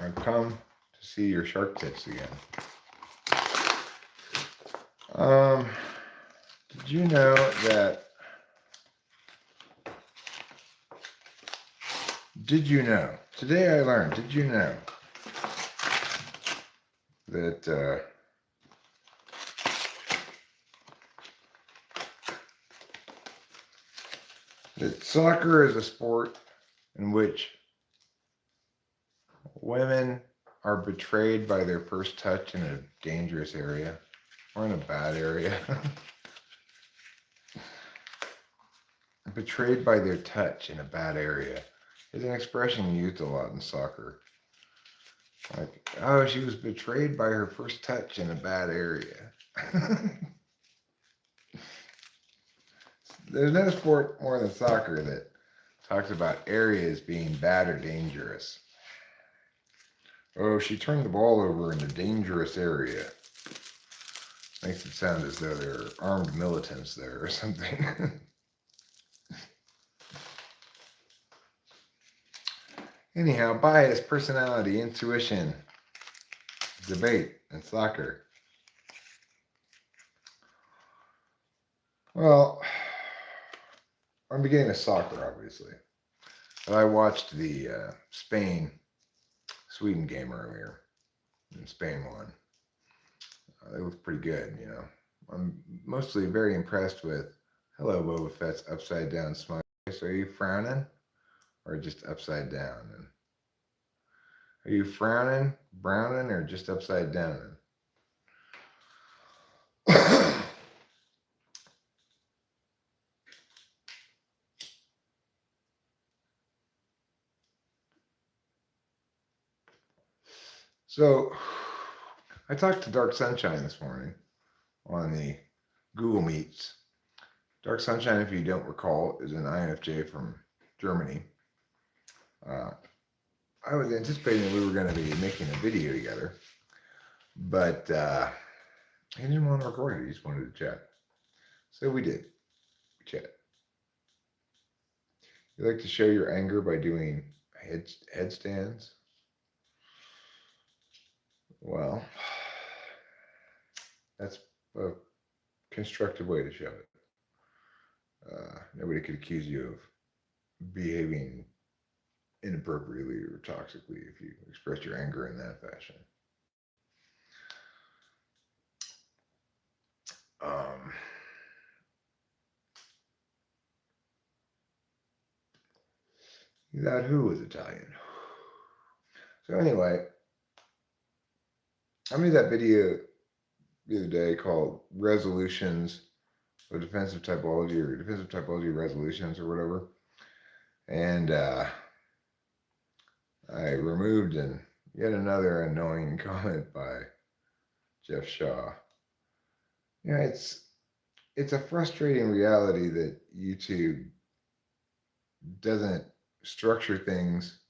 I've come to see your shark tits again. Did you know that? Did you know? Today I learned. Did you know that that soccer is a sport in which women are betrayed by their first touch in a dangerous area or in a bad area? Betrayed by their touch in a bad area is an expression used a lot in soccer. Like, oh, she was betrayed by her first touch in a bad area. There's no sport more than soccer that talks about areas being bad or dangerous. Oh, she turned the ball over in a dangerous area. Makes it sound as though there are armed militants there or something. Anyhow, bias, personality, intuition, debate, and soccer. Well, I'm beginning with soccer, obviously. But I watched the Spain-Sweden game earlier, and Spain won. They looked pretty good, you know. I'm mostly very impressed with, hello, Boba Fett's upside down smile. So are you frowning or just upside down? And are you frowning, browning, or just upside down? So I talked to Dark Sunshine this morning on the Google Meets. Dark Sunshine, if you don't recall, is an INFJ from Germany. I was anticipating we were going to be making a video together, but he didn't want to record it. He just wanted to chat. So we did. We chat. You like to show your anger by doing headstands? Well, that's a constructive way to show it. Nobody could accuse you of behaving inappropriately or toxically if you express your anger in that fashion. That who was Italian. So anyway, I made that video the other day called Resolutions of Defensive Typology or Defensive Typology Resolutions or whatever. And I removed yet another annoying comment by Jeff Shaw. You know, it's a frustrating reality that YouTube doesn't structure things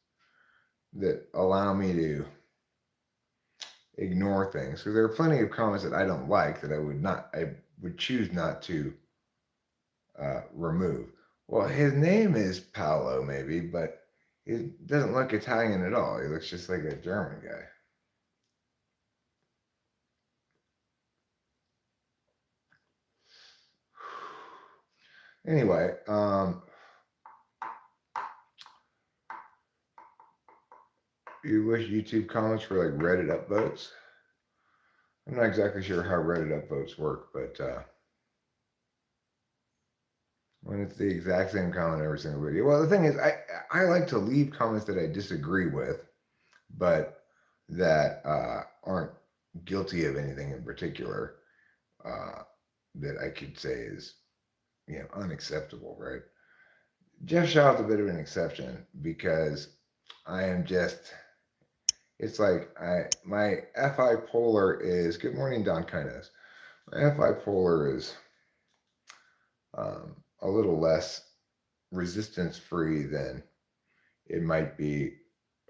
that allow me to ignore things. So there are plenty of comments that I don't like that I would choose not to remove. Well, his name is Paolo, maybe, but he doesn't look Italian at all. He looks just like a German guy. Anyway, you wish YouTube comments were like Reddit upvotes? I'm not exactly sure how Reddit upvotes work, but when it's the exact same comment every single video. Well, the thing is, I like to leave comments that I disagree with, but that aren't guilty of anything in particular that I could say is, you know, unacceptable, right? Jeff Shaw is a bit of an exception because I am just, it's like my FI polar is, good morning, Don Kainos. My FI polar is a little less resistance free than it might be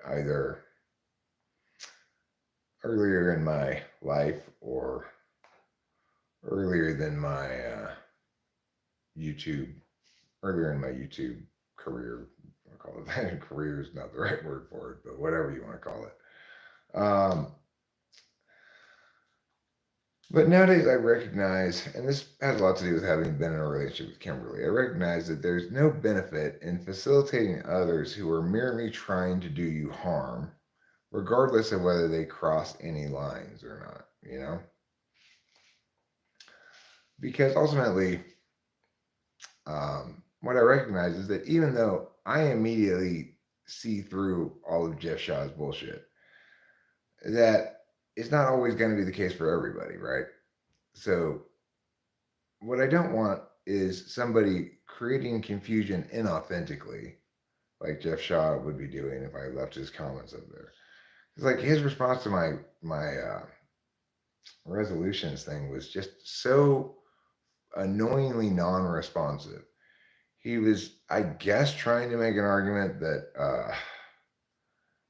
either earlier in my life or earlier than my YouTube, earlier in my YouTube career. I call it that. Career is not the right word for it, but whatever you want to call it. Um, but nowadays, I recognize, and this has a lot to do with having been in a relationship with Kimberly, I recognize that there's no benefit in facilitating others who are merely trying to do you harm, regardless of whether they cross any lines or not, you know? Because ultimately, what I recognize is that even though I immediately see through all of Jeff Shaw's bullshit, that it's not always going to be the case for everybody, right? So, what I don't want is somebody creating confusion inauthentically, like Jeff Shaw would be doing if I left his comments up there. It's like his response to my resolutions thing was just so annoyingly non-responsive. He was, I guess, trying to make an argument that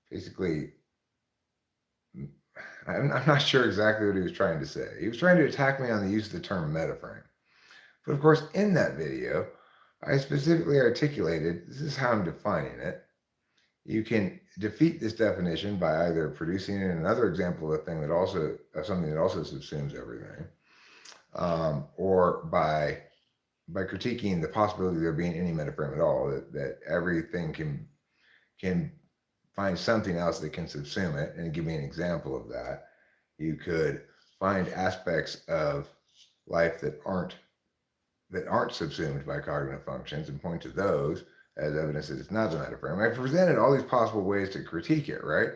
basically, I'm not sure exactly what he was trying to say. He was trying to attack me on the use of the term metaframe. But of course, in that video, I specifically articulated this is how I'm defining it. You can defeat this definition by either producing another example of a thing that also of something that also subsumes everything, or by critiquing the possibility of there being any metaframe at all. That everything can find something else that can subsume it. And give me an example of that. You could find aspects of life that aren't subsumed by cognitive functions and point to those as evidence that it's not the metaphor. I presented all these possible ways to critique it, right?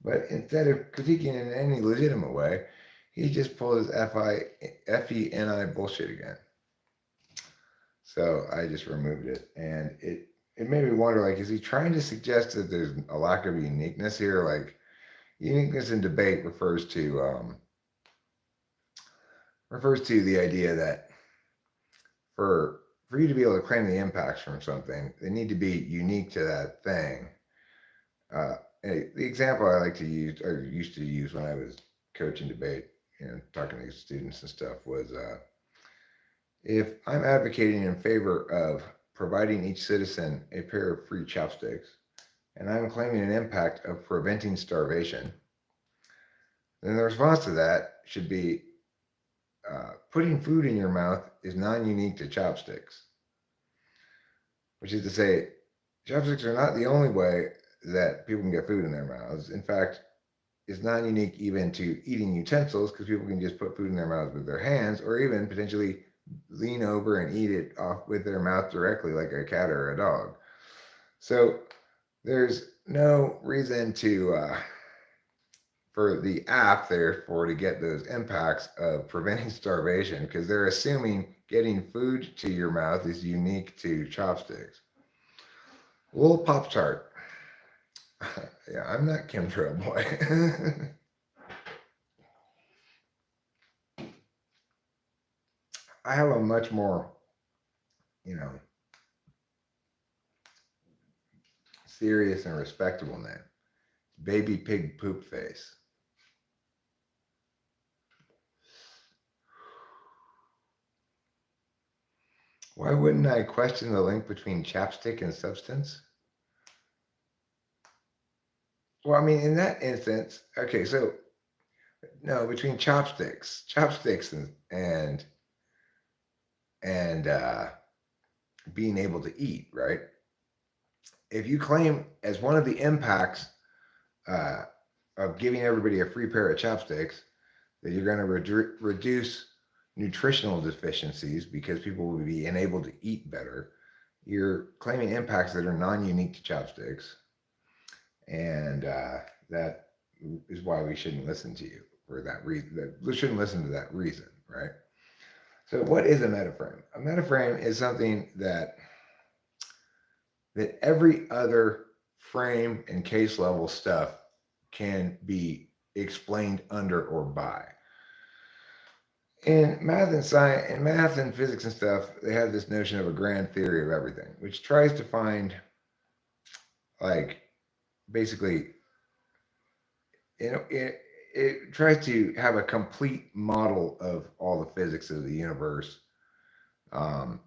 But instead of critiquing it in any legitimate way, he just pulled his FENI bullshit again. So I just removed it, and it made me wonder, like, is he trying to suggest that there's a lack of uniqueness here? Like, uniqueness in debate refers to the idea that for you to be able to claim the impacts from something, they need to be unique to that thing. The example I like to use, or used to use when I was coaching debate, talking to these students and stuff, was if I'm advocating in favor of providing each citizen a pair of free chopsticks, and I'm claiming an impact of preventing starvation, then the response to that should be putting food in your mouth is non-unique to chopsticks, which is to say, chopsticks are not the only way that people can get food in their mouths. In fact, it's non-unique even to eating utensils, because people can just put food in their mouths with their hands, or even potentially lean over and eat it off with their mouth directly, like a cat or a dog. So there's no reason for the app, therefore, to get those impacts of preventing starvation, because they're assuming getting food to your mouth is unique to chopsticks. A little Pop Tart. Yeah, I'm not chemtrail boy. I have a much more, serious and respectable name. Baby Pig Poop Face. Why wouldn't I question the link between chapstick and substance? Well, I mean, in that instance, okay, so no, between chopsticks and being able to eat, right? If you claim as one of the impacts uh, of giving everybody a free pair of chopsticks that you're going to reduce nutritional deficiencies because people will be enabled to eat better, you're claiming impacts that are non-unique to chopsticks, and that is why we shouldn't listen to you for that reason. We shouldn't listen to that reason, right? So, what is a metaframe? A metaframe is something that every other frame and case level stuff can be explained under or by. In math and science, in math and physics and stuff, they have this notion of a grand theory of everything, which tries to find, like, basically, it tries to have a complete model of all the physics of the universe. Um,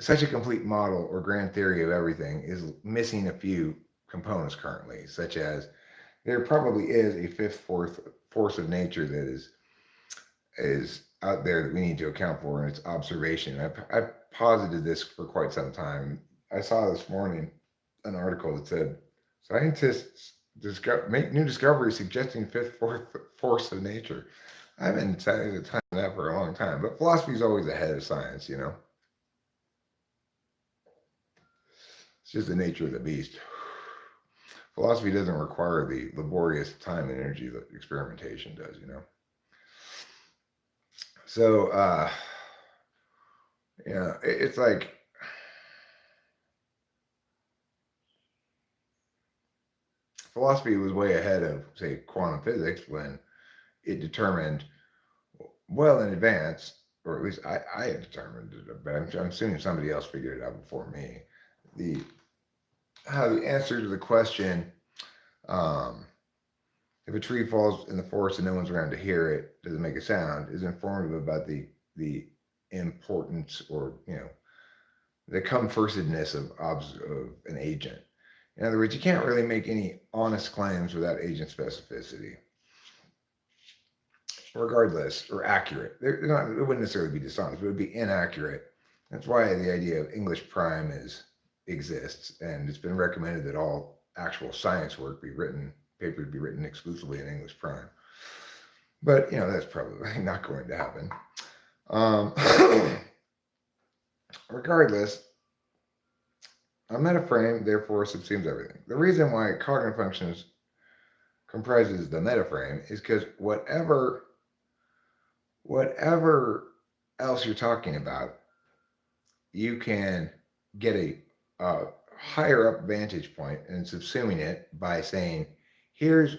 such a complete model or grand theory of everything is missing a few components currently, such as there probably is a fourth force of nature that is out there that we need to account for, and it's observation. I've posited this for quite some time. I saw this morning an article that said scientists make new discoveries suggesting fourth force of nature. I've been saying the time that for a long time, but philosophy is always ahead of science. It's just the nature of the beast. Philosophy doesn't require the laborious time and energy that experimentation does. So, it's like philosophy was way ahead of, say, quantum physics when it determined well in advance, or at least I had determined it, but I'm assuming somebody else figured it out before me. The How the answer to the question, um, if a tree falls in the forest and no one's around to hear it, does it make a sound, is informative about the importance, or the come firstedness of an agent. In other words, you can't really make any honest claims without agent specificity, regardless, or accurate. It wouldn't necessarily be dishonest, but it would be inaccurate. That's why the idea of English prime exists, and it's been recommended that all actual science papers be written exclusively in English prime. But that's probably not going to happen. Um, Regardless, a metaframe therefore subsumes everything. The reason why cognitive functions comprises the metaframe is because whatever else you're talking about, you can get a higher up vantage point and subsuming it by saying, here's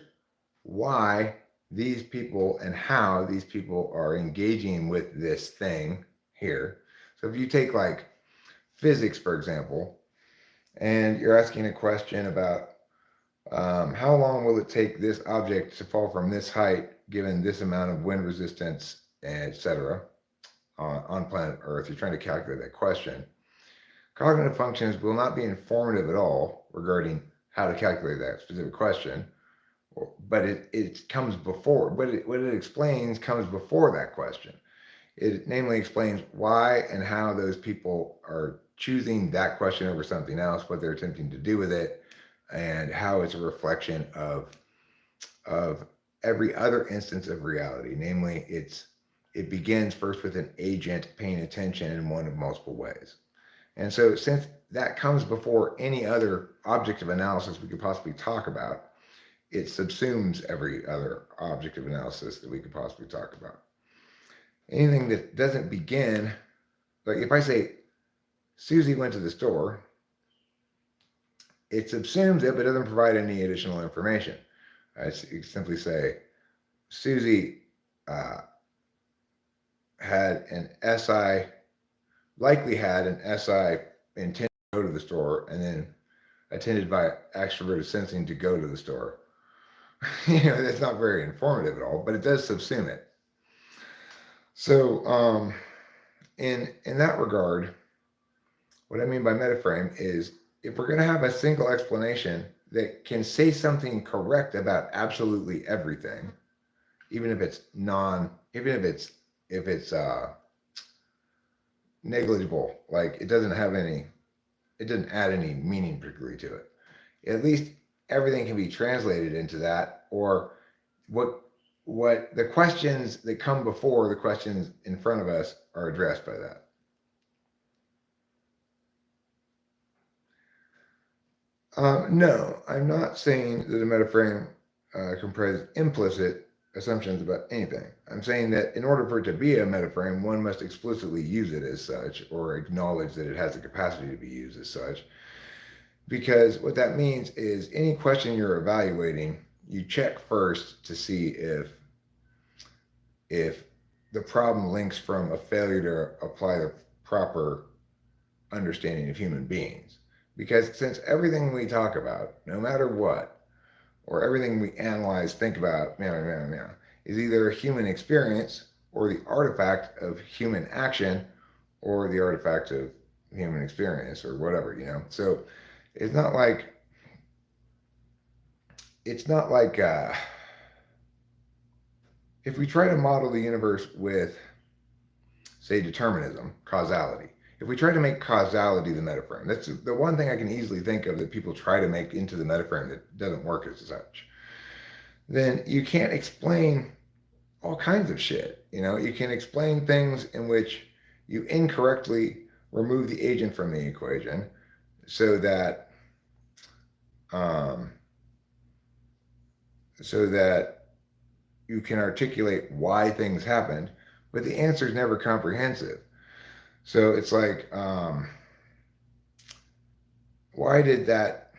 why these people and how these people are engaging with this thing here. So if you take like physics, for example, and you're asking a question about how long will it take this object to fall from this height given this amount of wind resistance, etc., on planet Earth, you're trying to calculate that question. Cognitive functions will not be informative at all regarding how to calculate that specific question, but it comes before. What it explains comes before that question. It namely explains why and how those people are choosing that question over something else, what they're attempting to do with it, and how it's a reflection of every other instance of reality. Namely, it begins first with an agent paying attention in one of multiple ways. And so, since that comes before any other object of analysis we could possibly talk about, it subsumes every other object of analysis that we could possibly talk about. Anything that doesn't begin, like if I say Susie went to the store, it subsumes it but doesn't provide any additional information. I simply say Susie likely had an SI intent to go to the store, and then attended by extroverted sensing to go to the store. That's not very informative at all, but it does subsume it. So, in that regard, what I mean by metaframe is if we're going to have a single explanation that can say something correct about absolutely everything, even if it's negligible, like it doesn't add any meaning particularly to it. At least everything can be translated into that, or what the questions that come before the questions in front of us are addressed by that. No, I'm not saying that a metaframe comprises implicit assumptions about anything. I'm saying that in order for it to be a metaframe, one must explicitly use it as such, or acknowledge that it has the capacity to be used as such. Because what that means is any question you're evaluating, you check first to see if the problem links from a failure to apply the proper understanding of human beings. Because since everything we talk about, no matter what, or everything we analyze, think about, is either a human experience or the artifact of human action or the artifact of human experience or whatever. So it's not like it's not like if we try to model the universe with, say, determinism, causality. If we try to make causality the metaframe, that's the one thing I can easily think of that people try to make into the metaframe that doesn't work as such. Then you can't explain all kinds of shit. You know, you can explain things in which you incorrectly remove the agent from the equation so that um, so that you can articulate why things happened, but the answer is never comprehensive. So it's like, why did that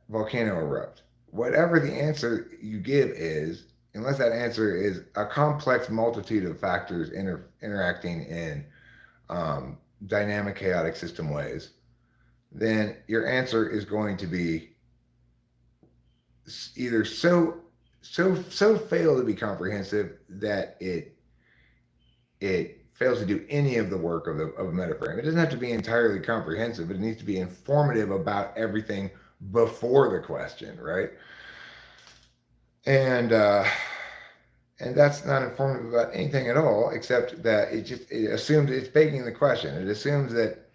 volcano erupt? Whatever the answer you give is, unless that answer is a complex multitude of factors interacting in um, dynamic, chaotic system ways, then your answer is going to be either so fail to be comprehensive that it fails to do any of the work of a metaframe. It doesn't have to be entirely comprehensive, but it needs to be informative about everything before the question, right? And and that's not informative about anything at all, except that it assumes it's begging the question. It assumes that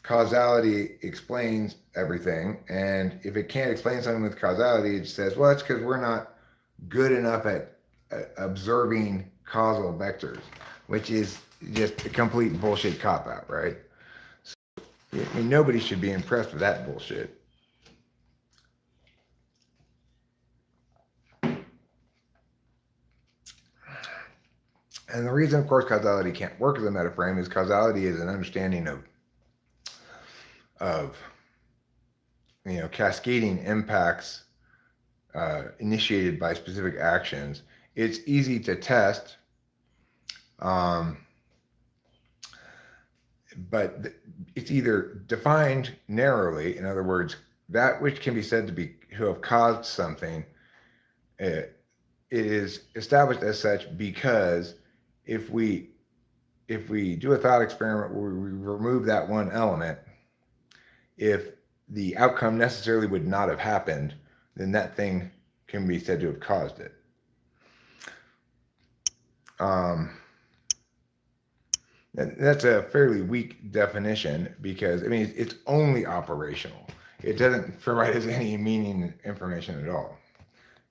causality explains everything, and if it can't explain something with causality, it says, well, that's because we're not good enough at observing causal vectors, which is just a complete bullshit cop out, right? So, I mean, nobody should be impressed with that bullshit. And the reason, of course, causality can't work as a metaframe is causality is an understanding of cascading impacts initiated by specific actions. It's easy to test, but it's either defined narrowly, in other words, that which can be said to have caused something, it is established as such because if we do a thought experiment where we remove that one element, if the outcome necessarily would not have happened, then that thing can be said to have caused it. That's a fairly weak definition because, I mean, it's only operational. It doesn't provide us any meaning information at all.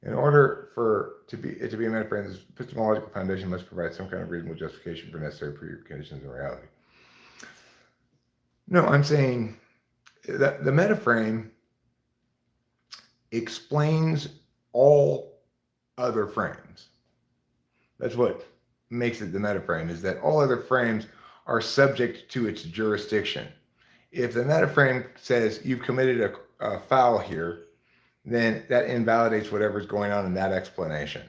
In order for it to be a metaframe, this epistemological foundation must provide some kind of reasonable justification for necessary preconditions in reality. No, I'm saying that the metaframe explains all other frames. That's what makes it the metaframe, is that all other frames are subject to its jurisdiction. If the metaframe says you've committed a foul here, then that invalidates whatever's going on in that explanation.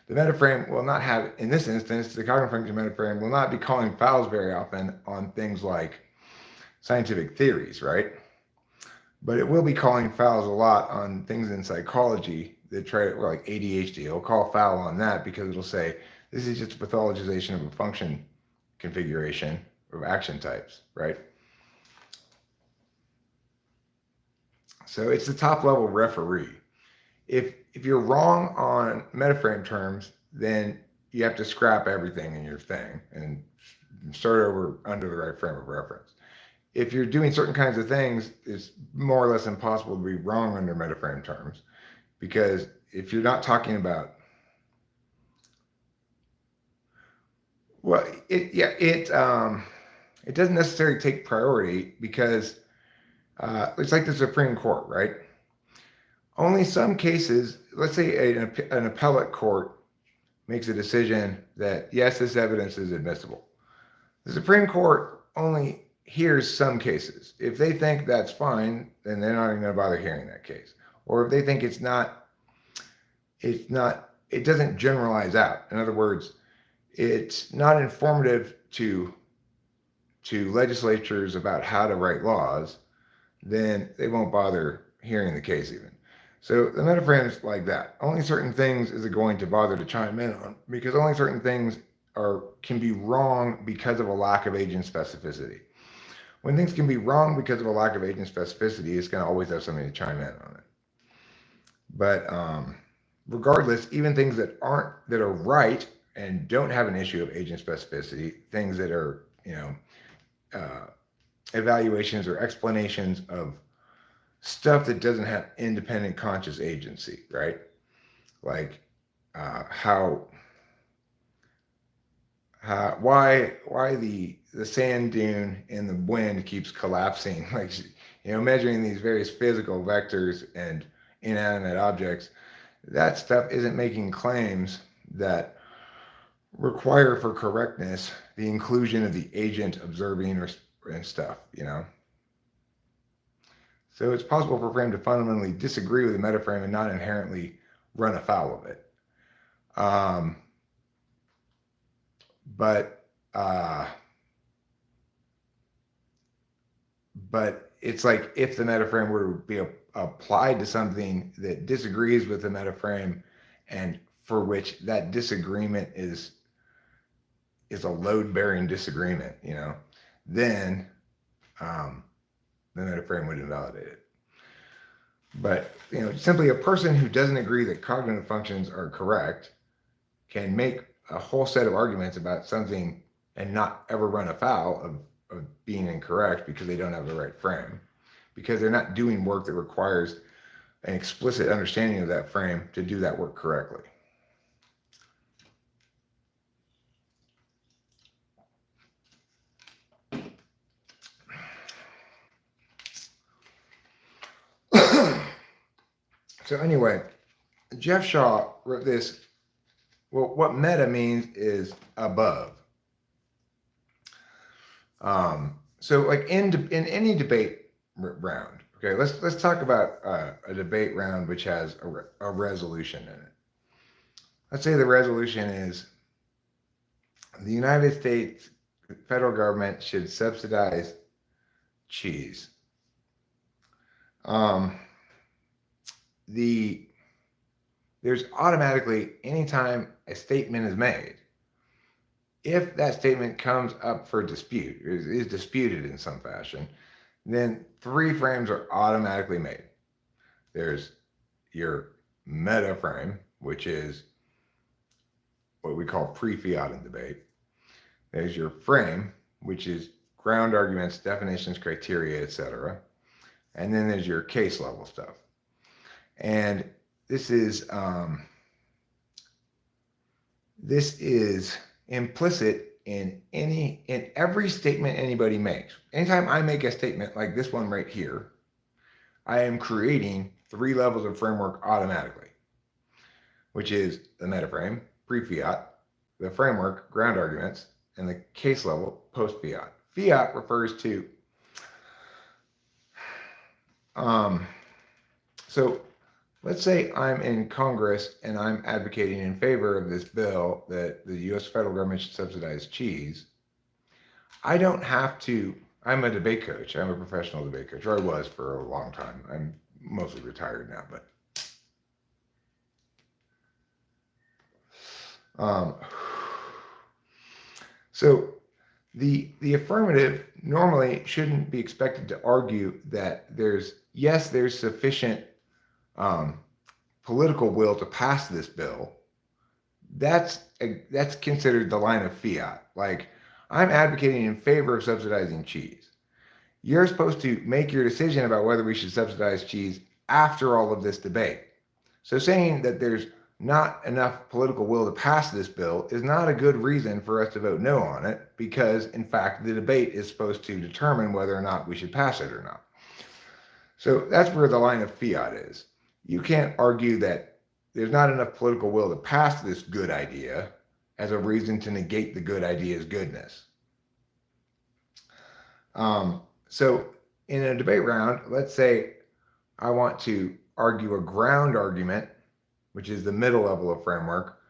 The metaframe will not have, in this instance, the cognitive function metaframe will not be calling fouls very often on things like scientific theories, right? But it will be calling fouls a lot on things in psychology that try to, like ADHD. It'll call foul on that because it'll say, this is just a pathologization of a function configuration of action types, right? So it's the top level referee. If you're wrong on metaframe terms, then you have to scrap everything in your thing and start over under the right frame of reference. If you're doing certain kinds of things, it's more or less impossible to be wrong under metaframe terms, because if you're not talking about, well, it doesn't necessarily take priority because it's like the Supreme Court, right? Only some cases, let's say an appellate court makes a decision that, yes, this evidence is admissible. The Supreme Court only hears some cases. If they think that's fine, then they're not even going to bother hearing that case. Or if they think it doesn't generalize out. In other words, it's not informative to legislatures about how to write laws, then they won't bother hearing the case even. So the metaframe is like that. Only certain things is it going to bother to chime in on, because only certain things can be wrong because of a lack of agent specificity. When things can be wrong because of a lack of agent specificity, it's going to always have something to chime in on it. But regardless, even things that are right and don't have an issue of agent specificity, things that are evaluations or explanations of stuff that doesn't have independent conscious agency, right? Like how why the sand dune in the wind keeps collapsing, like measuring these various physical vectors and inanimate objects. That stuff isn't making claims that require for correctness the inclusion of the agent observing and stuff. So it's possible for a frame to fundamentally disagree with the metaframe and not inherently run afoul of it. Um, but uh, but it's like if the metaframe were to be applied to something that disagrees with the metaframe, and for which that disagreement is a load-bearing disagreement, then um, the metaframe would invalidate it. But simply a person who doesn't agree that cognitive functions are correct can make a whole set of arguments about something and not ever run afoul of being incorrect because they don't have the right frame, because they're not doing work that requires an explicit understanding of that frame to do that work correctly. So anyway, Jeff Shaw wrote this. Well, what meta means is above. So like in any debate round, okay, let's talk about a debate round which has a resolution in it. Let's say the resolution is the United States federal government should subsidize cheese. There's automatically, anytime a statement is made, if that statement comes up for dispute, is disputed in some fashion, then three frames are automatically made. There's your meta frame, which is what we call pre-fiat in debate. There's your frame, which is ground arguments, definitions, criteria, etc. And then there's your case level stuff. And this is implicit in every statement anybody makes. Anytime I make a statement like this one right here, I am creating three levels of framework automatically, which is the metaframe, pre-fiat, the framework, ground arguments, and the case level, post-fiat. Fiat refers to so let's say I'm in Congress and I'm advocating in favor of this bill that the U.S. federal government should subsidize cheese. I don't have to. I'm a debate coach. I'm a professional debate coach, or I was for a long time. I'm mostly retired now, but so the affirmative normally shouldn't be expected to argue that there's sufficient political will to pass this bill. That's considered the line of fiat. Like, I'm advocating in favor of subsidizing cheese. You're supposed to make your decision about whether we should subsidize cheese after all of this debate. So saying that there's not enough political will to pass this bill is not a good reason for us to vote no on it, because in fact the debate is supposed to determine whether or not we should pass it or not. So that's where the line of fiat is. You can't argue that there's not enough political will to pass this good idea as a reason to negate the good idea's goodness. So in a debate round, let's say I want to argue a ground argument, which is the middle level of framework,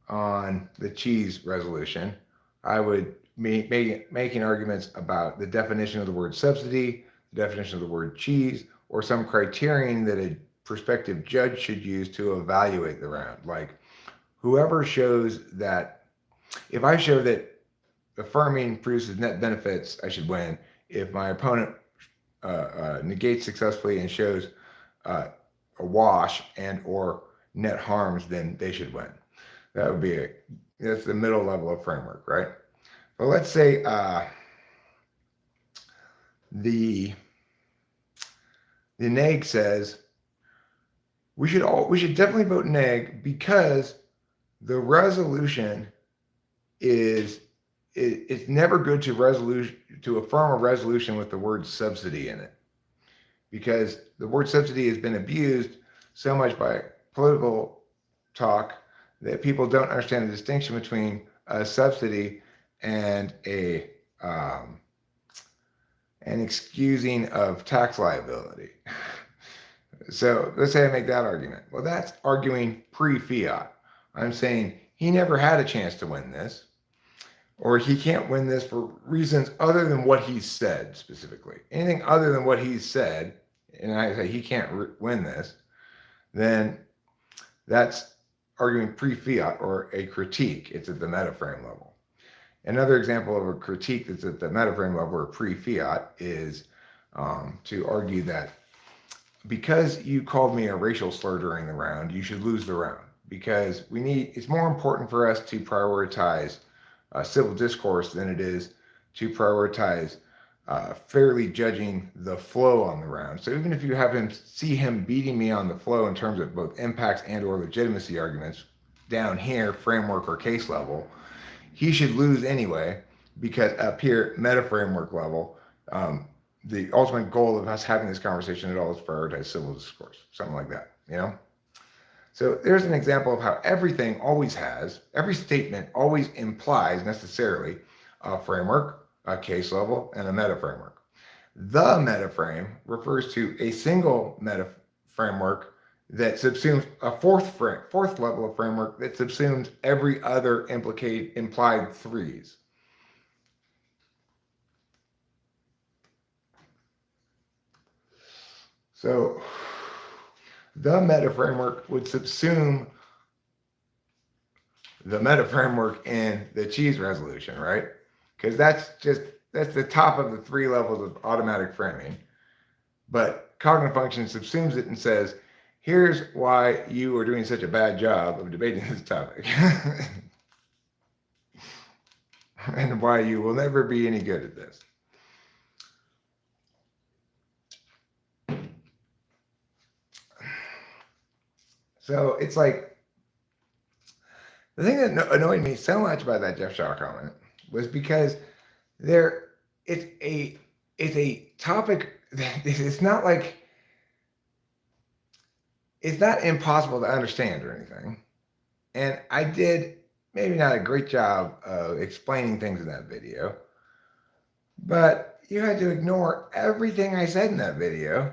on the cheese resolution. I would be making arguments about the definition of the word subsidy, the definition of the word cheese, or some criterion that a prospective judge should use to evaluate the round. Like, whoever shows that, if I show that affirming produces net benefits, I should win. If my opponent negates successfully and shows a wash and or net harms, then they should win. That would be that's the middle level of framework, right? But let's say the neg says we should definitely vote neg because the resolution is it's never good to affirm a resolution with the word subsidy in it, because the word subsidy has been abused so much by political talk that people don't understand the distinction between a subsidy and an excusing of tax liability. So let's say I make that argument. Well, that's arguing pre-fiat. I'm saying he never had a chance to win this, or he can't win this for reasons other than what he said specifically. Anything other than what he said, and I say he can't win this, then that's arguing pre-fiat or a critique. It's at the metaframe level. Another example of a critique that's at the metaframe level or pre-fiat is to argue that because you called me a racial slur during the round, you should lose the round, because it's more important for us to prioritize civil discourse than it is to prioritize fairly judging the flow on the round. So even if you see him beating me on the flow in terms of both impacts and or legitimacy arguments down here, framework or case level, he should lose anyway, because up here, meta framework level, the ultimate goal of us having this conversation at all is prioritize civil discourse, something like that, you know? So there's an example of how every statement always implies necessarily a framework, a case level, and a meta framework. The meta frame refers to a single meta framework that subsumes a fourth level of framework that subsumes every other implied threes. So the meta framework would subsume the meta framework in the cheese resolution, right? Because that's the top of the three levels of automatic framing. But cognitive function subsumes it and says, here's why you are doing such a bad job of debating this topic. And why you will never be any good at this. So it's like, the thing that annoyed me so much about that Jeff Shaw comment was because it's a topic that it's not impossible to understand or anything. And I did maybe not a great job of explaining things in that video, but you had to ignore everything I said in that video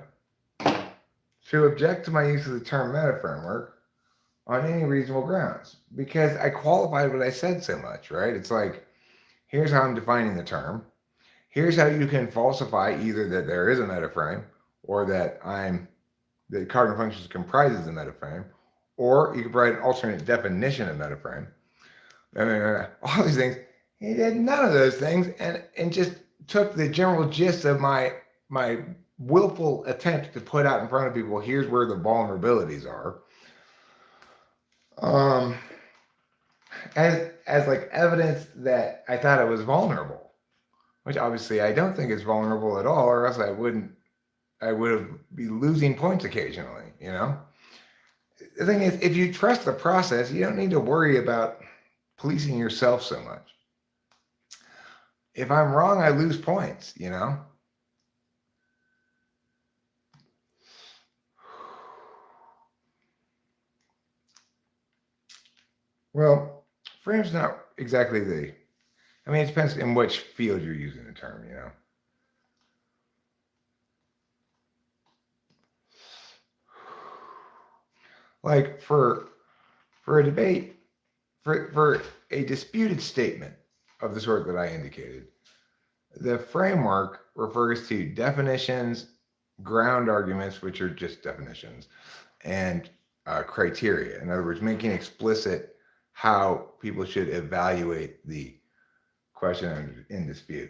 to object to my use of the term meta framework on any reasonable grounds, because I qualified what I said so much, right? It's like, here's how I'm defining the term. Here's how you can falsify either that there is a meta frame or that the cognitive functions comprises the meta frame, or you can provide an alternate definition of meta frame. I mean, all these things. He did none of those things and just took the general gist of my willful attempt to put out in front of people, here's where the vulnerabilities are, as like evidence that I thought it was vulnerable, which obviously I don't think it's vulnerable at all, or else I would be losing points occasionally, you know? The thing is, if you trust the process, you don't need to worry about policing yourself so much. If I'm wrong, I lose points, you know? Well, frame's not exactly it depends in which field you're using the term, you know? Like for a debate, for a disputed statement of the sort that I indicated, the framework refers to definitions, ground arguments, which are just definitions, and criteria. In other words, making explicit how people should evaluate the question in dispute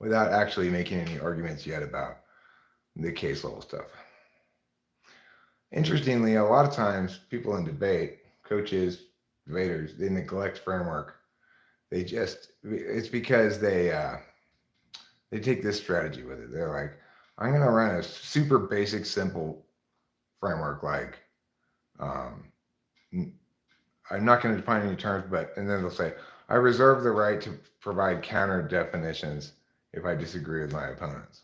without actually making any arguments yet about the case level stuff. Interestingly, a lot of times people in debate, coaches, debaters, they neglect framework. It's because they take this strategy with it. They're like, I'm going to run a super basic, simple framework like, um, I'm not going to define any terms, and then they'll say, I reserve the right to provide counter definitions if I disagree with my opponents.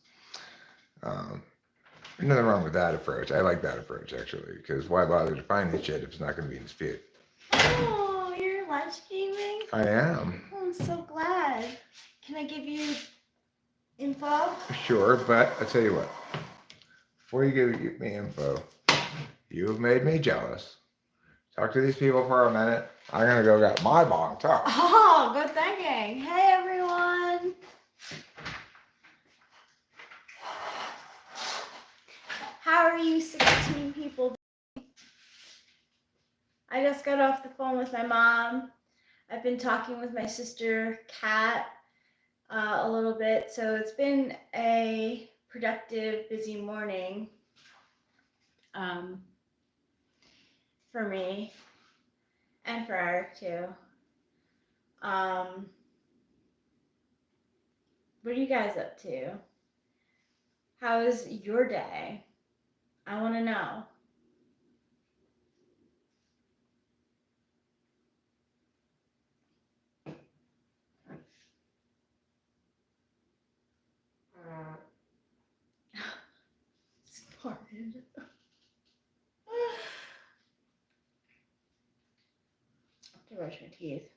There's nothing wrong with that approach. I like that approach, actually, because why bother defining shit if it's not going to be in dispute? Oh, you're lunch gaming? I am. Oh, I'm so glad. Can I give you info? Sure, but I'll tell you what. Before you give me info, you have made me jealous. Talk to these people for a minute. I'm going to go get my bong top. Oh, good thinking. Hey, everyone. How are you 16 people doing? I just got off the phone with my mom. I've been talking with my sister, Kat, a little bit. So it's been a productive, busy morning for me and for Eric, too. What are you guys up to? How is your day? I want to know. Farted. To brush my teeth.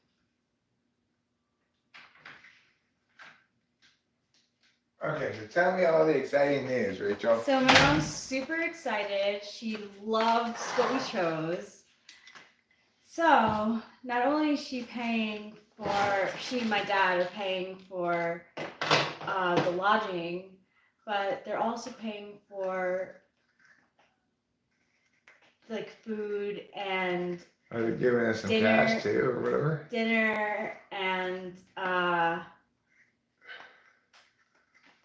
Okay, so tell me all the exciting news, Rachel. So my mom's super excited. She loves what we chose. So not only is she paying for, she and my dad are paying for the lodging, but they're also paying for like food and Are they giving us some dinner, cash too, or whatever? Dinner and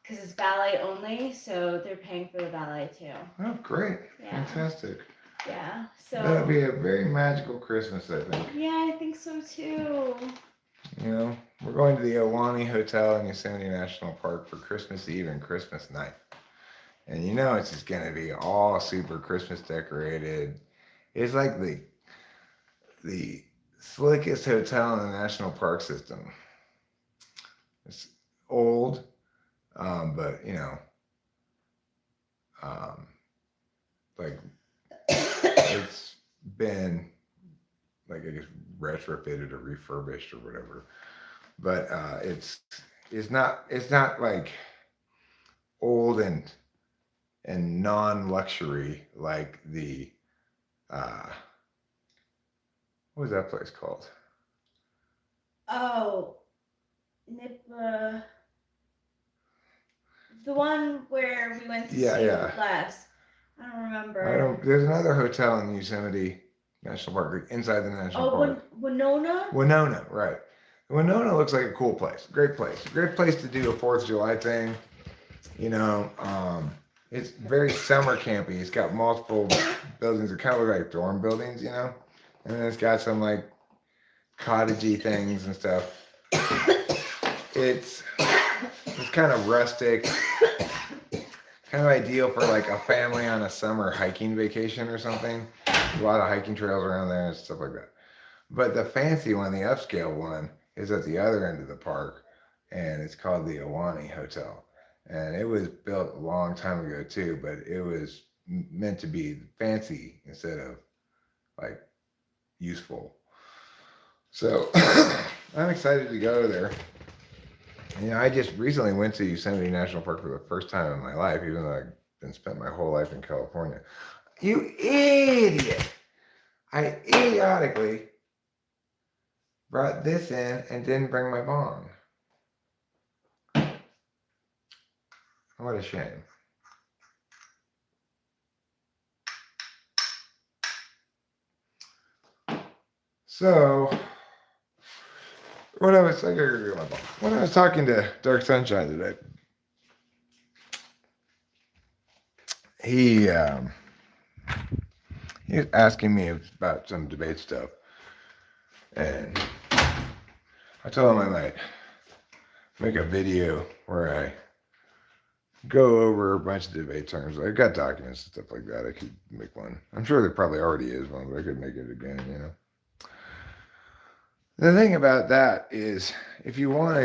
because it's ballet only, so they're paying for the ballet too. Oh, great! Yeah. Fantastic. Yeah. So that'll be a very magical Christmas, I think. Yeah, I think so too. You know, we're going to the Ahwahnee Hotel in Yosemite National Park for Christmas Eve and Christmas night. And you know it's just going to be all super Christmas decorated. It's like the slickest hotel in the national park system. It's old, but you know, like it's been like I guess retrofitted or refurbished or whatever. But it's not like old and non-luxury like the what was that place called? Oh, the one where we went to see last. I don't remember. There's another hotel in Yosemite National Park, like inside the national park. Winona? Winona, right. Winona looks like a cool place. Great place. Great place to do a 4th of July thing. You know, it's very summer campy. It's got multiple buildings that kind of look like dorm buildings, you know? And then it's got some like cottagey things and stuff. It's kind of rustic, kind of ideal for like a family on a summer hiking vacation or something. A lot of hiking trails around there and stuff like that. But the fancy one, the upscale one, is at the other end of the park, and it's called the Ahwahnee Hotel. And it was built a long time ago too, but it was meant to be fancy instead of like useful. So I'm excited to go there. You know, I just recently went to Yosemite National Park for the first time in my life, even though I've been spent my whole life in California. You idiot! I idiotically brought this in and didn't bring my bong. What a shame. So, when I was talking to Dark Sunshine today, he he was asking me about some debate stuff, and I told him I might make a video where I go over a bunch of debate terms. I've got documents and stuff like that. I could make one. I'm sure there probably already is one, but I could make it again, you know. The thing about that is if you want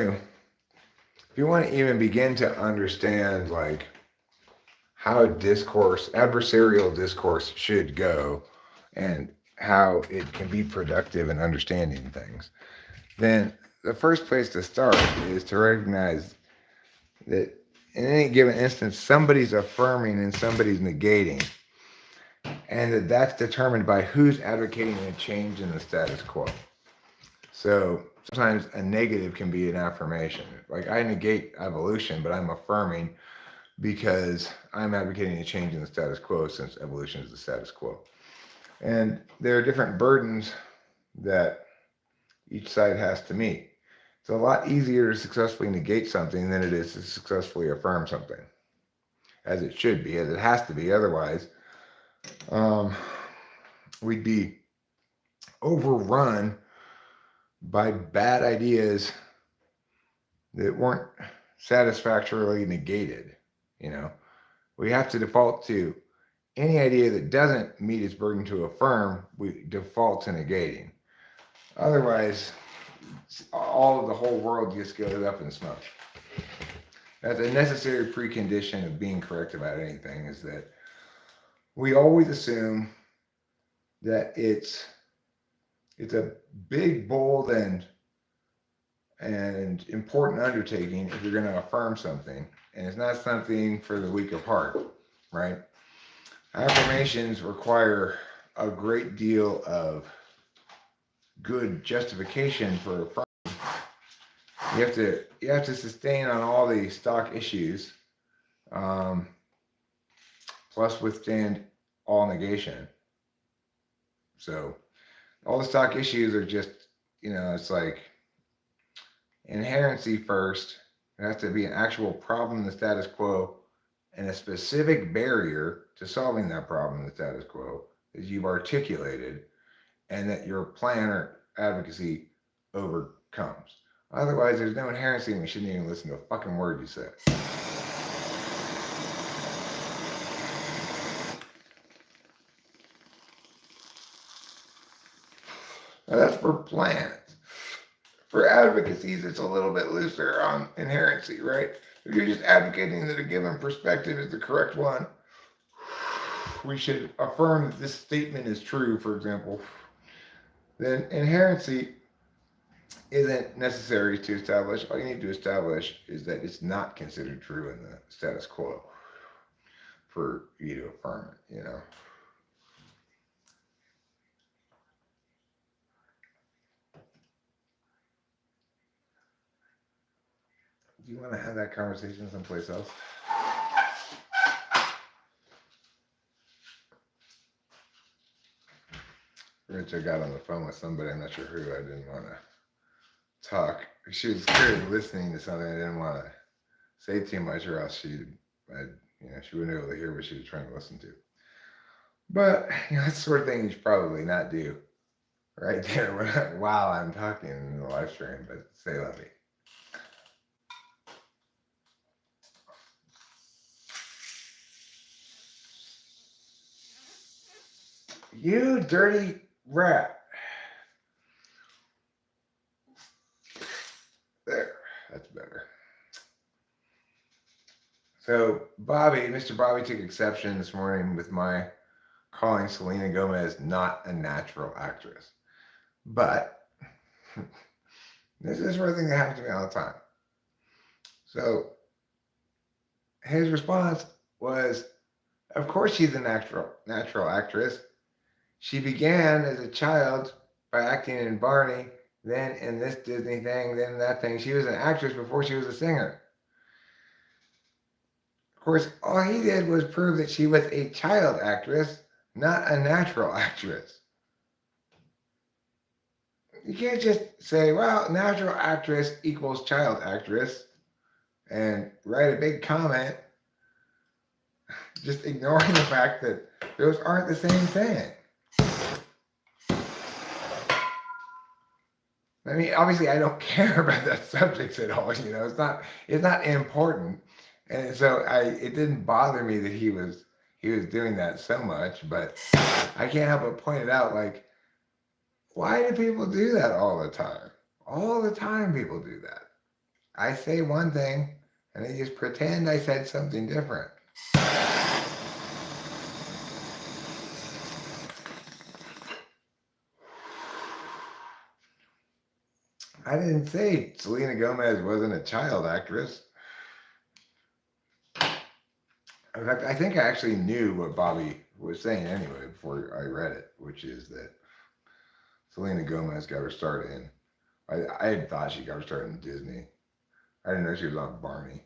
to even begin to understand like how adversarial discourse should go and how it can be productive in understanding things, then the first place to start is to recognize that in any given instance, somebody's affirming and somebody's negating, and that's determined by who's advocating a change in the status quo. So sometimes a negative can be an affirmation. Like I negate evolution, but I'm affirming because I'm advocating a change in the status quo since evolution is the status quo. And there are different burdens that each side has to meet. It's a lot easier to successfully negate something than it is to successfully affirm something, as it should be, as it has to be. Otherwise, we'd be overrun by bad ideas that weren't satisfactorily negated. You know, we have to default to any idea that doesn't meet its burden to affirm, we default to negating. Otherwise, all of the whole world just goes up in smoke. That's a necessary precondition of being correct about anything, is that we always assume that it's a big, bold, and important undertaking if you're going to affirm something, and it's not something for the weak of heart, right? Affirmations require a great deal of good justification for affirming. You have to sustain on all the stock issues, plus withstand all negation. So all the stock issues are just, it's like inherency first. There has to be an actual problem in the status quo and a specific barrier to solving that problem in the status quo that you've articulated and that your plan or advocacy overcomes. Otherwise, there's no inherency and we shouldn't even listen to a fucking word you say. Now that's for plans. For advocacies, it's a little bit looser on inherency, right? If you're just advocating that a given perspective is the correct one, we should affirm that this statement is true, for example, then inherency isn't necessary to establish. All you need to establish is that it's not considered true in the status quo for you to affirm it, Do you want to have that conversation someplace else? Richard got on the phone with somebody, I'm not sure who. I didn't want to talk. She was clearly listening to something. I didn't want to say too much, or else she wouldn't be able to hear what she was trying to listen to. But that's the sort of thing you should probably not do right there while I'm talking in the live stream. But say let me. You dirty rat. There, that's better. So Mr. Bobby took exception this morning with my calling Selena Gomez not a natural actress. But this is the sort of thing that happens to me all the time. So his response was, of course she's a natural actress. She began as a child by acting in Barney, then in this Disney thing, then that thing. She was an actress before she was a singer. Of course, all he did was prove that she was a child actress, not a natural actress. You can't just say, well, natural actress equals child actress and write a big comment just ignoring the fact that those aren't the same thing. I mean, obviously, I don't care about that subject at all. It's not important, and so it didn't bother me that he was doing that so much. But I can't help but point it out, like, why do people do that all the time? All the time, people do that. I say one thing, and they just pretend I said something different. I didn't say Selena Gomez wasn't a child actress. In fact, I think I actually knew what Bobby was saying anyway before I read it, which is that Selena Gomez got her start in. I had thought she got her start in Disney. I didn't know she was on Barney.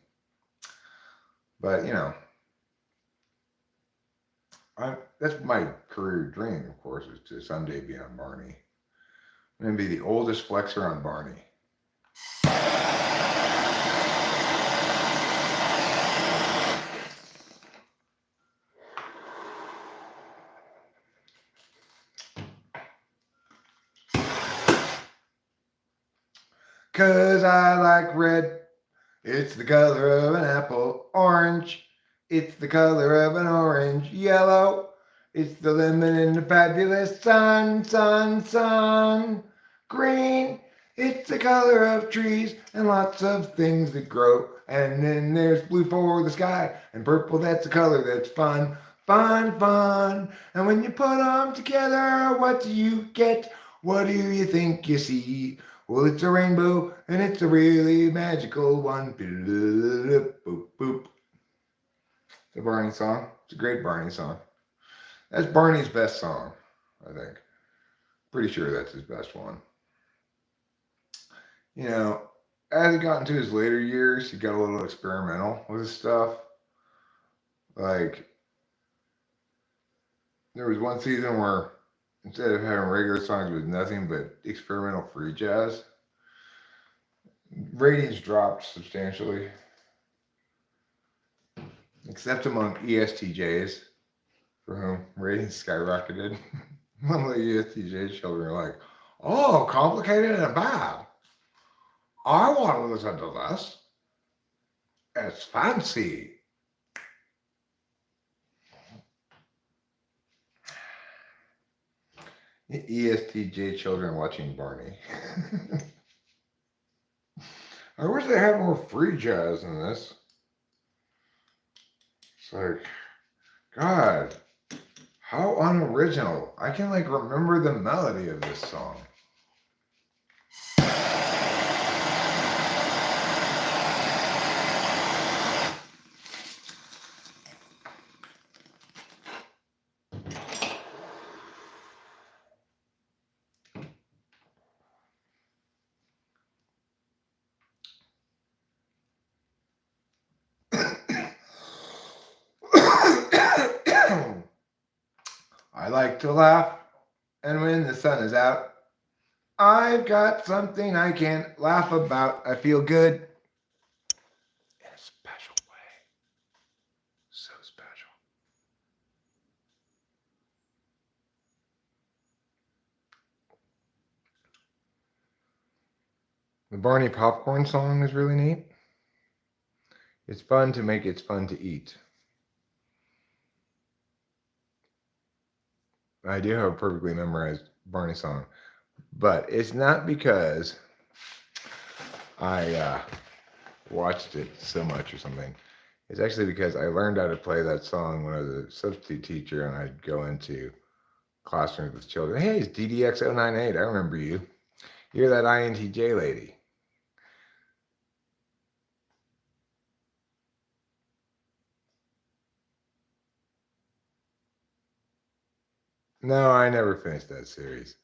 But, that's my career dream, of course, is to someday be on Barney. I'm going to be the oldest flexer on Barney. Cause I like red. It's the color of an apple. Orange. It's the color of an orange. Yellow. It's the lemon in the fabulous sun, sun, sun. Green. It's the color of trees and lots of things that grow. And then there's blue for the sky. And purple, that's the color that's fun. Fun, fun. And when you put them together, what do you get? What do you think you see? Well, it's a rainbow, and it's a really magical one. Boop, boop. It's a Barney song. It's a great Barney song. That's Barney's best song, I think. Pretty sure that's his best one. As he got into his later years, he got a little experimental with his stuff. Like, there was one season where instead of having regular songs with nothing but experimental free jazz, ratings dropped substantially, except among ESTJs, for whom ratings skyrocketed. Some of the ESTJ children are like, oh, complicated and bad. I want to listen to this. It's fancy. ESTJ children watching Barney. I wish they had more free jazz in this. It's like, God, how unoriginal. I can remember the melody of this song. I like to laugh, and when the sun is out, I've got something I can't laugh about. I feel good in a special way. So special. The Barney popcorn song is really neat. It's fun to make, it's fun to eat. I do have a perfectly memorized Barney song, but it's not because I watched it so much or something. It's actually because I learned how to play that song when I was a substitute teacher, and I'd go into classrooms with children. Hey, it's DDX098. I remember you. You're that INTJ lady. No, I never finished that series.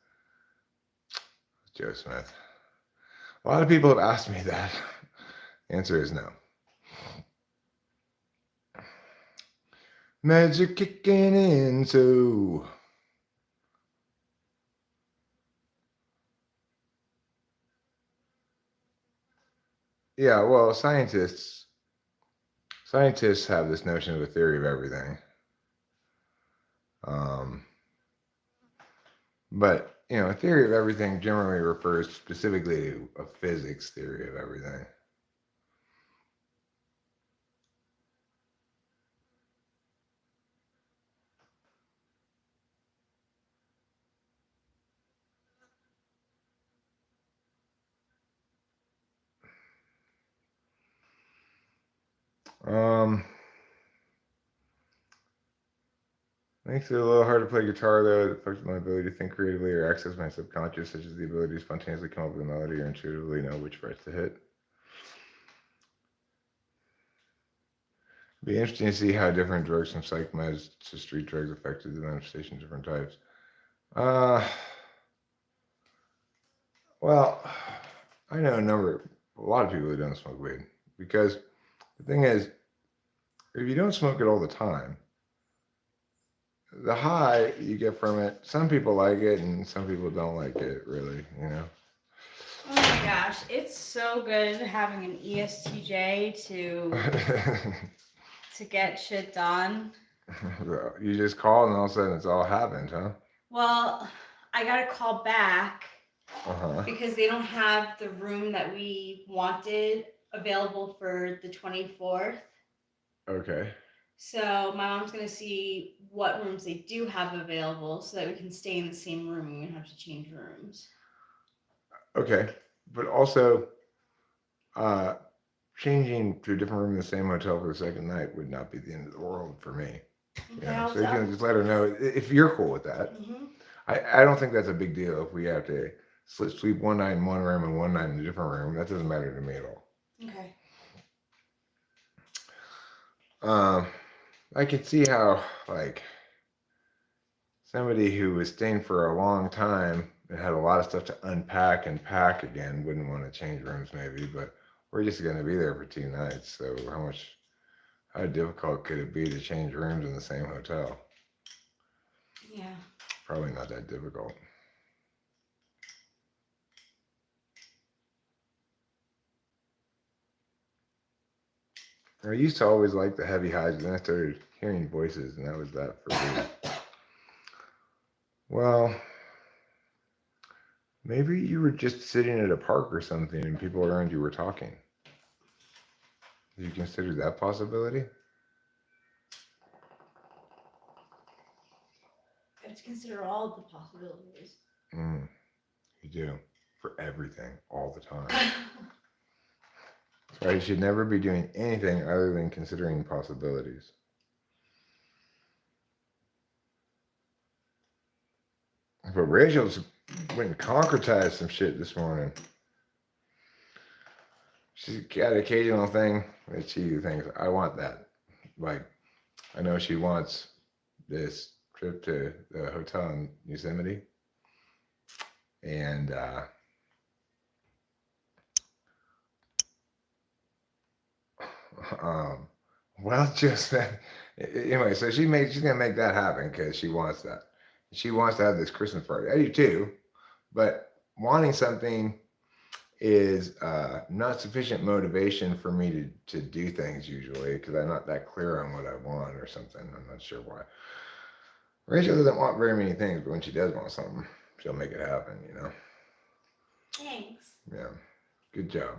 Joe Smith. A lot of people have asked me that. The answer is no. Meds are kicking in, so. Yeah, well, scientists scientists have this notion of a theory of everything. Um, but, a theory of everything generally refers specifically to a physics theory of everything. Makes it a little hard to play guitar, though. It affects my ability to think creatively or access my subconscious, such as the ability to spontaneously come up with a melody or intuitively know which frets to hit. Be interesting to see how different drugs from psych meds to street drugs affected the manifestation of different types. Well, I know a lot of people who don't smoke weed, because the thing is, if you don't smoke it all the time, the high you get from it, some people like it and some people don't like it, really, Oh my gosh, it's so good having an ESTJ to get shit done. You just call and all of a sudden it's all happened, huh? Well, I got a call back Uh-huh. because they don't have the room that we wanted available for the 24th. Okay. So my mom's gonna see what rooms they do have available so that we can stay in the same room and we don't have to change rooms. Okay. But also, changing to a different room in the same hotel for the second night would not be the end of the world for me. Okay, so you can just let her know if you're cool with that. Mm-hmm. I don't think that's a big deal if we have to sleep one night in one room and one night in a different room. That doesn't matter to me at all. Okay. I can see how, like, somebody who was staying for a long time and had a lot of stuff to unpack and pack again wouldn't want to change rooms, maybe, but we're just going to be there for 2 nights. So how difficult could it be to change rooms in the same hotel? Yeah. Probably not that difficult. I used to always like the heavy highs, and then I started hearing voices, and that was that for me. Well, maybe you were just sitting at a park or something, and people around you were talking. Did you consider that possibility? I have to consider all of the possibilities. You do. For everything, all the time. That's why you should never be doing anything other than considering possibilities. But Rachel's went and concretized some shit this morning. She's got an occasional thing that she thinks, I want that. Like, I know she wants this trip to the hotel in Yosemite. And well, just anyway, so she's gonna make that happen because she wants that. She wants to have this Christmas party. I do too, but wanting something is not sufficient motivation for me to do things usually, because I'm not that clear on what I want or something. I'm not sure why. Rachel doesn't want very many things, but when she does want something, she'll make it happen, Thanks. Yeah. Good job.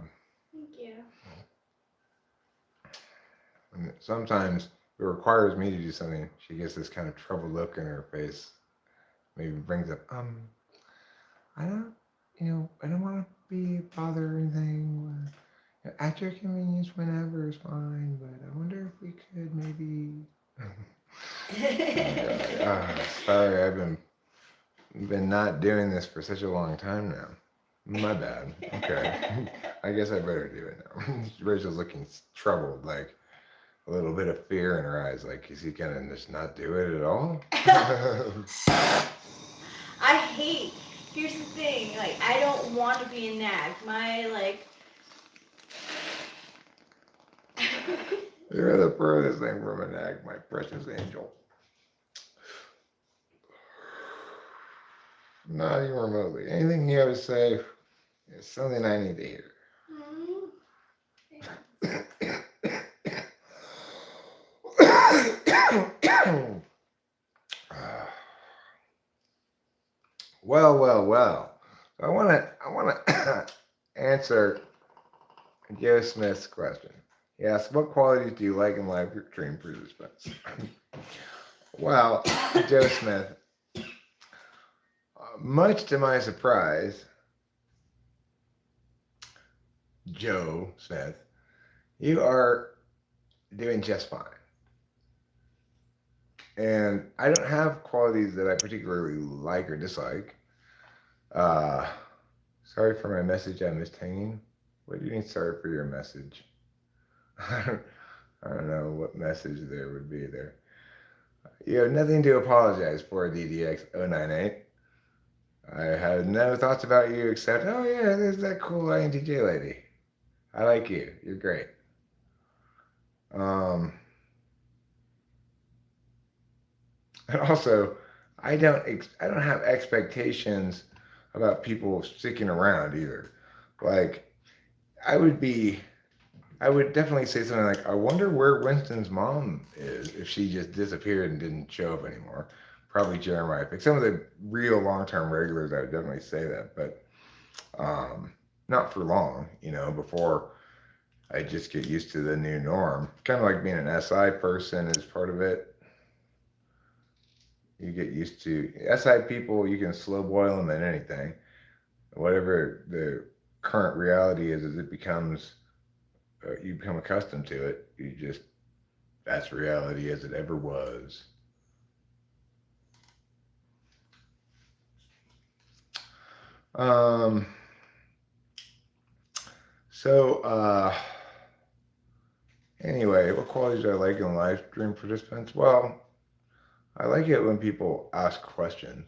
Thank you. And sometimes it requires me to do something. She gets this kind of troubled look in her face. Maybe brings up, I don't want to be bothered or anything. At your convenience, whenever is fine. But I wonder if we could maybe. Sorry, I've been not doing this for such a long time now. My bad. Okay, I guess I better do it now. Rachel's looking troubled, like a little bit of fear in her eyes. Like, is he gonna just not do it at all? I hate. Here's the thing. Like, I don't want to be a nag. You're the furthest thing from a nag, my precious angel. Not even remotely. Anything you have to say is something I need to hear. Well. I want to answer Joe Smith's question. He asked, "What qualities do you like in live dream participants?" Well, Joe Smith, much to my surprise, Joe Smith, you are doing just fine. And I don't have qualities that I particularly like or dislike. Uh, Sorry for my message I missed hanging. What do you mean, sorry for your message? I don't know what message there would be there. You have nothing to apologize for, DDX098. I have no thoughts about you except, oh yeah, there's that cool INTJ lady. I like you. You're great. Um, and also, I don't have expectations about people sticking around either. Like, I would be I would definitely say something like, I wonder where Winston's mom is if she just disappeared and didn't show up anymore. Probably Jeremiah. Like some of the real long term regulars, I would definitely say that, but not for long, before I just get used to the new norm. Kind of like being an SI person is part of it. You get used to SI people, you can slow boil them in anything. Whatever the current reality is, as it becomes you become accustomed to it. That's reality as it ever was. Um, so, anyway, what qualities do I like in live dream participants? Well, I like it when people ask questions,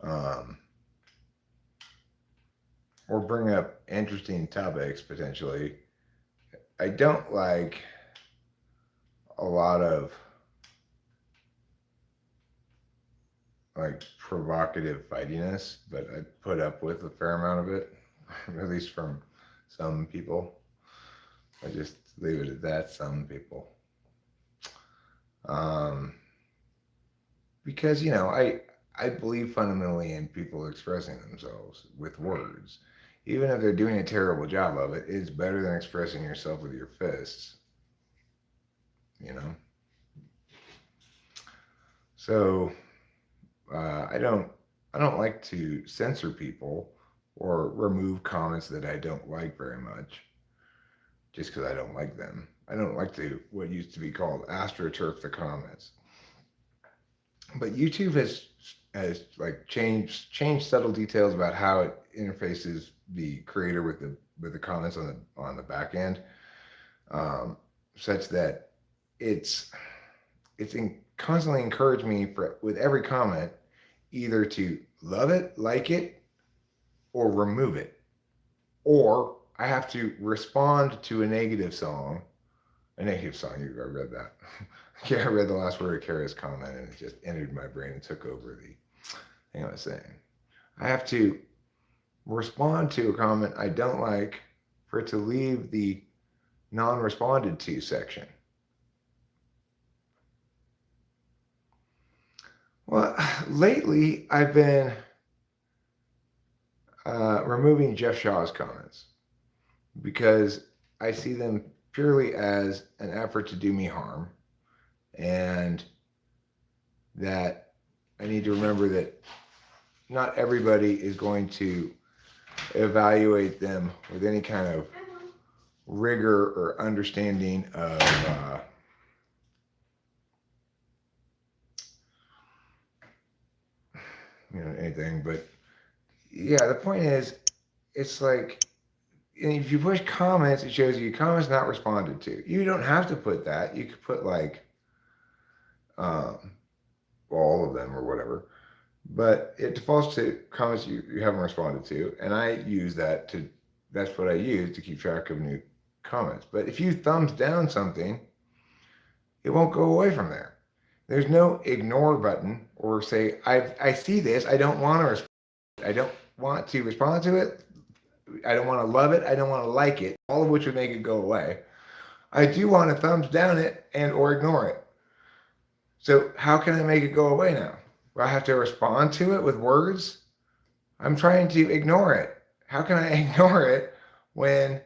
um, or bring up interesting topics potentially. I don't like a lot of like provocative fightiness, but I put up with a fair amount of it, at least from some people. I just leave it at that. Some people, um, because I believe fundamentally in people expressing themselves with words, even if they're doing a terrible job of it. It's better than expressing yourself with your fists. You know. So I don't like to censor people or remove comments that I don't like very much just because I don't like them. I don't like to what used to be called astroturf the comments. But YouTube has like changed subtle details about how it interfaces the creator with the comments on the back end, such that it's constantly encouraged me with every comment either to love it, like it, or remove it, or I have to respond to a negative song. I read that. Yeah, I read the last word of Kara's comment and it just entered my brain and took over the thing I was saying. I have to respond to a comment I don't like for it to leave the non-responded to section. Well, lately I've been removing Jeff Shaw's comments because I see them purely as an effort to do me harm, and that I need to remember that not everybody is going to evaluate them with any kind of rigor or understanding of anything. But yeah, the point is, it's like if you push comments, it shows you comments not responded to. You don't have to put that. You could put like all of them or whatever. But it defaults to comments you haven't responded to, and that's what I use to keep track of new comments. But if you thumbs down something, it won't go away from there. There's no ignore button or say, I see this, I don't want to respond. I don't want to respond to it. I don't want to love it. I don't want to like it, all of which would make it go away. I do want to thumbs down it and or ignore it. So how can I make it go away now? I have to respond to it with words. I'm trying to ignore it. How can I ignore it when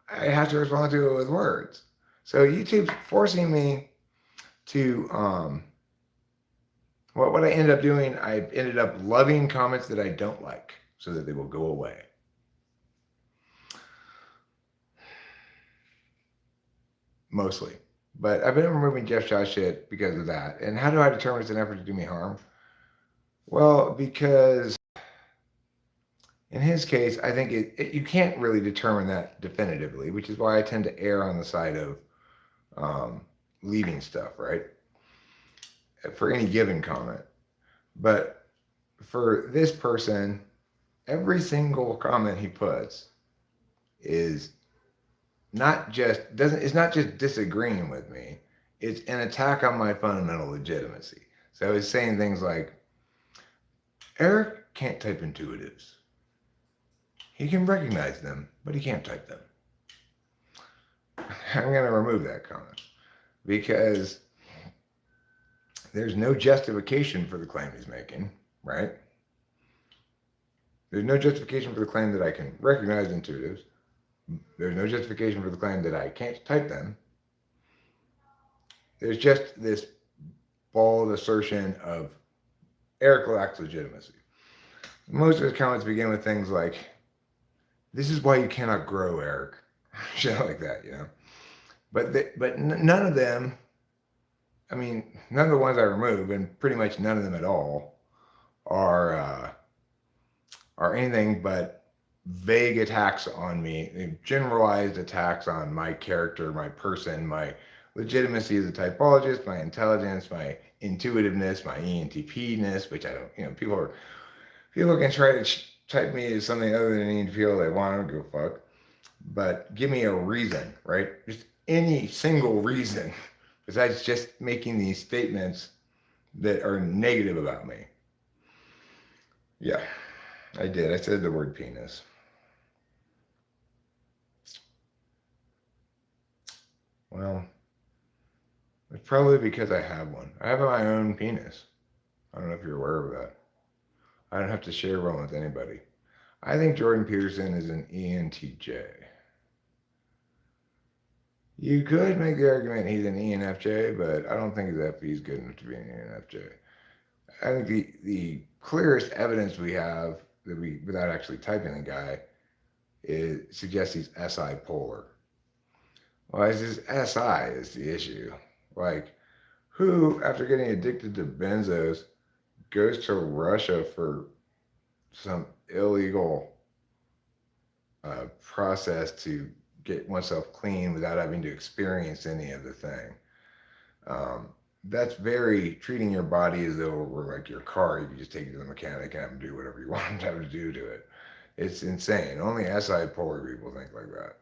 I have to respond to it with words? So YouTube's forcing me to what I ended up doing, I ended up loving comments that I don't like so that they will go away. Mostly. But I've been removing Jeff Shaw shit because of that. And how do I determine it's an effort to do me harm? Well, because in his case, I think you can't really determine that definitively, which is why I tend to err on the side of leaving stuff, right? For any given comment. But for this person, every single comment he puts is not just doesn't it's not just disagreeing with me, it's an attack on my fundamental legitimacy. So he's saying things like, Eric can't type intuitives. He can recognize them, but he can't type them. I'm going to remove that comment because there's no justification for the claim he's making, right? There's no justification for the claim that I can recognize intuitives. There's no justification for the claim that I can't type them. There's just this bald assertion of Eric lacks legitimacy. Most of his comments begin with things like, this is why you cannot grow, Eric. Shit like that, you know? But none of them, I mean, none of the ones I remove, and pretty much none of them at all, are anything but vague attacks on me, generalized attacks on my character, my person, my legitimacy as a typologist, my intelligence, my intuitiveness, my ENTP-ness, which I don't, you know, people can try to type me as something other than ENTP all they want. I don't give a fuck. But give me a reason, right? Just any single reason besides just making these statements that are negative about me. Yeah, I did. I said the word penis. Well, it's probably because I have one. I have my own penis. I don't know if you're aware of that. I don't have to share one with anybody. I think Jordan Peterson is an ENTJ. You could make the argument he's an ENFJ, but I don't think his FE is good enough to be an ENFJ. I think the clearest evidence we have that we, without actually typing the guy, suggests he's SI polar. Well, it's his SI is the issue. Like, who, after getting addicted to benzos, goes to Russia for some illegal process to get oneself clean without having to experience any of the thing? That's very treating your body as though it were like your car. You can just take it to the mechanic and have them do whatever you want them to do to it. It's insane. Only SI polar people think like that.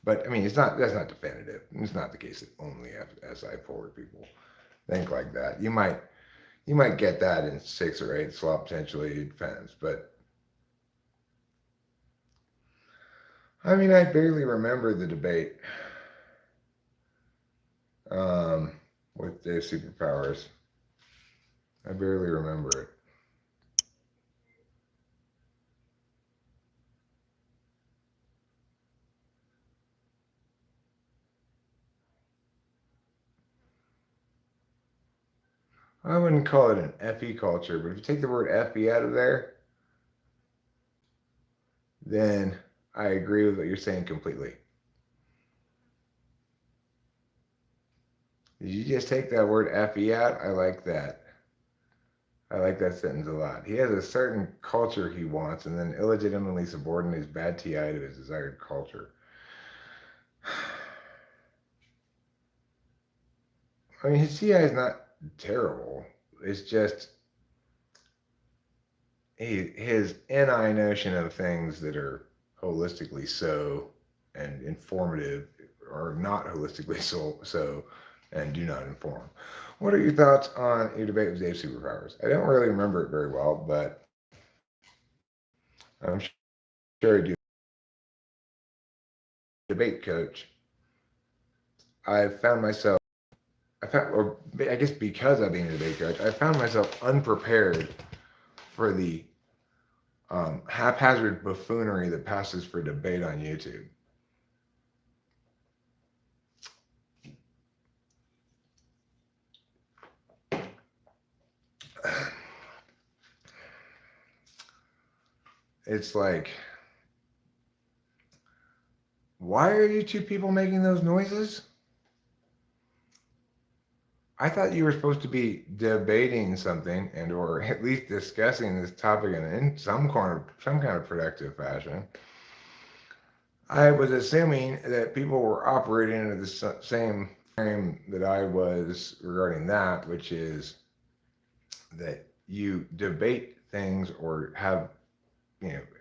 But I mean, that's not definitive. It's not the case that only SI polar people think like that. You might get that in 6 or 8 slot potentially. It depends. But I mean, I barely remember the debate with the superpowers. I barely remember it. I wouldn't call it an FE culture, but if you take the word FE out of there, then I agree with what you're saying completely. Did you just take that word FE out? I like that. I like that sentence a lot. He has a certain culture he wants and then illegitimately subordinates bad TI to his desired culture. I mean, his TI is not terrible. It's just his NI notion of things that are holistically so and informative are not holistically so and do not inform. What are your thoughts on your debate with Dave Superpowers? I don't really remember it very well, but I'm sure I do. Debate coach, I found myself or I guess because of being a debate coach, I found myself unprepared for the haphazard buffoonery that passes for debate on YouTube. It's like, why are you two people making those noises? I thought you were supposed to be debating something and or at least discussing this topic in some kind of productive fashion. I was assuming that people were operating under the same frame that I was regarding that, which is that you debate things or have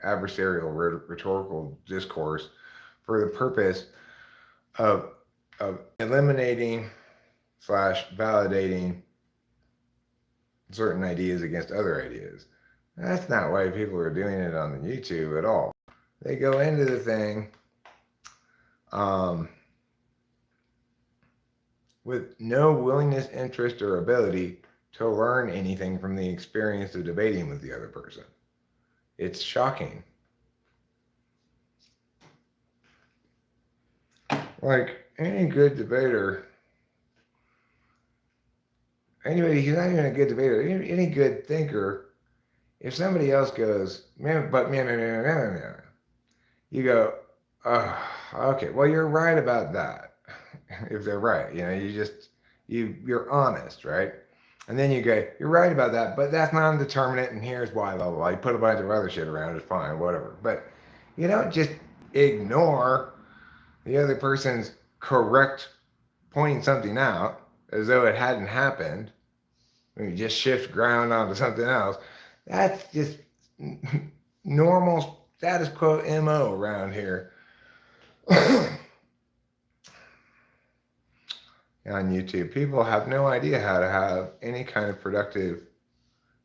adversarial rhetorical discourse for the purpose of eliminating / validating certain ideas against other ideas. That's not why people are doing it on the YouTube at all. They go into the thing with no willingness, interest, or ability to learn anything from the experience of debating with the other person. It's shocking. Like any good debater, anybody who's not even a good debater, any good thinker, if somebody else goes, man, but man, you go, oh, okay, well, you're right about that. If they're right, you're honest, right? And then you go, you're right about that, but that's non-determinate, and here's why, blah, blah, blah. You put a bunch of other shit around, it's fine, whatever. But you don't just ignore the other person's correct pointing something out as though it hadn't happened. You just shift ground onto something else. That's just normal status quo MO around here. On YouTube, people have no idea how to have any kind of productive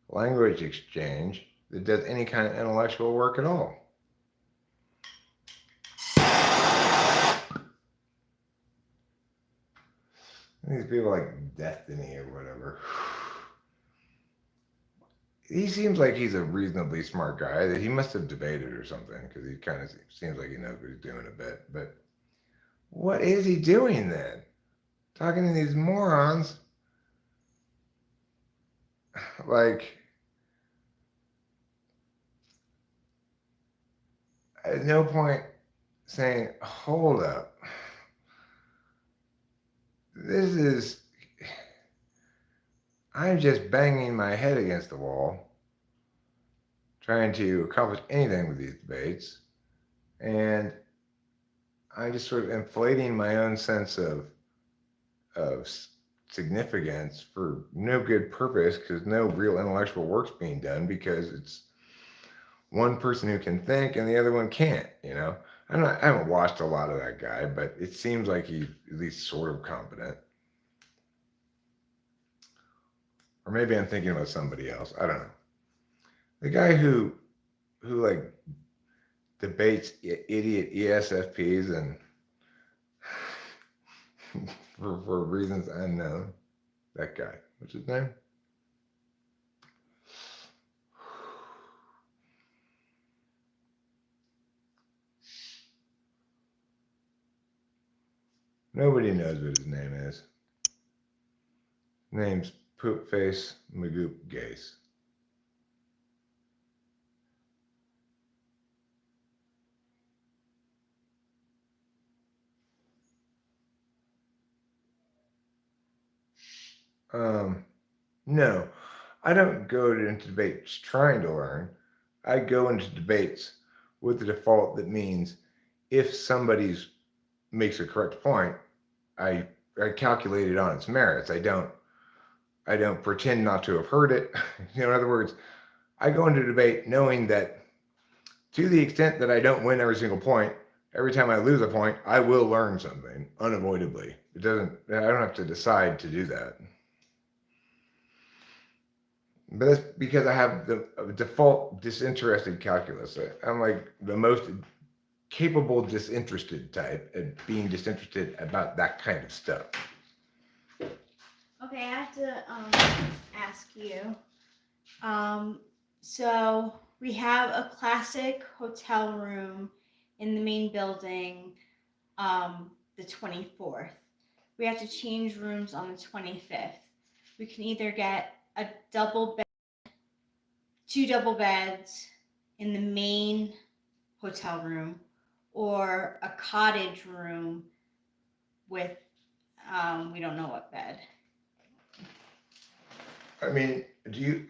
language exchange that does any kind of intellectual work at all. These people like Destiny or whatever. He seems like he's a reasonably smart guy. That he must have debated or something, because he kind of seems like he knows what he's doing a bit. But what is he doing then? Talking to these morons. Like, at no point saying, hold up. I'm just banging my head against the wall, trying to accomplish anything with these debates, and I'm just sort of inflating my own sense of significance for no good purpose, because no real intellectual work's being done, because it's one person who can think and the other one can't. I haven't watched a lot of that guy, but it seems like he's at least sort of competent. Or maybe I'm thinking about somebody else. I don't know. The guy who like debates idiot ESFPs and for reasons unknown. That guy. What's his name? Nobody knows what his name is. His name's Poopface Magoop Gase. No, I don't go into debates trying to learn. I go into debates with the default that means if somebody makes a correct point, I calculate it on its merits. I don't pretend not to have heard it. In other words, I go into debate knowing that to the extent that I don't win every single point, every time I lose a point, I will learn something unavoidably. I don't have to decide to do that. But that's because I have the default disinterested calculus. I'm like the most capable disinterested type at being disinterested about that kind of stuff. Okay, I have to ask you. So we have a classic hotel room in the main building, the 24th. We have to change rooms on the 25th. We can either get a double bed, two double beds in the main hotel room, or a cottage room with we don't know what bed. I mean, do you?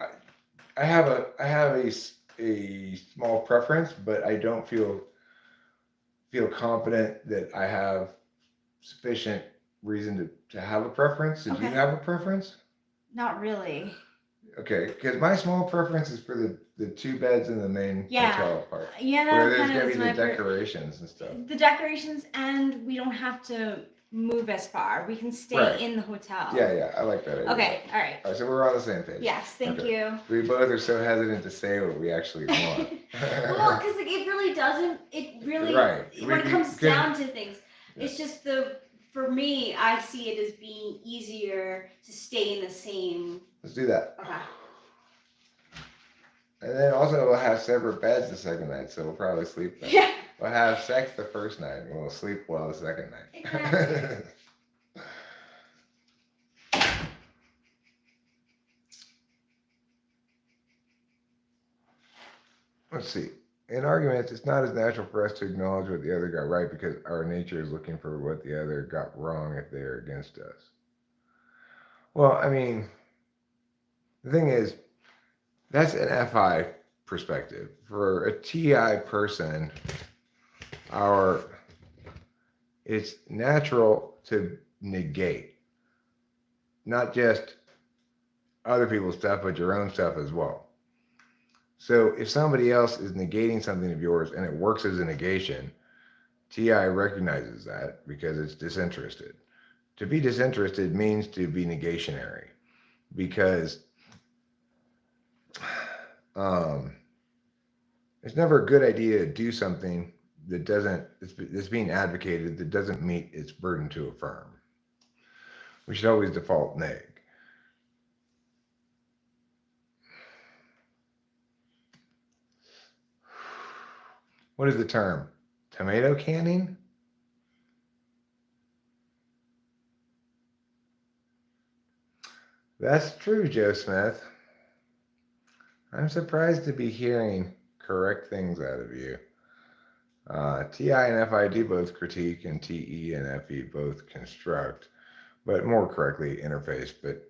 I have a small preference, but I don't feel confident that I have sufficient reason to have a preference. Do Okay. you have a preference? Not really. Okay, because my small preference is for the two beds in the main hotel part. Yeah, Where that there's kind gonna of be is the my decorations and stuff. the decorations, and we don't have to move as far. We can stay Right. in the hotel. Yeah, I like that idea. Okay, all right. All right, so we're on the same page. Yes, thank Okay. you. We both are so hesitant to say what we actually want. Well, because like, it really doesn't. It really Right. when it comes Because- down to things, it's just for me, I see it as being easier to stay in the same. Let's do that. Okay. And then also we'll have separate beds the second night, so we'll probably sleep better. Yeah. We'll have sex the first night, and we'll sleep well the second night. Exactly. Let's see. In arguments, it's not as natural for us to acknowledge what the other got right because our nature is looking for what the other got wrong if they are against us. Well, I mean, the thing is, that's an FI perspective. For a TI person, it's natural to negate not just other people's stuff, but your own stuff as well. So if somebody else is negating something of yours and it works as a negation, TI recognizes that because it's disinterested. To be disinterested means to be negationary, because it's never a good idea to do something that's being advocated that doesn't meet its burden to affirm. We should always default neg. What is the term? Tomato canning? That's true, Joe Smith. I'm surprised to be hearing correct things out of you. TI and FI do both critique, and TE and FE both construct, but more correctly interface. But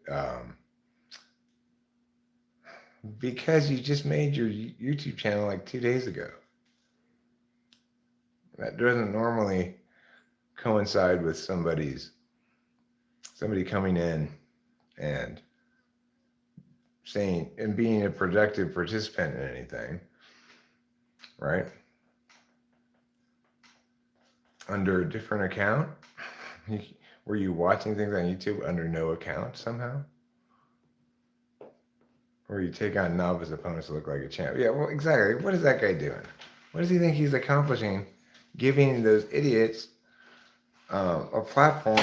because you just made your YouTube channel like 2 days ago, that doesn't normally coincide with somebody coming in and saying and being a productive participant in anything, right? Under a different account? Were you watching things on YouTube under no account somehow? Or you take on novice opponents to look like a champ? Yeah, well, exactly. What is that guy doing? What does he think he's accomplishing? Giving those idiots a platform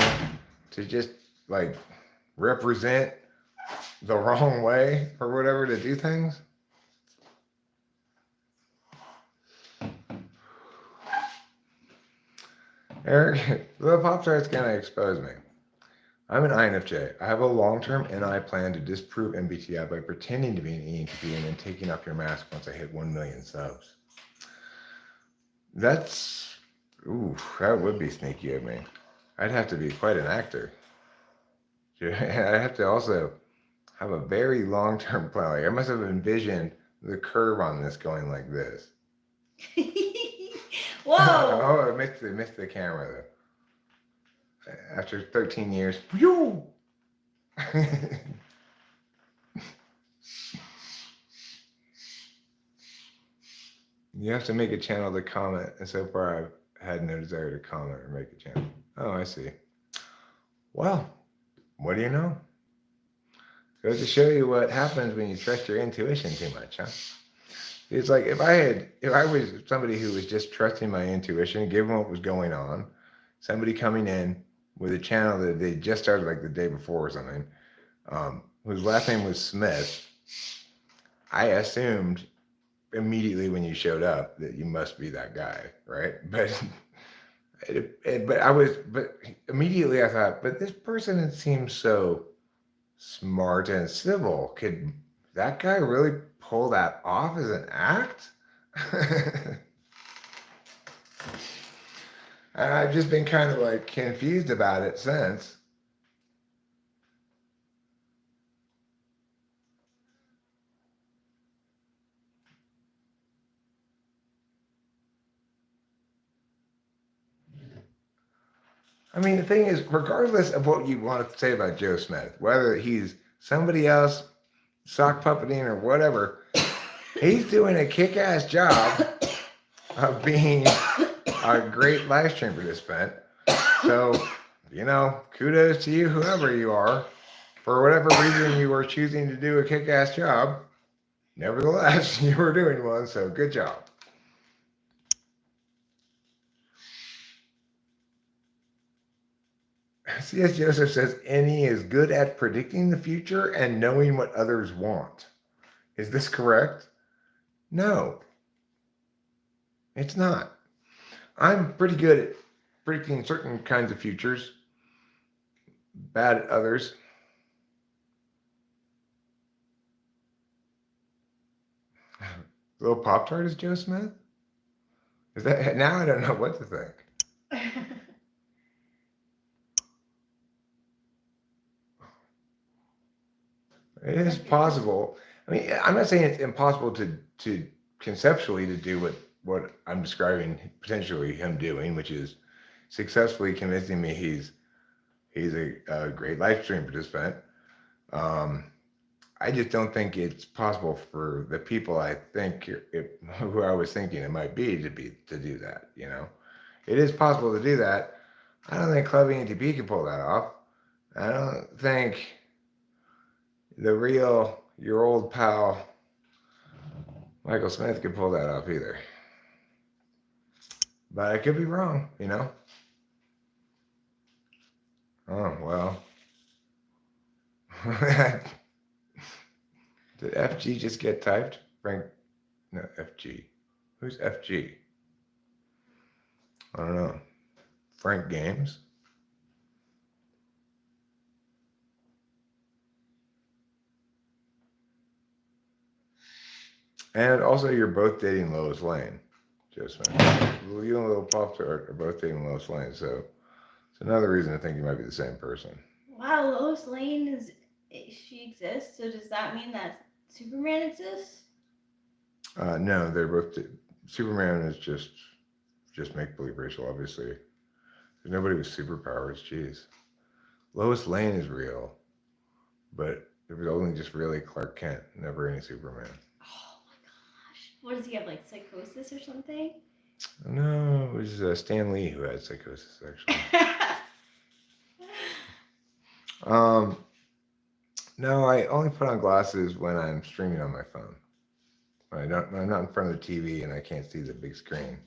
to just like represent the wrong way or whatever to do things? Eric, the pop start's gonna expose me. I'm an INFJ. I have a long-term NI plan to disprove MBTI by pretending to be an ENTP and then taking off your mask once I hit 1 million subs. That would be sneaky of me. I'd have to be quite an actor. I'd have to also have a very long-term plan. Like I must have envisioned the curve on this going like this. Whoa! Oh, I missed the camera though. After 13 years, you have to make a channel to comment, and so far I've had no desire to comment or make a channel. Oh, I see. Well, what do you know? Goes to show you what happens when you trust your intuition too much, huh? It's like if I was somebody who was just trusting my intuition, given what was going on, somebody coming in with a channel that they just started like the day before or something, whose last name was Smith, I assumed immediately when you showed up that you must be that guy, right? But immediately I thought, but this person seems so smart and civil. Could that guy really pull that off as an act? And I've just been kind of like confused about it since. I mean, the thing is, regardless of what you want to say about Joe Smith, whether he's somebody else, sock puppeting or whatever, he's doing a kick-ass job of being a great live stream participant. So, kudos to you, whoever you are, for whatever reason you are choosing to do a kick-ass job. Nevertheless, you were doing one, so good job. C.S. Joseph says Annie is good at predicting the future and knowing what others want. Is this correct? No, it's not. I'm pretty good at predicting certain kinds of futures, bad at others. Little Pop-Tart is Joe Smith? Is that now? I don't know what to think. It is possible. I mean, I'm not saying it's impossible to conceptually to do what I'm describing potentially him doing, which is successfully convincing me he's a great live stream participant. I just don't think it's possible for the people I think who I was thinking it might be to do that. It is possible to do that. I don't think Club ENTP can pull that off. I don't think your old pal Michael Smith could pull that off either. But I could be wrong, Oh, well. Did FG just get typed? Frank? No, FG. Who's FG? I don't know. Frank Games? And also, you're both dating Lois Lane, Joe Smith. You and Little Pop-Tart are both dating Lois Lane, so it's another reason to think you might be the same person. Wow, Lois Lane she exists, so does that mean that Superman exists? No, they're both. Superman is just make-believe, Rachel, obviously. There's nobody with superpowers, jeez. Lois Lane is real, but there was only just really Clark Kent, never any Superman. Oh my gosh. What does he have, like psychosis or something? No, it was Stan Lee who had psychosis, actually. No, I only put on glasses when I'm streaming on my phone. When I'm not in front of the TV and I can't see the big screen.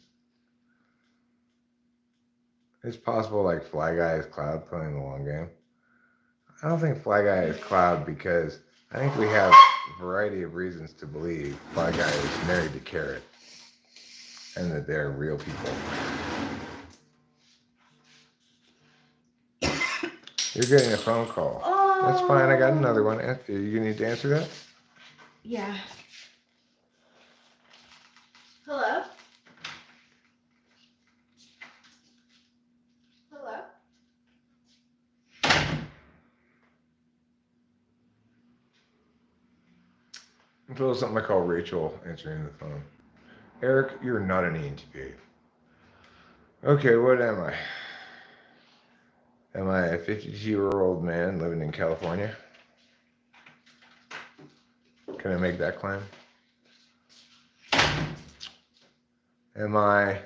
It's possible like Fly Guy is Cloud playing the long game. I don't think Fly Guy is Cloud because I think we have a variety of reasons to believe Fly Guy is married to Carrot and that they're real people. You're getting a phone call. Oh. That's fine. I got another one. You need to answer that? Yeah. Hello? Hello? It's a little something I call Rachel answering the phone. Eric, you're not an ENTP. Okay, what am I? Am I a 52-year-old man living in California? Can I make that claim? Am I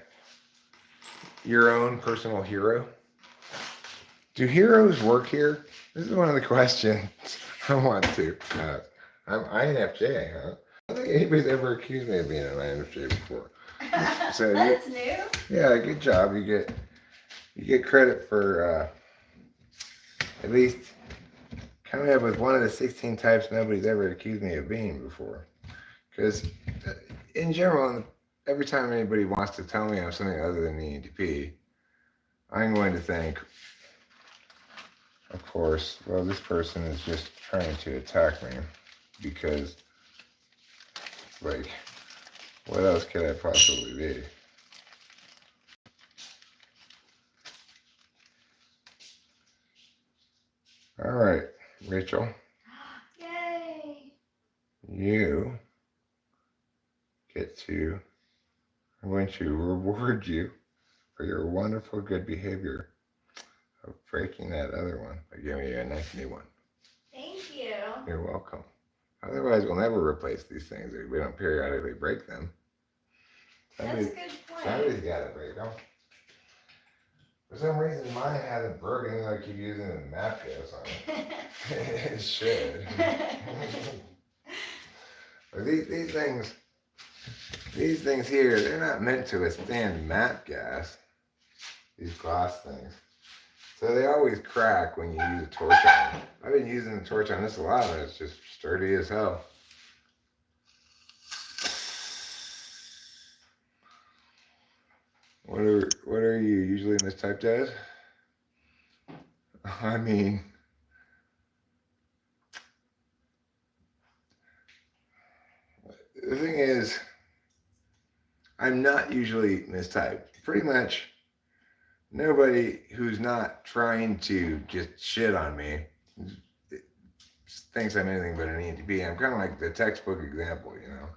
your own personal hero? Do heroes work here? This is one of the questions I want to ask. I'm INFJ, huh? I don't think anybody's ever accused me of being an INFJ before. So That's new. Yeah, good job. You get credit for at least coming up with one of the 16 types nobody's ever accused me of being before. Because in general, every time anybody wants to tell me I'm something other than the ENTP, I'm going to think, of course, well, this person is just trying to attack me because, like, what else could I possibly be? All right, Rachel. Yay! You get to, I'm going to reward you for your wonderful good behavior of breaking that other one by giving you a nice new one. Thank you. You're welcome. Otherwise, we'll never replace these things if we don't periodically break them. That's a good point. Somebody's got to break them. For some reason, mine hasn't broken. I keep using the map gas on it. It should. But these things here, they're not meant to withstand map gas. These glass things. So they always crack when you use a torch on them. I've been using the torch on this a lot, and it's just sturdy as hell. What are you usually mistyped as? I mean, the thing is, I'm not usually mistyped. Pretty much nobody who's not trying to just shit on me thinks I'm anything but an ENTP. I'm kind of like the textbook example, you know.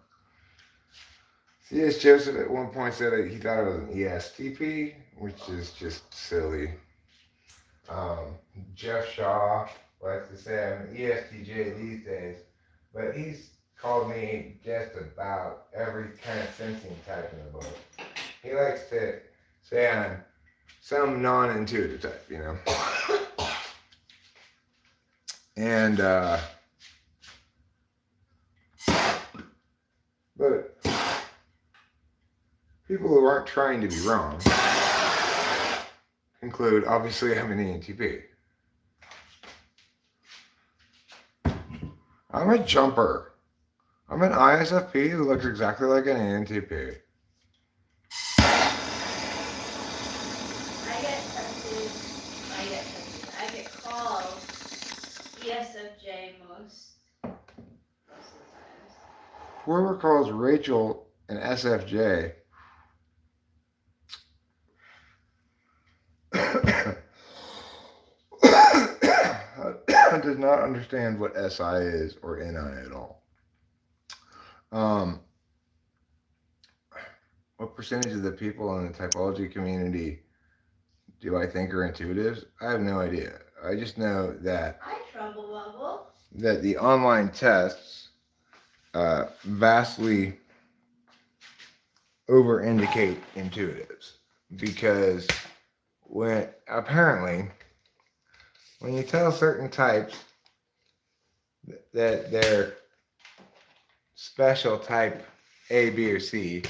C.S. Joseph at one point said that he thought it was an ESTP, which is just silly. Jeff Shaw likes to say I'm an ESTJ these days, but he's called me just about every kind of sensing type in the book. He likes to say I'm some non-intuitive type, you know. And, but people who aren't trying to be wrong conclude, obviously, I'm an ENTP. I'm a jumper. I'm an ISFP who looks exactly like an ENTP. I get called ESFJ most of the times. Whoever calls Rachel an SFJ does not understand what SI is or NI at all. What percentage of the people in the typology community do I think are intuitives? I have no idea. I just know that I trumble bubble. That the online tests vastly over-indicate intuitives, because when you tell certain types that they're special type A, B, or C,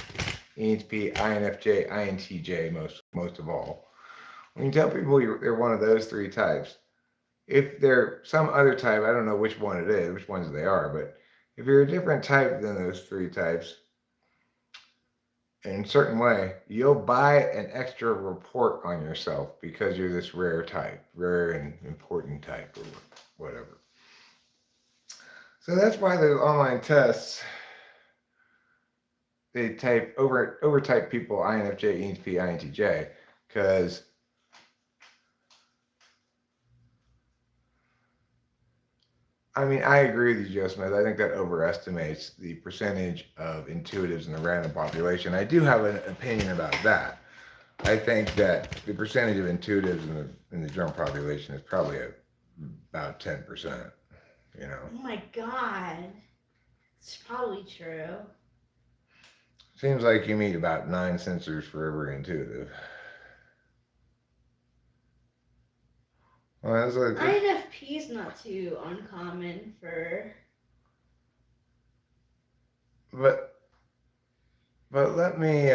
ENTP, INFJ, INTJ, most of all. When you tell people they're one of those three types, if they're some other type, I don't know which one it is, which ones they are, but if you're a different type than those three types, in a certain way, you'll buy an extra report on yourself because you're this rare type, rare and important type, or whatever. So that's why the online tests, they type over-type people INFJ, ENTP, INTJ, because I mean, I agree with you, Joe Smith. I think that overestimates the percentage of intuitives in the random population. I do have an opinion about that. I think that the percentage of intuitives in the general population is probably about 10%, you know. Oh my God. It's probably true. Seems like you meet about 9 sensors for every intuitive. Well, that's like INFP is not too uncommon for. But let me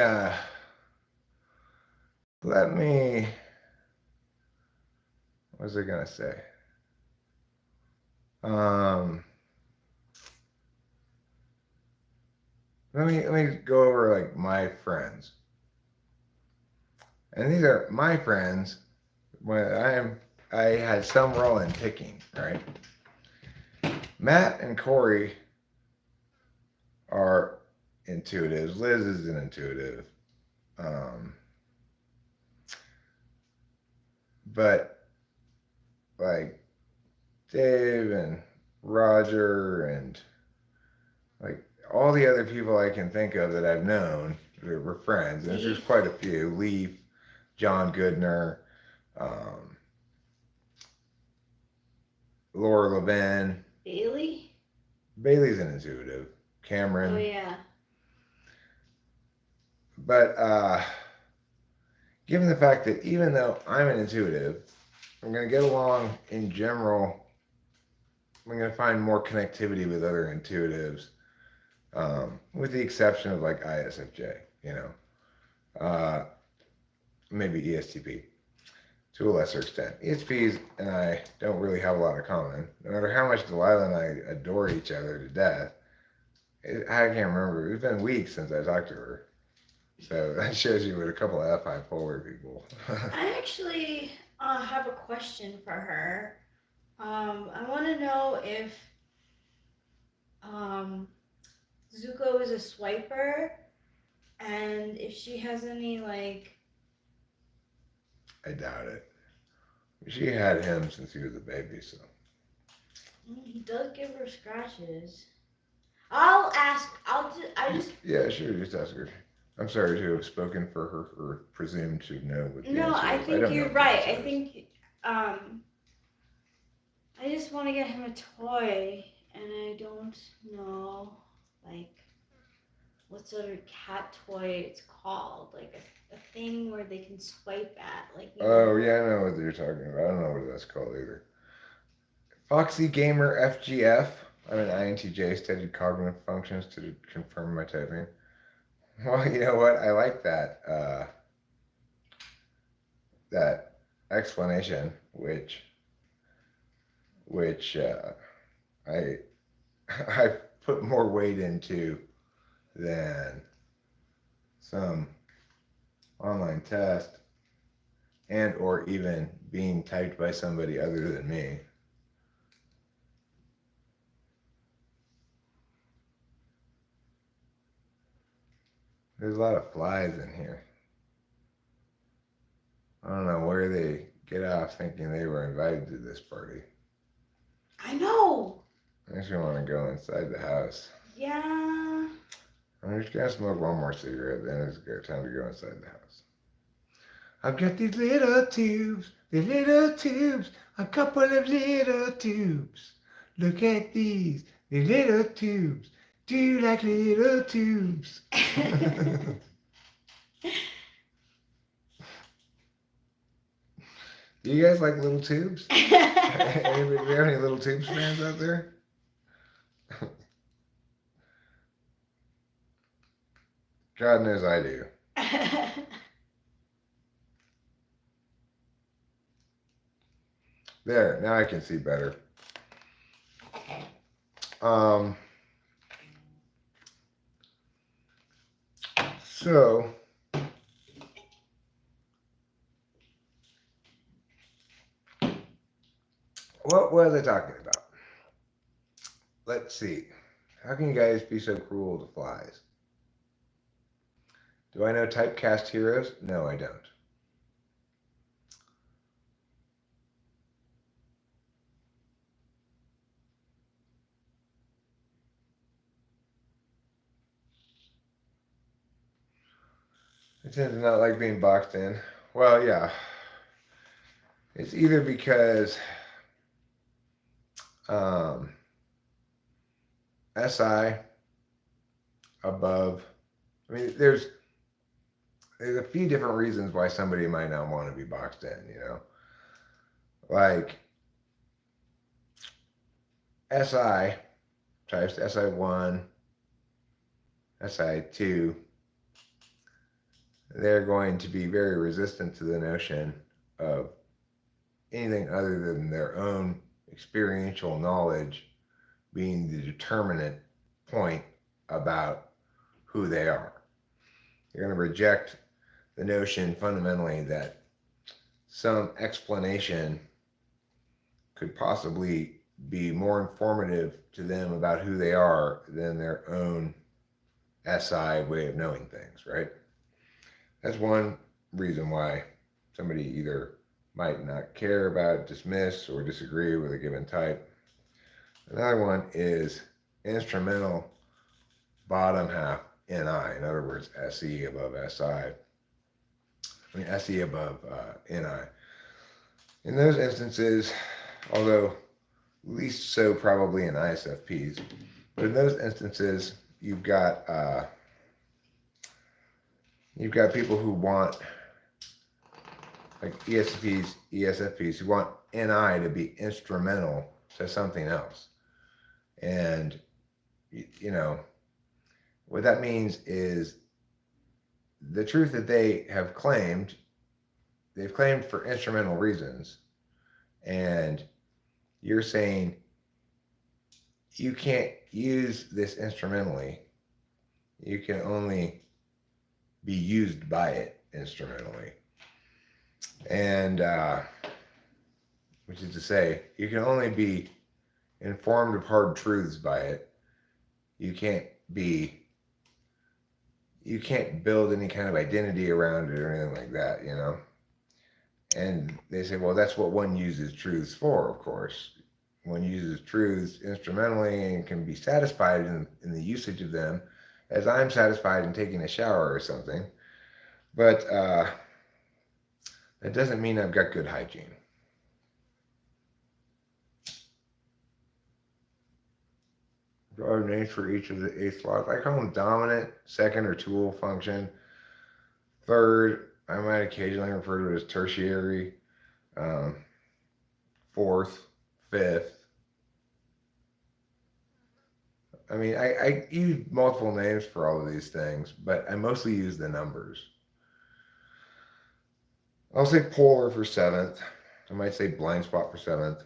what was I gonna say? Um, let me go over like my friends, and these are my friends. When I had some role in picking, right? Matt and Corey are intuitives. Liz is an intuitive. Um, but like Dave and Roger and like all the other people I can think of that I've known that were friends, and there's quite a few. Leaf, John Goodner, um, Laura Levin. Bailey? Bailey's an intuitive. Cameron. Oh, yeah. But given the fact that even though I'm an intuitive, I'm going to get along in general. I'm going to find more connectivity with other intuitives, with the exception of like ISFJ, you know, maybe ESTP to a lesser extent. ESTPs and I don't really have a lot in common. No matter how much Delilah and I adore each other to death, I can't remember. It's been weeks since I talked to her. So that shows you with a couple of F polar people. I actually have a question for her. I want to know if Zuko is a swiper and if she has any, like... I doubt it. She had him since he was a baby, so. He does give her scratches. I'll ask. Yeah, sure, just ask her. I'm sorry to have spoken for her or presumed to know what the No, answer I is. think don't you're know what right. the I answer is. think I just want to get him a toy, and I don't know like what sort of cat toy it's called. Like a thing where they can swipe at. Like. Oh, yeah, I know what you're talking about. I don't know what that's called either. Foxy Gamer FGF. I'm an INTJ, studied cognitive functions to confirm my typing. Well, you know what? I like that that explanation, which I I put more weight into than some online test and or even being typed by somebody other than me. There's a lot of flies in here. I don't know where they get off thinking they were invited to this party. I know. Makes me want to go inside the house. Yeah. I'm just gonna smoke one more cigarette, then it's time to go inside the house. I've got these little tubes, a couple of little tubes. Look at these little tubes. Do you like little tubes? Do you guys like little tubes? Anybody, do we have any little tubes fans out there? God knows I do. There, now I can see better. So what was I talking about? Let's see. How can you guys be so cruel to flies? Do I know typecast heroes? No, I don't. I tend to not like being boxed in. Well, yeah. It's either because SI above. I mean, there's a few different reasons why somebody might not want to be boxed in, you know? Like SI types, SI1, SI2, they're going to be very resistant to the notion of anything other than their own experiential knowledge being the determinant point about who they are. You're going to reject the notion fundamentally that some explanation could possibly be more informative to them about who they are than their own SI way of knowing things, right? That's one reason why somebody either might not care about, dismiss, or disagree with a given type. Another one is instrumental bottom half NI, in other words, SE above SI. I mean, SE above NI. In those instances, although least so probably in ISFPs, but in those instances, you've got people who want, like ESFPs who want NI to be instrumental to something else. And, you know, what that means is the truth that they've claimed for instrumental reasons. And you're saying you can't use this instrumentally. You can only be used by it instrumentally. And, which is to say, you can only be informed of hard truths by it. You can't build any kind of identity around it or anything like that, you know? And they say, well, that's what one uses truths for, of course. One uses truths instrumentally and can be satisfied in the usage of them, as I'm satisfied in taking a shower or something. But that doesn't mean I've got good hygiene. There are names for each of the 8 slots. I call them dominant, second or tool function. Third, I might occasionally refer to it as tertiary. Fourth, fifth. I mean, I use multiple names for all of these things, but I mostly use the numbers. I'll say polar for 7th. I might say blind spot for 7th.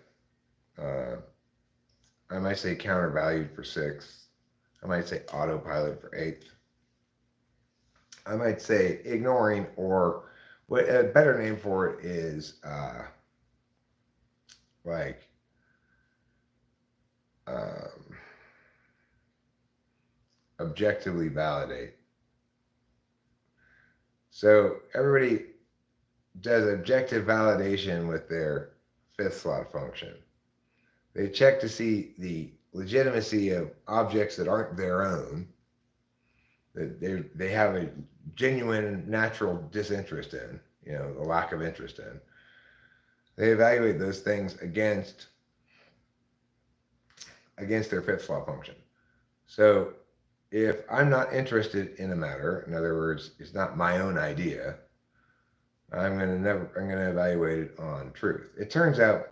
I might say countervalued for 6th. I might say autopilot for 8th. I might say ignoring, or what a better name for it is like objectively validate. So everybody does objective validation with their 5th slot function. They check to see the legitimacy of objects that aren't their own, that they have a genuine natural disinterest in, you know, a lack of interest in. They evaluate those things against their 5th slot function. So if I'm not interested in a matter, in other words, it's not my own idea, I'm going to evaluate it on truth. It turns out,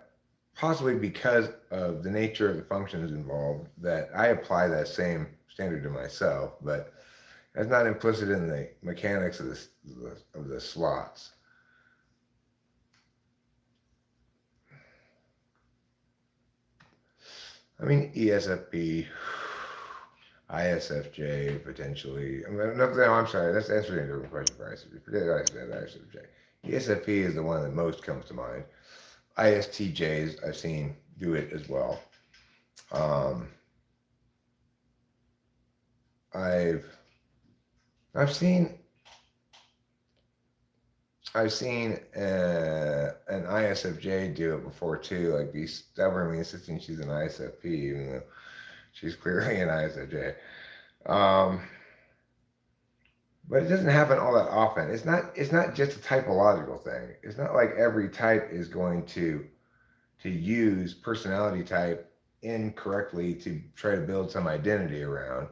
possibly because of the nature of the functions involved, that I apply that same standard to myself, but that's not implicit in the mechanics of the slots. I mean, ESFP, ISFJ, potentially. I'm sorry, that's answering a different question for ISFJ. Forget ISFJ. ESFP is the one that most comes to mind. ISTJs, I've seen do it as well. I've seen an ISFJ do it before too, like be stubbornly insisting she's an ISFP, even though she's clearly an ISFJ. But it doesn't happen all that often. It's not just a typological thing. It's not like every type is going to use personality type incorrectly to try to build some identity around.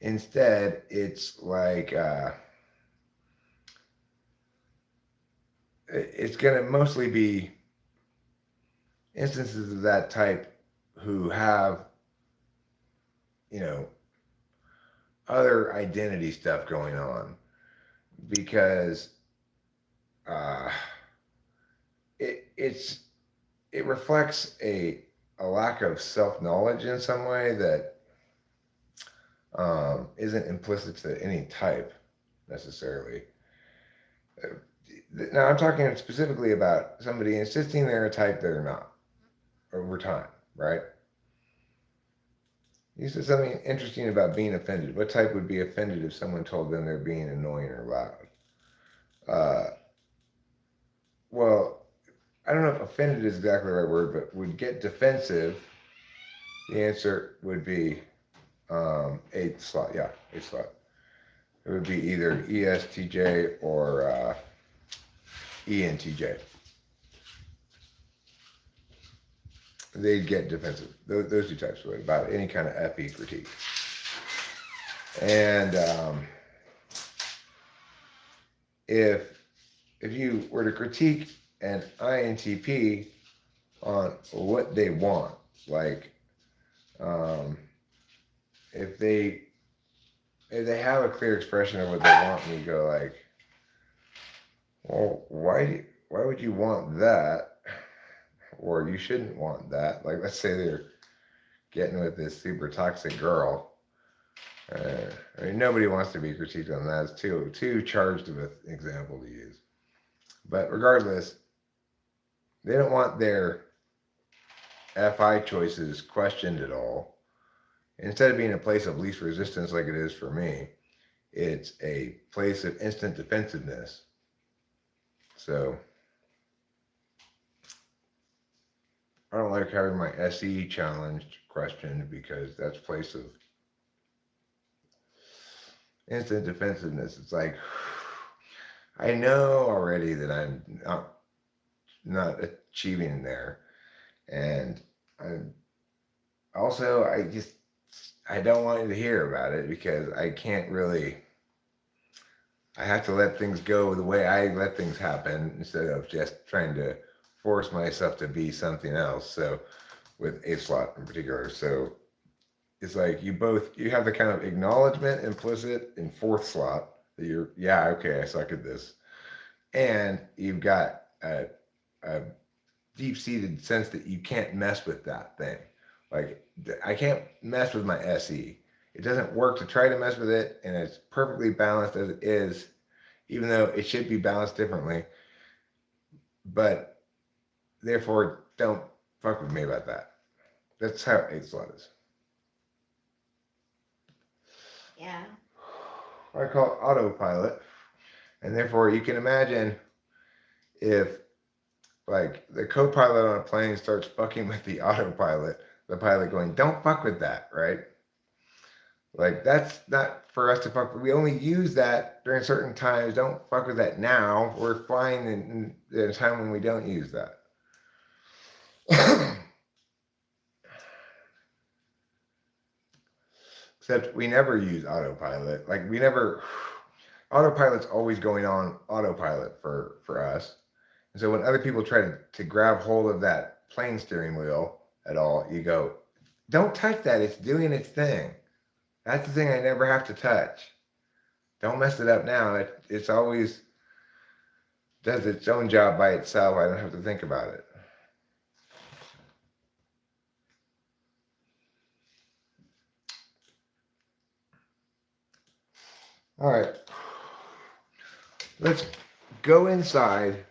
Instead, it's like it's going to mostly be instances of that type who have, you know, other identity stuff going on, because it reflects a a lack of self-knowledge in some way that isn't implicit to any type necessarily. Now I'm talking specifically about somebody insisting they're a type they're not over time, right? You said something interesting about being offended. What type would be offended if someone told them they're being annoying or loud? Well, I don't know if offended is exactly the right word, but would get defensive. The answer would be eighth slot. Yeah, eighth slot. It would be either ESTJ or ENTJ. They'd get defensive. Those two types would about any kind of FE critique. And if you were to critique an INTP on what they want, like if they have a clear expression of what they want, and you go like, well, why would you want that? Or you shouldn't want that. Like, let's say they're getting with this super toxic girl. I mean, nobody wants to be critiqued on that. It's too charged of an example to use. But regardless, they don't want their FI choices questioned at all. Instead of being a place of least resistance like it is for me, it's a place of instant defensiveness. So I don't like having my SE challenged questioned because that's a place of instant defensiveness. It's like, I know already that I'm not achieving there. And I don't want you to hear about it because I can't really, I have to let things go the way I let things happen instead of just trying to force myself to be something else. So with eighth slot in particular. So it's like you have the kind of acknowledgement implicit in fourth slot that you're, yeah, okay, I suck at this. And you've got a deep-seated sense that you can't mess with that thing. Like, I can't mess with my SE. It doesn't work to try to mess with it, and it's perfectly balanced as it is, even though it should be balanced differently. But therefore, don't fuck with me about that. That's how eighth slot is. Yeah. I call it autopilot. And therefore, you can imagine if, like, the co-pilot on a plane starts fucking with the autopilot, the pilot going, don't fuck with that, right? Like, that's not for us to fuck with. We only use that during certain times. Don't fuck with that now. We're flying in a time when we don't use that. Except we never use autopilot. Like, autopilot's always going on autopilot for us. And so when other people try to grab hold of that plane steering wheel at all, you go, don't touch that. It's doing its thing. That's the thing I never have to touch. Don't mess it up now. It's always does its own job by itself. I don't have to think about it. All right. Let's go inside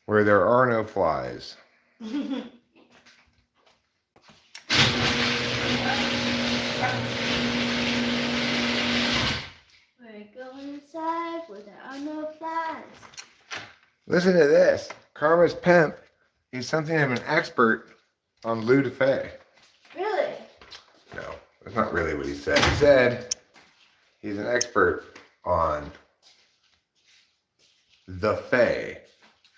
where there are no flies. We're going inside where there are no flies. Listen to this. Karma's pimp is something of an expert on Lou DeFay. Really? No, that's not really what he said. He said he's an expert on the Fae,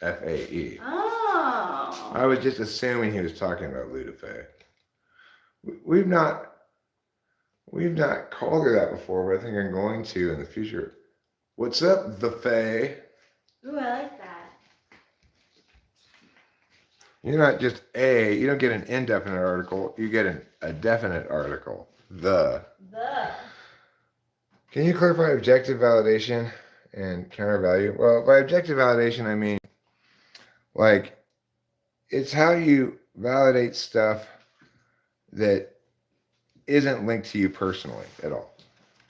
F-A-E. Oh. I was just assuming he was talking about Lou DeFay. We've not called her that before, but I think I'm going to in the future. What's up, the Fae? Ooh, I like that. You're not just you don't get an indefinite article, you get a definite article. The. Can you clarify objective validation and counter value? Well, by objective validation, I mean, like, it's how you validate stuff that isn't linked to you personally at all.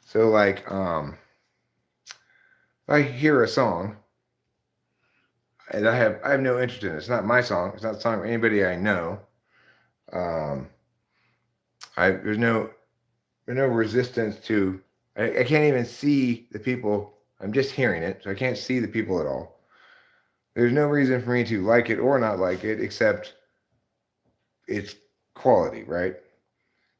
So like if I hear a song and I have no interest in it. It's not my song. It's not the song of anybody I know. Um, there's no resistance to. I can't even see the people. I'm just hearing it, so I can't see the people at all. There's no reason for me to like it or not like it, except its quality, right?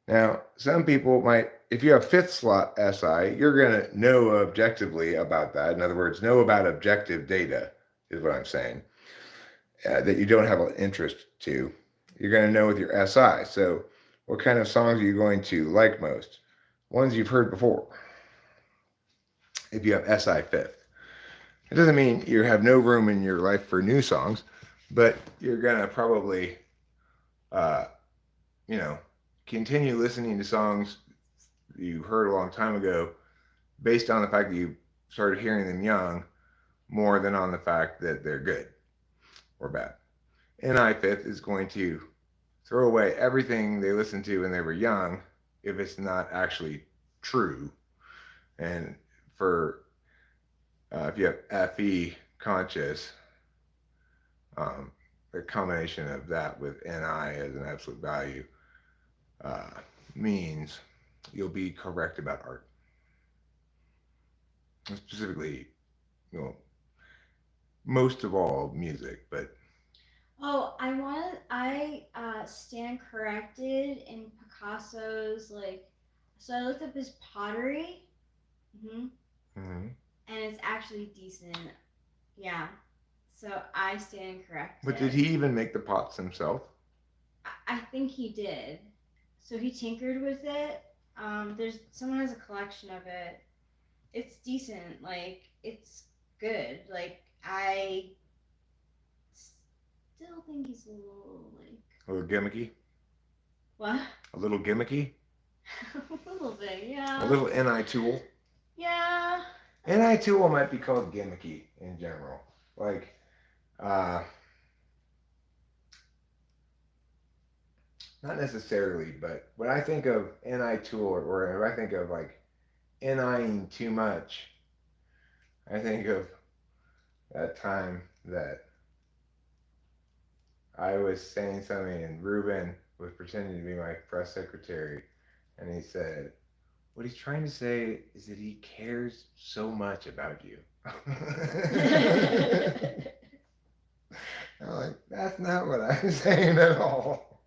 Now, some people might, if you have fifth slot SI, you're going to know objectively about that. In other words, know about objective data, is what I'm saying, that you don't have an interest to. You're going to know with your SI. So, what kind of songs are you going to like most? Ones you've heard before, if you have SI fifth. It doesn't mean you have no room in your life for new songs, but you're going to probably, uh, you know, continue listening to songs you heard a long time ago based on the fact that you started hearing them young more than on the fact that they're good or bad. NI fifth is going to throw away everything they listened to when they were young if it's not actually true. And for if you have FE conscious, the combination of that with NI as an absolute value uh, means you'll be correct about art. And specifically, you know, most of all music, but Oh, I stand corrected in Picasso's like. So I looked up his pottery. Hmm. mm-hmm. And it's actually decent. Yeah. So I stand corrected. But did he even make the pots himself? I think he did. So he tinkered with it. There's someone has a collection of it. It's decent. Like it's good. Like I still think he's a little like A little gimmicky? what? A little gimmicky? A little bit, yeah. A little NI tool? Yeah. NI tool might be called gimmicky in general. Like, not necessarily, but when I think of NI tool or when I think of like NIing too much, I think of that time that I was saying something and Ruben was pretending to be my press secretary and he said, what he's trying to say is that he cares so much about you. I'm like, that's not what I'm saying at all.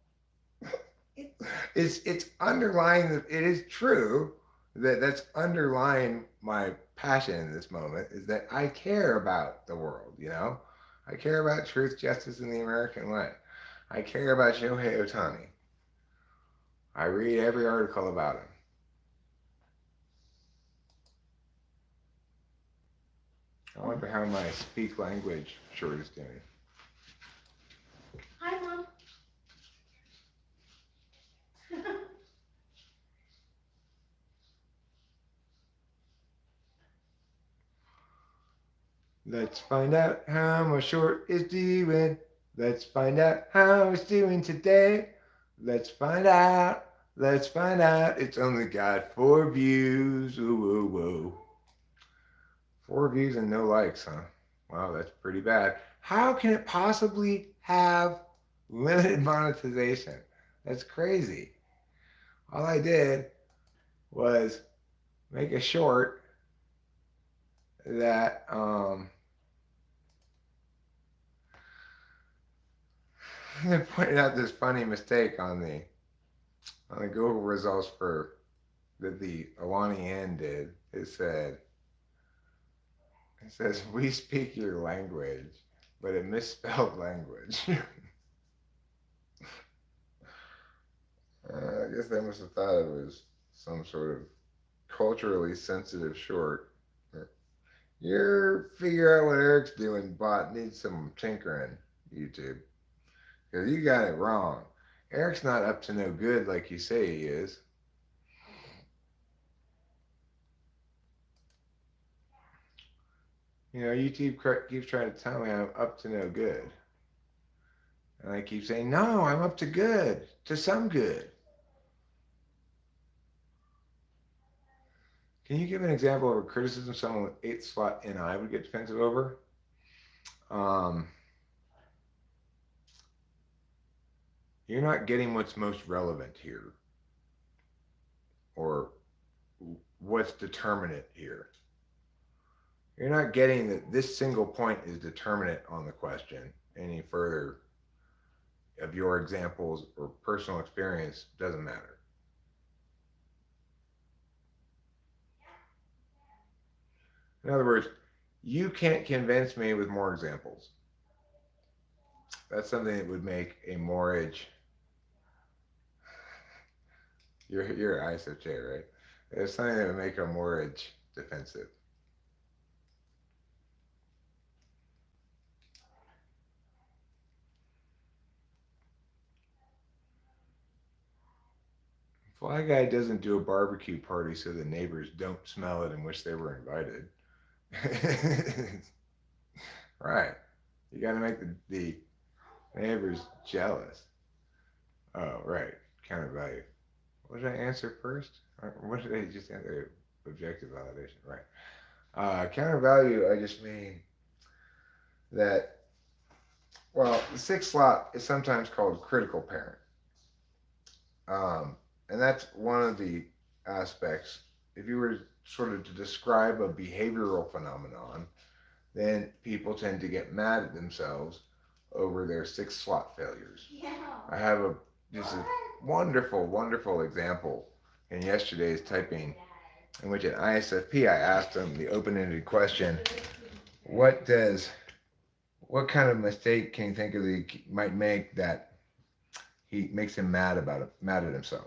It's underlying that it is true that's underlying my passion in this moment is that I care about the world, you know? I care about truth, justice, and the American way. I care about Shohei Ohtani. I read every article about him. I wonder how my speak language short is doing. Hi, Mom. Let's find out how my short is doing. Let's find out how it's doing today. Let's find out. Let's find out. It's only got 4 views. Whoa, whoa, whoa. 4 views and no likes, huh? Wow, that's pretty bad. How can it possibly have limited monetization? That's crazy. All I did was make a short that they pointed out this funny mistake on the Google results for that the Alani N did. It says we speak your language, but it misspelled language. I guess they must have thought it was some sort of culturally sensitive short. You figure out what Eric's doing, bot needs some tinkering, YouTube. Because you got it wrong. Eric's not up to no good like you say he is. You know, YouTube keeps trying to tell me I'm up to no good. And I keep saying, no, I'm up to good, to some good. Can you give an example of a criticism someone with 8th slot NI would get defensive over? Um, you're not getting what's most relevant here, or what's determinate here. You're not getting that this single point is determinate on the question any further of your examples or personal experience doesn't matter. In other words, you can't convince me with more examples. That's something that would make a mortgage. You're ISFJ, right? It's something that would make a mortgage defensive. Fly Guy doesn't do a barbecue party so the neighbors don't smell it and wish they were invited. Right. You got to make the neighbors jealous. Oh, right. Counter value. What did I answer first? Or what did I just answer? Objective validation. Right. Counter value, I just mean that, well, the 6th slot is sometimes called critical parent. And that's one of the aspects. If you were sort of to describe a behavioral phenomenon, then people tend to get mad at themselves over their 6th slot failures. Yeah. I have just a wonderful, wonderful example in yesterday's typing, in which at ISFP I asked them the open-ended question: what kind of mistake can you think of that he might make that he makes him mad at himself?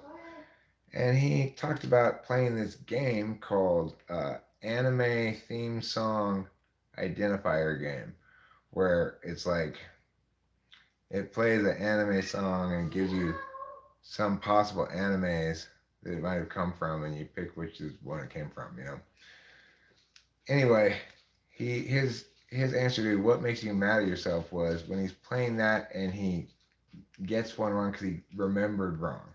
And he talked about playing this game called Anime Theme Song Identifier Game, where it's like it plays an anime song and gives you some possible animes that it might have come from, and you pick which is one it came from. Anyway, his answer to what makes you mad at yourself was when he's playing that and he gets one wrong because he remembered wrong.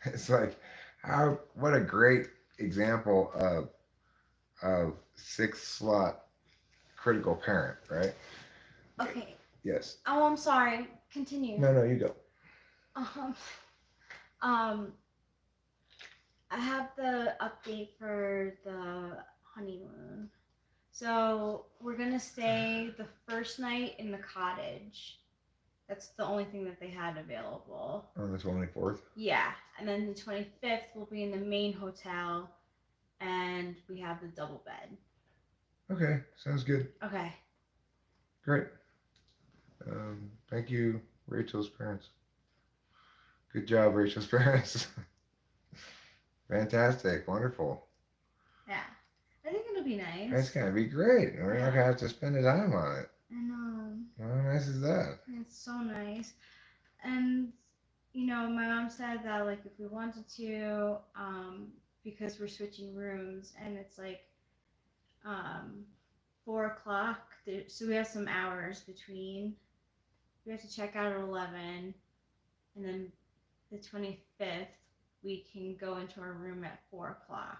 It's like, what a great example of 6th slot critical parent, right? Okay. Yes. Oh, I'm sorry. Continue. No, you go. I have the update for the honeymoon. So we're gonna stay the first night in the cottage. That's the only thing that they had available. On the 24th? Yeah. And then the 25th we'll be in the main hotel and we have the double bed. Okay, sounds good. Okay. Great. Thank you, Rachel's parents. Good job, Rachel's parents. Fantastic, wonderful. Yeah. I think it'll be nice. It's gonna be great. We're not gonna have to spend the time on it. I know. How nice is that? It's so nice. And my mom said that like if we wanted to, because we're switching rooms and it's like 4:00, so we have some hours between. We have to check out at 11, and then the 25th we can go into our room at 4:00.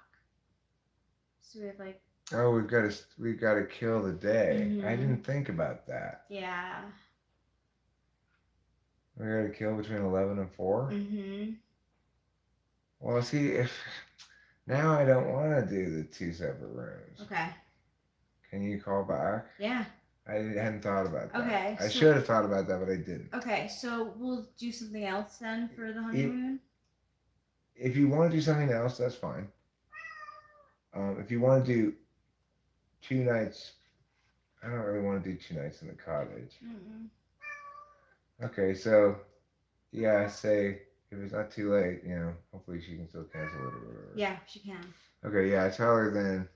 So we have like. Oh, we've got to kill the day. Mm-hmm. I didn't think about that. Yeah. We got to kill between 11 and 4. Mm-hmm. Well, see, if now I don't want to do the 2 separate rooms. Okay. Can you call back? Yeah. I hadn't thought about that. Okay. I should have thought about that, but I didn't. Okay, so we'll do something else then for the honeymoon? If you want to do something else, that's fine. If you want to do 2 nights, I don't really want to do 2 nights in the cottage. Mm-mm. Okay, so, yeah, say, if it's not too late, hopefully she can still cancel it or whatever. Yeah, she can. Okay, yeah, tell her then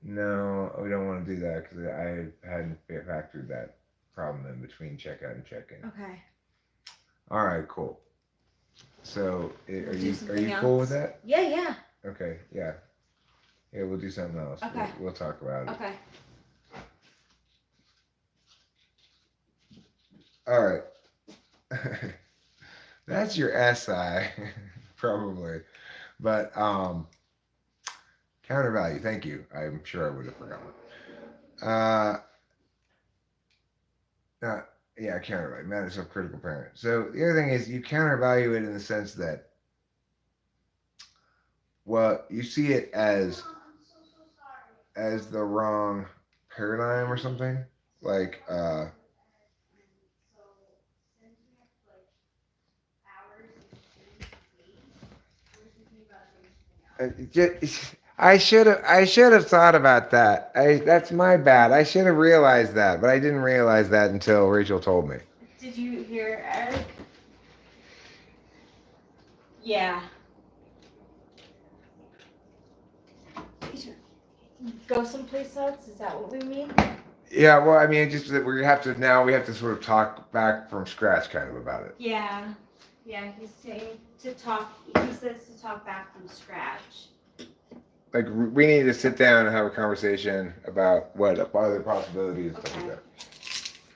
no, we don't want to do that because I hadn't factored that problem in between checkout and check-in. Okay. All right, cool. So, are you else? cool with that? Yeah. Okay, yeah. Yeah, we'll do something else. Okay. We'll talk about it. Okay. All right. That's your SI, probably. But counter value. Thank you. I'm sure I would have forgotten. Uh, uh, yeah, counter value. Matters of critical parent. So the other thing is you counter value it in the sense that, well, you see it as the wrong paradigm or something. Like, I should have thought about that. That's my bad. I should have realized that, but I didn't realize that until Rachel told me. Did you hear Eric? Yeah. Go someplace else? Is that what we mean? Yeah, well, I mean, just that we have to sort of talk back from scratch, kind of about it. Yeah. Yeah, he's saying he says to talk back from scratch. Like we need to sit down and have a conversation about what other possibilities and stuff like that.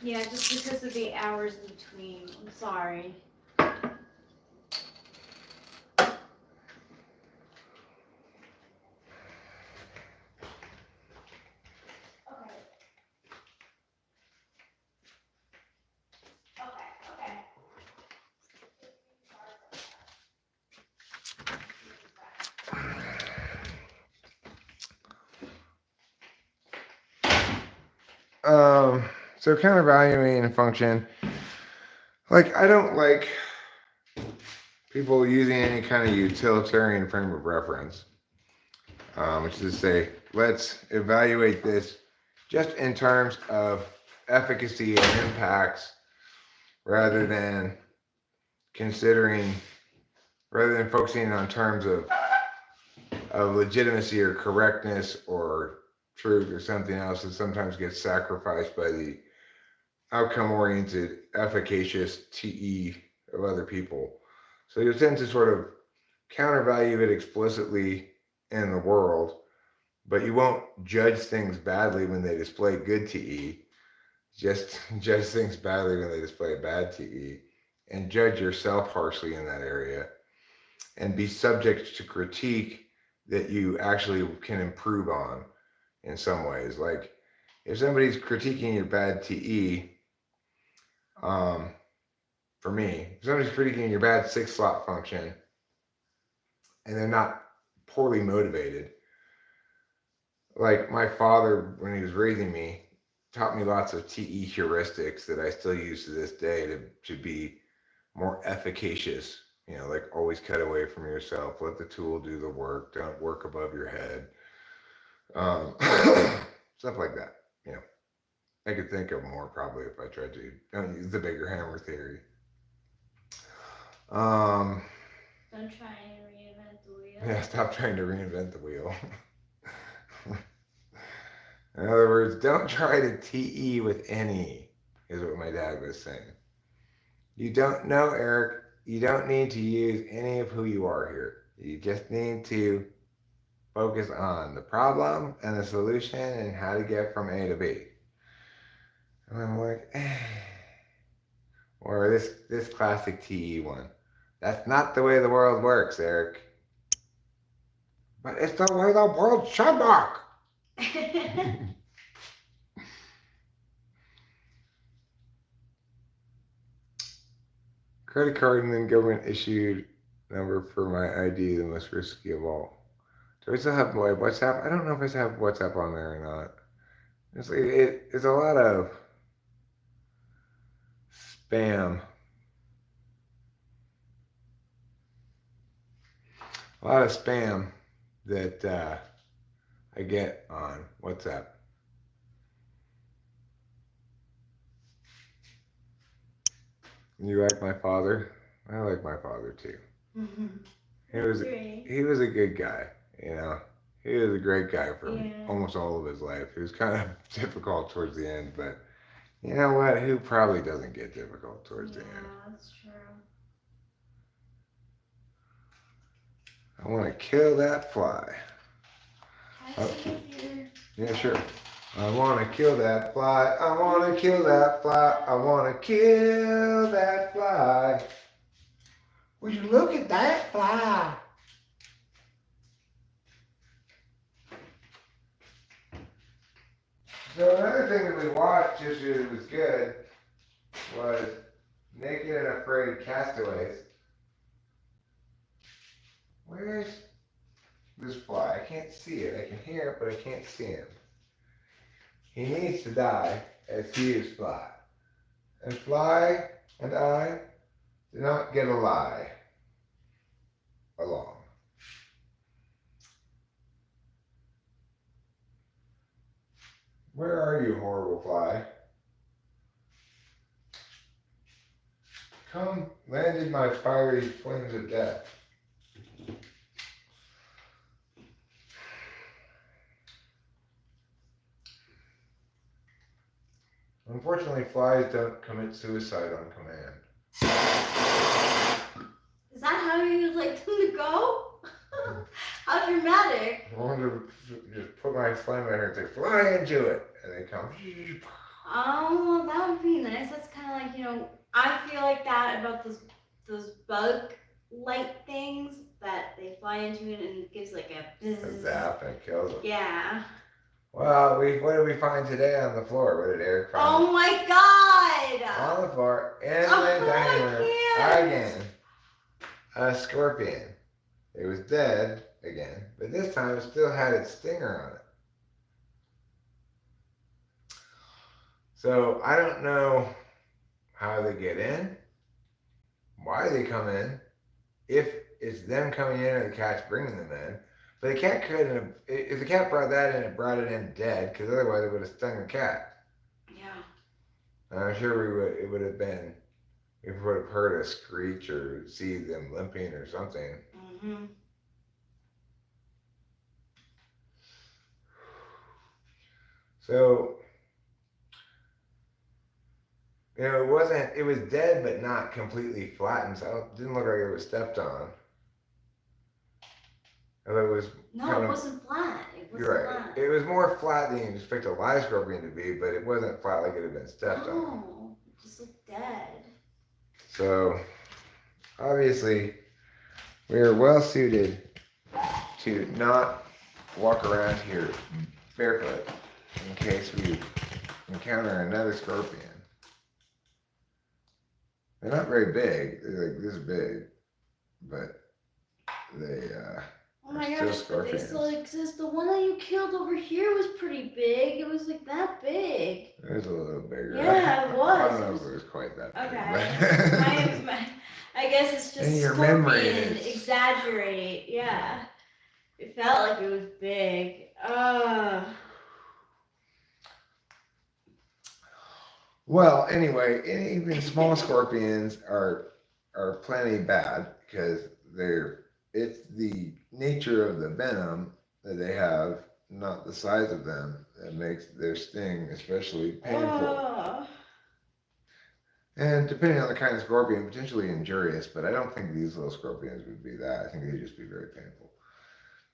Yeah, just because of the hours in between. I'm sorry. So countervaluing a function, like I don't like people using any kind of utilitarian frame of reference, which is to say, let's evaluate this just in terms of efficacy and impacts, rather than considering, rather than focusing on terms of legitimacy or correctness or truth or something else that sometimes gets sacrificed by the outcome-oriented, efficacious TE of other people. So you tend to sort of countervalue it explicitly in the world, but you won't judge things badly when they display good TE. Just judge things badly when they display bad TE, and judge yourself harshly in that area, and be subject to critique that you actually can improve on in some ways. Like if somebody's critiquing your bad TE, for me, if somebody's critiquing your bad 6-slot function and they're not poorly motivated, like my father, when he was raising me, taught me lots of TE heuristics that I still use to this day to be more efficacious. You know, like always cut away from yourself, let the tool do the work, don't work above your head. Um, stuff like that. You know, I could think of more probably if I tried to. Don't use the bigger hammer theory. Don't try and reinvent the wheel. Yeah, stop trying to reinvent the wheel. In other words, don't try to TE with any, is what my dad was saying. You don't know, Eric, you don't need to use any of who you are here. You just need to focus on the problem and the solution and how to get from A to B. And I'm like, or this classic TE one. That's not the way the world works, Eric. But it's the way the world should work. Credit card and then government issued number for my ID, the most risky of all. Do I still have my WhatsApp? I don't know if I still have WhatsApp on there or not. It's a lot of spam. A lot of spam that I get on WhatsApp. You like my father? I like my father too. Mm-hmm. He was a good guy, you know. He was a great guy for almost all of his life. He was kind of difficult towards the end, but you know what? Who probably doesn't get difficult towards the end? Yeah, that's true. I want to kill that fly. Can I see your... Yeah, sure. I want to kill that fly. I want to kill that fly. I want to kill that fly. Would you look at that fly? So another thing that we watched just because it was good was Naked and Afraid Castaways. Where's this fly? I can't see it. I can hear it, but I can't see him. He needs to die as he is fly. And fly and I do not get along. Where are you, horrible fly? Come land in my fiery flames of death. Unfortunately, flies don't commit suicide on command. Is that how you like them to go? How dramatic. I want to just put my flame in her and say, fly into it. And they come. Oh, that would be nice. That's kind of like, I feel like that about those bug light things that they fly into it and it gives like a bzz. Zap and it kills them. Yeah. Well, what did we find today on the floor? What did Eric find? Oh my god! On the floor, in the dining room, again, a scorpion. It was dead again, but this time it still had its stinger on it. So I don't know how they get in, why they come in, if it's them coming in or the cat's bringing them in. But the cat couldn't. If the cat brought that in, it brought it in dead, because otherwise it would have stung the cat. Yeah. And I'm sure it would have been, if we would have heard a screech or see them limping or something. Mm-hmm. So, it was dead but not completely flattened, so it didn't look like it was stepped on. Although it was No, it wasn't flat. It wasn't you're right. flat. It was more flat than you expect a live scorpion to be, but it wasn't flat like it had been stepped on. No, it just looked dead. So, obviously, we are well suited to not walk around here barefoot in case we encounter another scorpion. They're not very big. They're like this big, but they Oh my still gosh, but they scorpions. still exist. The one that you killed over here was pretty big. It was like that big. It was a little bigger. Yeah, it was. I don't know if it was quite that big. Okay. I guess it's just And your scorpion memory is... exaggerate. Yeah. It felt like it was big. Well, anyway, even small scorpions are plenty bad because it's the nature of the venom that they have, not the size of them, that makes their sting especially painful. And depending on the kind of scorpion, potentially injurious, but I don't think these little scorpions would be that. I think they'd just be very painful.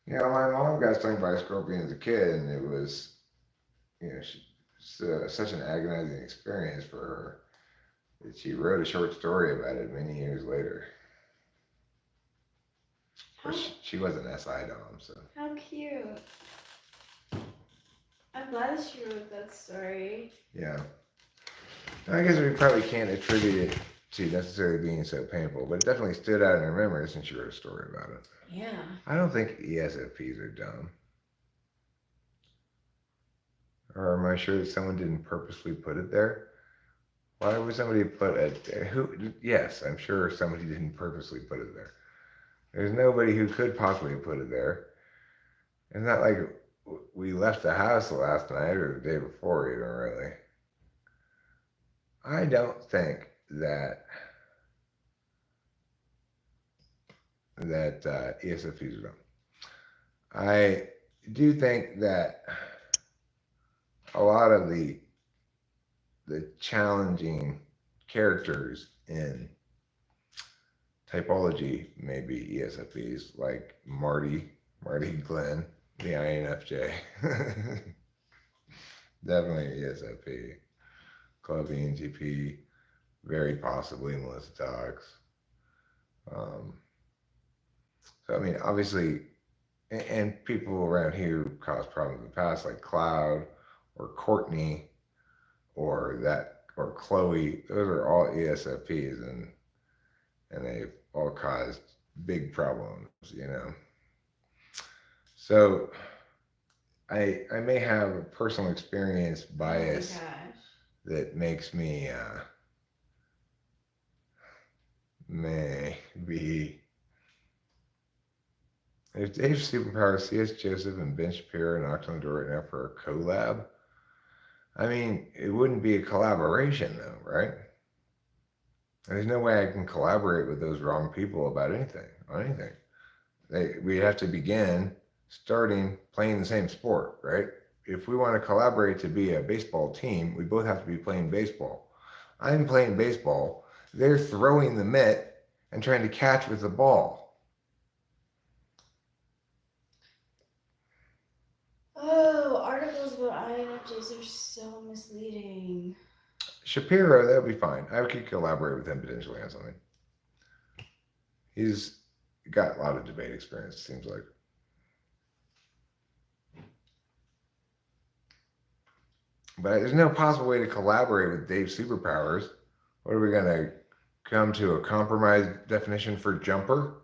My mom got stung by a scorpion as a kid, and it was, such an agonizing experience for her that she wrote a short story about it many years later. She was an SI dom, so. How cute. I'm glad that she wrote that story. Yeah. I guess we probably can't attribute it to necessarily being so painful, but it definitely stood out in her memory since she wrote a story about it. Yeah. I don't think ESFPs are dumb. Or am I sure that someone didn't purposely put it there? Why would somebody put it? Yes, I'm sure somebody didn't purposely put it there. There's nobody who could possibly put it there. It's not like we left the house last night or the day before even, really. I don't think that ESFPs are dumb. I do think that a lot of the challenging characters in Typology may be ESFPs, like Marty Glenn, the INFJ. Definitely ESFP. Club ENTP. Very possibly Melissa Talks. Um, so, I mean, obviously, and people around here who caused problems in the past, like Cloud or Courtney or Chloe, those are all ESFPs, and they've all caused big problems. So I may have a personal experience bias Oh my gosh. that makes me maybe if Dave Superpower, C.S. Joseph, and Ben Shapiro knocked on the door right now for a collab. I mean, it wouldn't be a collaboration though, right? There's no way I can collaborate with those wrong people about anything on anything. We have to begin starting playing the same sport, right? If we want to collaborate to be a baseball team, we both have to be playing baseball. I'm playing baseball. They're throwing the mitt and trying to catch with the ball. Oh, articles about INFJs are so misleading. Shapiro, that would be fine. I could collaborate with him potentially on something. He's got a lot of debate experience, it seems like. But there's no possible way to collaborate with Dave's superpowers. What are we going to come to a compromise definition for jumper?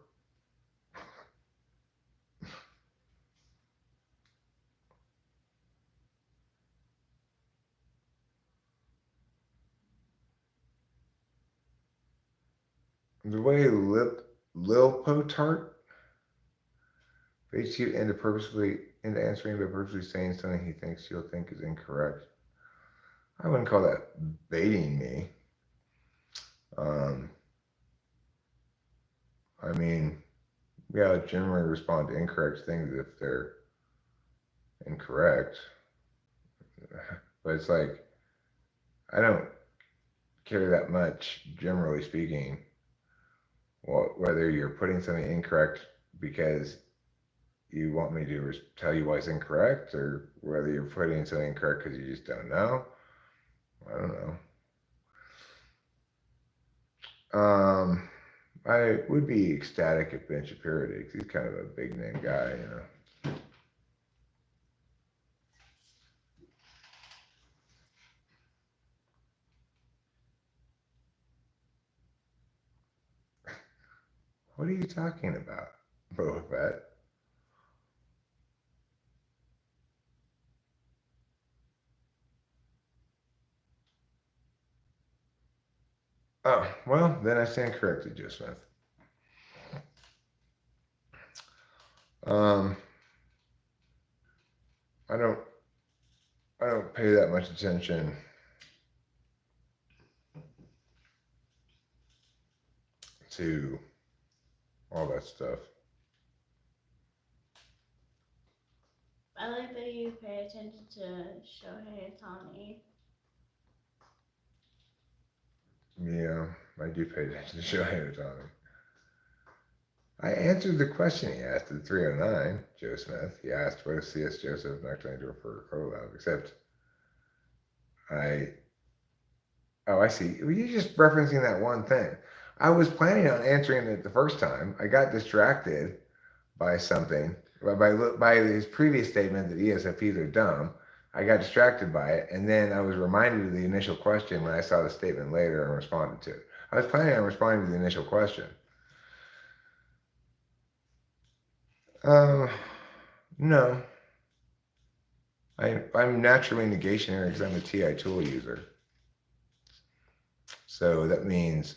The way Lil Potart baits you into answering by purposely saying something he thinks you'll think is incorrect. I wouldn't call that baiting me. Um, I mean, yeah, I generally respond to incorrect things if they're incorrect. But it's like, I don't care that much, generally speaking, whether you're putting something incorrect because you want me to tell you why it's incorrect, or whether you're putting something incorrect because you just don't know. I don't know. I would be ecstatic if Ben Shapiro did, because he's kind of a big name guy. What are you talking about, Boba Fett? Oh, well, then I stand corrected, Joe Smith. Um, I don't, I don't pay that much attention to all that stuff. I like that you pay attention to Shohei Otani. Yeah, I do pay attention to Shohei Otani. I answered the question he asked at 309, Joe Smith. He asked, what if C.S. Joseph knocked on your door for a collab? Except I see. Were you just referencing that one thing? I was planning on answering it the first time. I got distracted by something, by his previous statement that ESFPs are dumb. I got distracted by it, and then I was reminded of the initial question when I saw the statement later and responded to it. I was planning on responding to the initial question. No. I'm naturally negationary because I'm a TI tool user. So that means,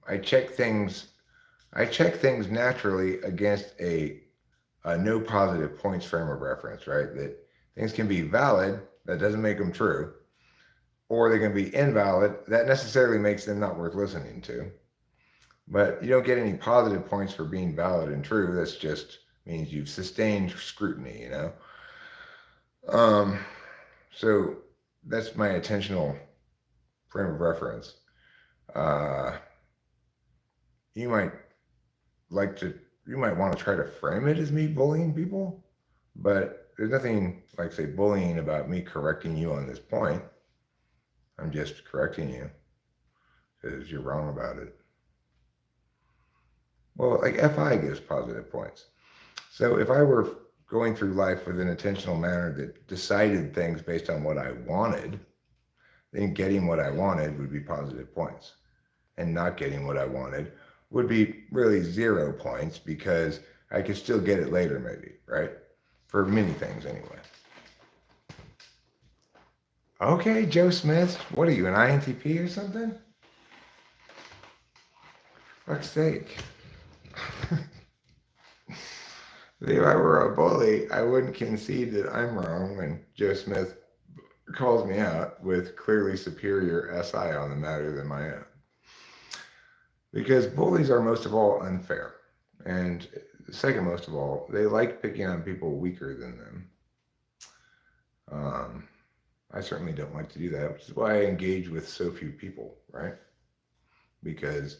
I check things naturally against a no positive points frame of reference, right? That things can be valid, that doesn't make them true, or they can be invalid, that necessarily makes them not worth listening to. But you don't get any positive points for being valid and true. That's just means you've sustained scrutiny, So that's my attentional frame of reference. You might you might want to try to frame it as me bullying people, but there's nothing like, say, bullying about me correcting you on this point. I'm just correcting you because you're wrong about it. Well, like FI gives positive points. So if I were going through life with an intentional manner that decided things based on what I wanted, then getting what I wanted would be positive points. And not getting what I wanted would be really 0 points because I could still get it later maybe, right? For many things anyway. Okay, Joe Smith, what are you, an INTP or something? For fuck's sake. If I were a bully, I wouldn't concede that I'm wrong when Joe Smith calls me out with clearly superior SI on the matter than my own. Because bullies are most of all unfair. And second most of all, they like picking on people weaker than them. I certainly don't like to do that, which is why I engage with so few people, right? Because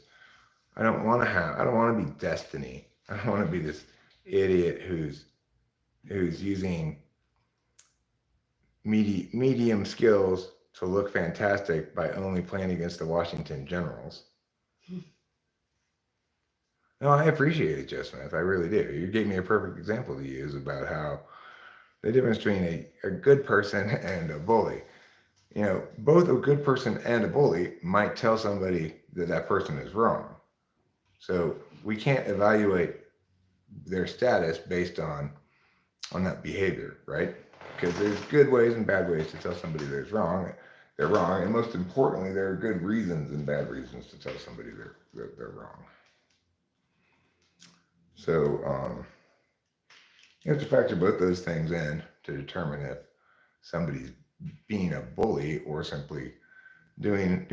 I don't want to be Destiny. I don't want to be this idiot who's using medium skills to look fantastic by only playing against the Washington Generals. No, I appreciate it, Joe Smith. I really do. You gave me a perfect example to use about how the difference between a good person and a bully. You know, both a good person and a bully might tell somebody that that person is wrong. So we can't evaluate their status based on that behavior, right? Because there's good ways and bad ways to tell somebody they're wrong, and most importantly, there are good reasons and bad reasons to tell somebody they're wrong. So you have to factor both those things in to determine if somebody's being a bully or simply doing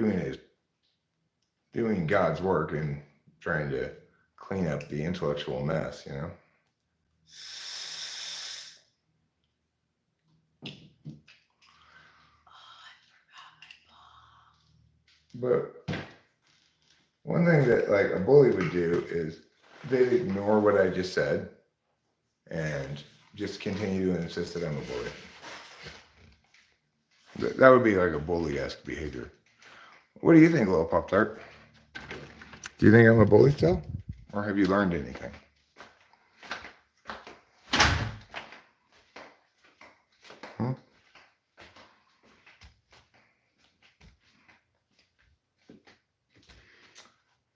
God's work and trying to clean up the intellectual mess, you know. But one thing that like a bully would do is they'd ignore what I just said and just continue to insist that I'm a bully. That would be like a bully-esque behavior. What do you think, little Pop-Tart? Do you think I'm a bully still? Or have you learned anything?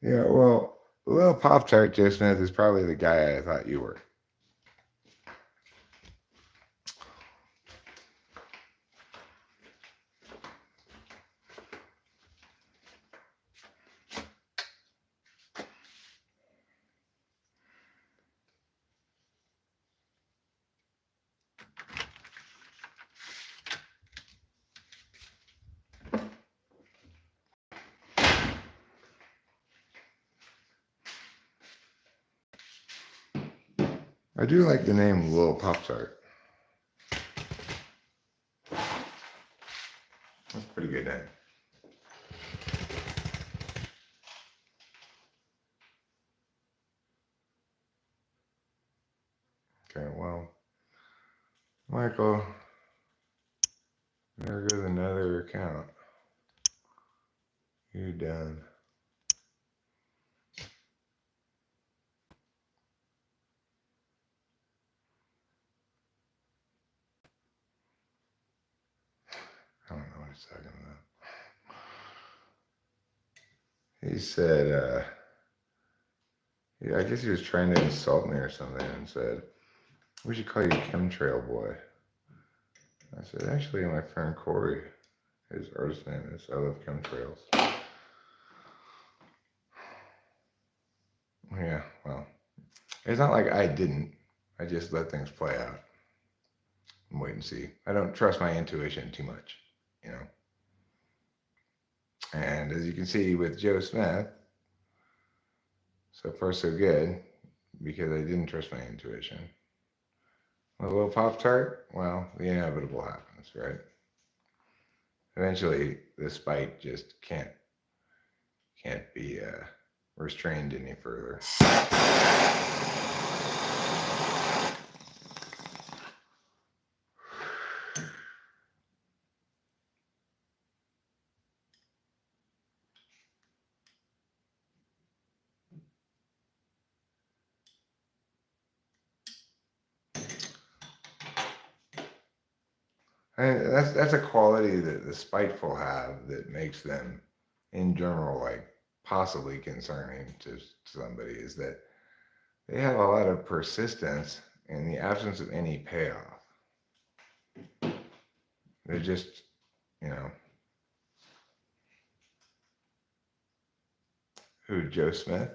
Yeah, well, little Pop-Tart, Joe Smith, is probably the guy I thought you were. I do like the name Lil Pop-Tart. That's a pretty good name. Okay, well, Michael, there goes another account. You're done. I don't know what he's talking about. He said, yeah, I guess he was trying to insult me or something and said, we should call you Chemtrail Boy. I said, actually, my friend Corey, his artist name is I Love Chemtrails. Yeah, well, it's not like I didn't. I just let things play out and wait and see. I don't trust my intuition too much, you know. And as you can see with Joe Smith, so far so good, because I didn't trust my intuition. With a little Pop-Tart, well, the inevitable happens, right? Eventually, the spite just can't be restrained any further. And that's a quality that the spiteful have that makes them, in general, like possibly concerning to somebody, is that they have a lot of persistence in the absence of any payoff. They're just, you know, who, Joe Smith?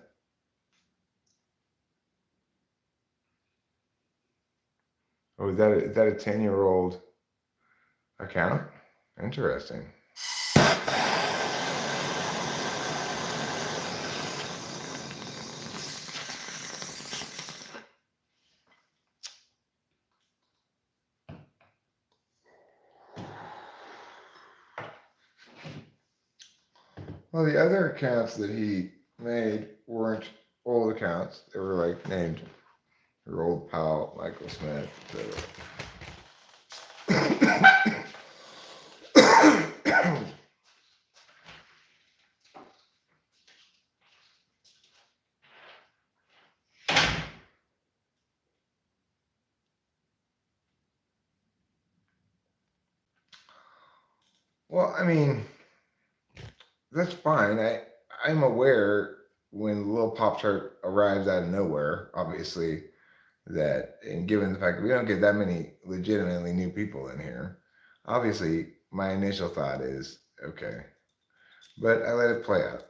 Oh, is that a 10-year-old account? Interesting. Well, the other accounts that he made weren't old accounts. They were like named your old pal Michael Smith. Well, I mean, that's fine. I'm aware when Lil Pop Tart arrives out of nowhere, obviously, that, and given the fact that we don't get that many legitimately new people in here, obviously my initial thought is okay, but I let it play out,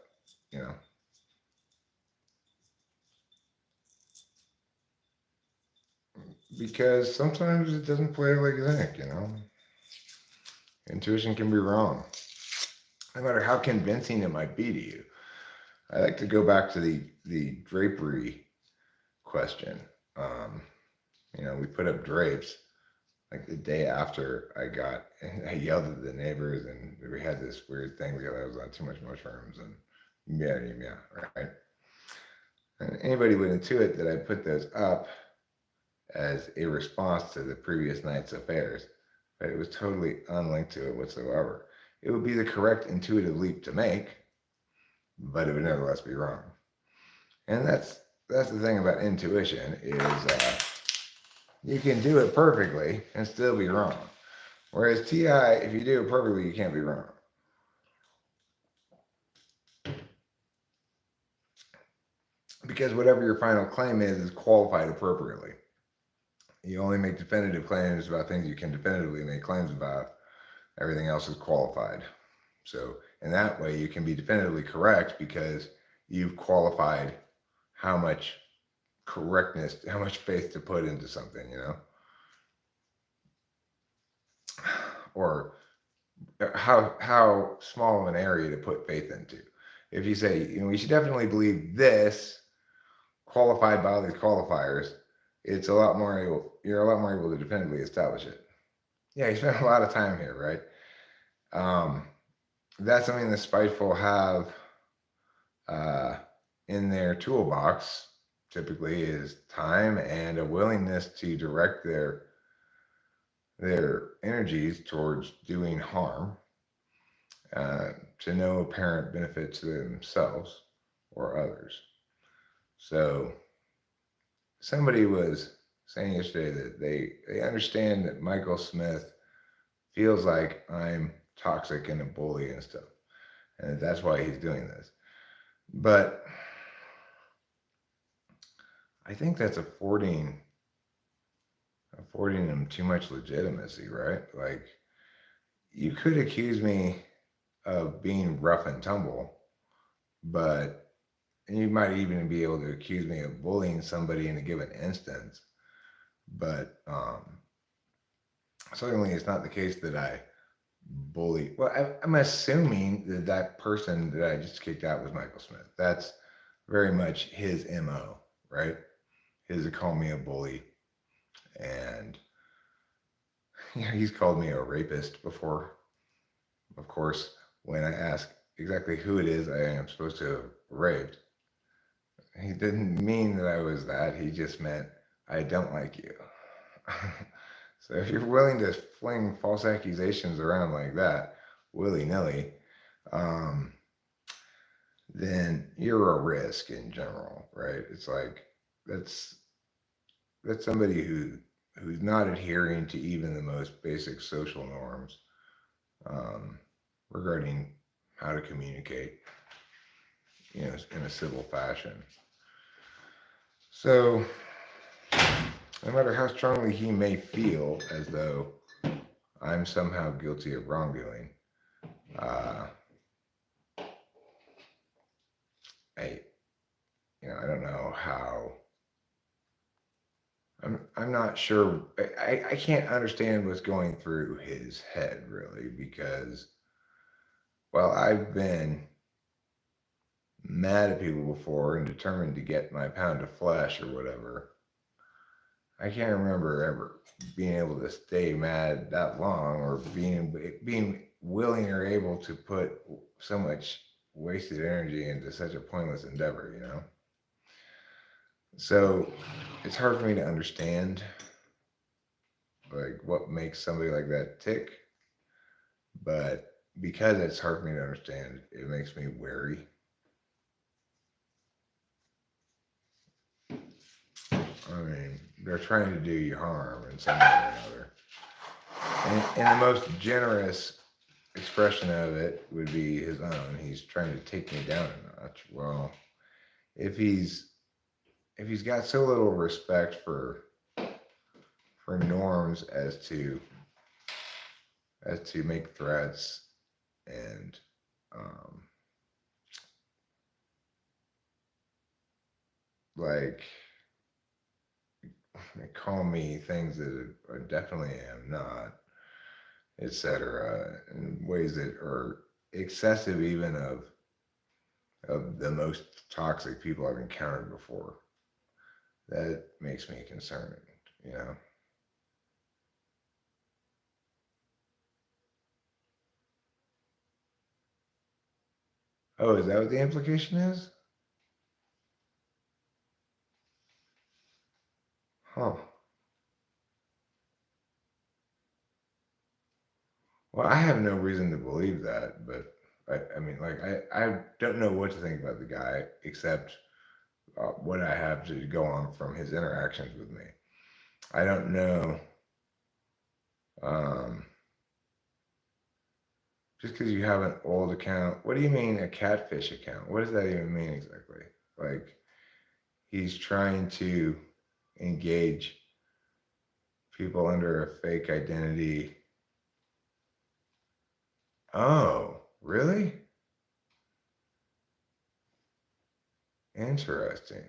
you know. Because sometimes it doesn't play out like you think, you know. Intuition can be wrong, no matter how convincing it might be to you. I like to go back to the drapery question. Um, we put up drapes like the day after I got, and I yelled at the neighbors, and we had this weird thing because I was on too much mushrooms and yeah, right. And anybody would intuit that I put those up as a response to the previous night's affairs, but it was totally unlinked to it whatsoever. It would be the correct intuitive leap to make, but it would nevertheless be wrong. And that's the thing about intuition is you can do it perfectly and still be wrong. Whereas TI, if you do it perfectly, you can't be wrong. Because whatever your final claim is qualified appropriately. You only make definitive claims about things you can definitively make claims about. Everything else is qualified. So in that way, you can be definitively correct because you've qualified how much correctness, how much faith to put into something, or how small of an area to put faith into. If you say, we should definitely believe this, qualified by all these qualifiers, you're a lot more able to definitively establish it. Yeah, you spent a lot of time here, right? That's something the spiteful have in their toolbox. Typically, is time and a willingness to direct their energies towards doing harm to no apparent benefit to themselves or others. So somebody was saying yesterday that they understand that Michael Smith feels like I'm toxic and a bully and stuff, and that's why he's doing this. But I think that's affording him too much legitimacy, right? Like, you could accuse me of being rough and tumble, but and you might even be able to accuse me of bullying somebody in a given instance. But certainly it's not the case that I bully. Well, I'm assuming that that person that I just kicked out was Michael Smith. That's very much his MO, right? His to call me a bully. And he's called me a rapist before. Of course, when I ask exactly who it is I am supposed to have raped, he didn't mean that I was that. He just meant I don't like you. So if you're willing to fling false accusations around like that, willy-nilly, then you're a risk in general, right? It's like that's somebody who who's not adhering to even the most basic social norms um, regarding how to communicate, in a civil fashion. So, no matter how strongly he may feel as though I'm somehow guilty of wrongdoing, uh, I, I don't know how. I'm not sure. I can't understand what's going through his head really because, well, I've been mad at people before and determined to get my pound of flesh or whatever. I can't remember ever being able to stay mad that long or being willing or able to put so much wasted energy into such a pointless endeavor. So it's hard for me to understand like what makes somebody like that tick, but because it's hard for me to understand, it makes me wary. I mean, they're trying to do you harm in some way or another. And the most generous expression of it would be his own. He's trying to take me down a notch. Well, if he's got so little respect for norms as to make threats and um, like call me things that I definitely am not, etc., in ways that are excessive even of the most toxic people I've encountered before. That makes me concerned, you know. Oh, is that what the implication is? Huh. Well, I have no reason to believe that, but I mean, like, I don't know what to think about the guy except what I have to go on from his interactions with me. I don't know. Um, just because you have an old account, what do you mean a catfish account? What does that even mean exactly? Like, he's trying to engage people under a fake identity. Oh, really? Interesting.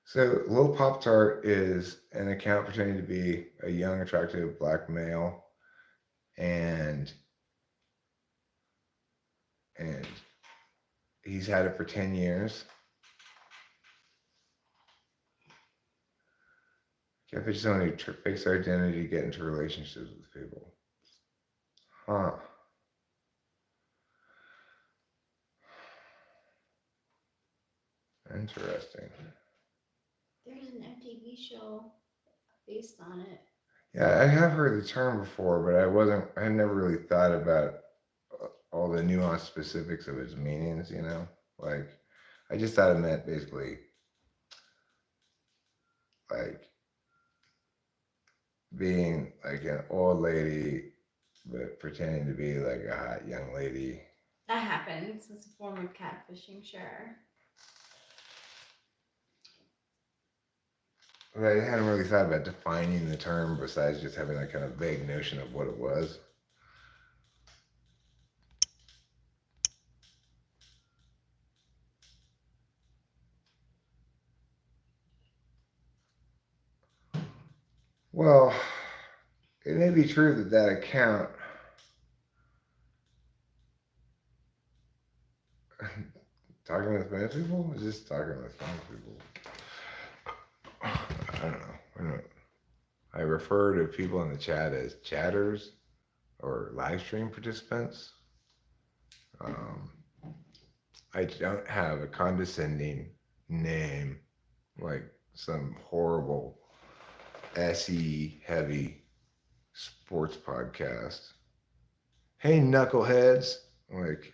So, Lil Pop Tart is an account pretending to be a young, attractive black male, and and he's had it for 10 years. Catfish is someone who fakes their identity to get into relationships with people. Huh. Interesting. There's an MTV show based on it. Yeah, I have heard the term before, but I had never really thought about all the nuanced specifics of its meanings. Like, I just thought it meant basically like being like an old lady, but pretending to be like a hot young lady. That happens. It's a form of catfishing, sure. But I hadn't really thought about defining the term besides just having that kind of vague notion of what it was. Well, it may be true that that account talking with famous people is just talking with famous people. I don't know. I refer to people in the chat as chatters or live stream participants. Um, I don't have a condescending name like some horrible SE heavy sports podcast. Hey, knuckleheads! Like,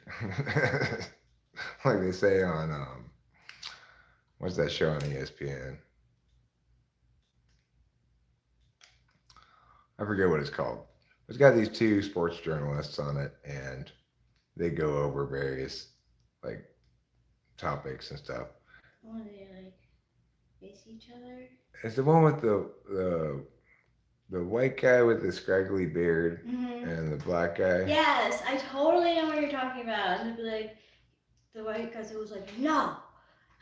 like they say on What's that show on ESPN? I forget what it's called. It's got these two sports journalists on it, and they go over various like topics and stuff. Oh, they like face each other. It's the one with the white guy with the scraggly beard and the black guy. Yes, I totally know what you're talking about. And they'd be like, the white guy was like, no.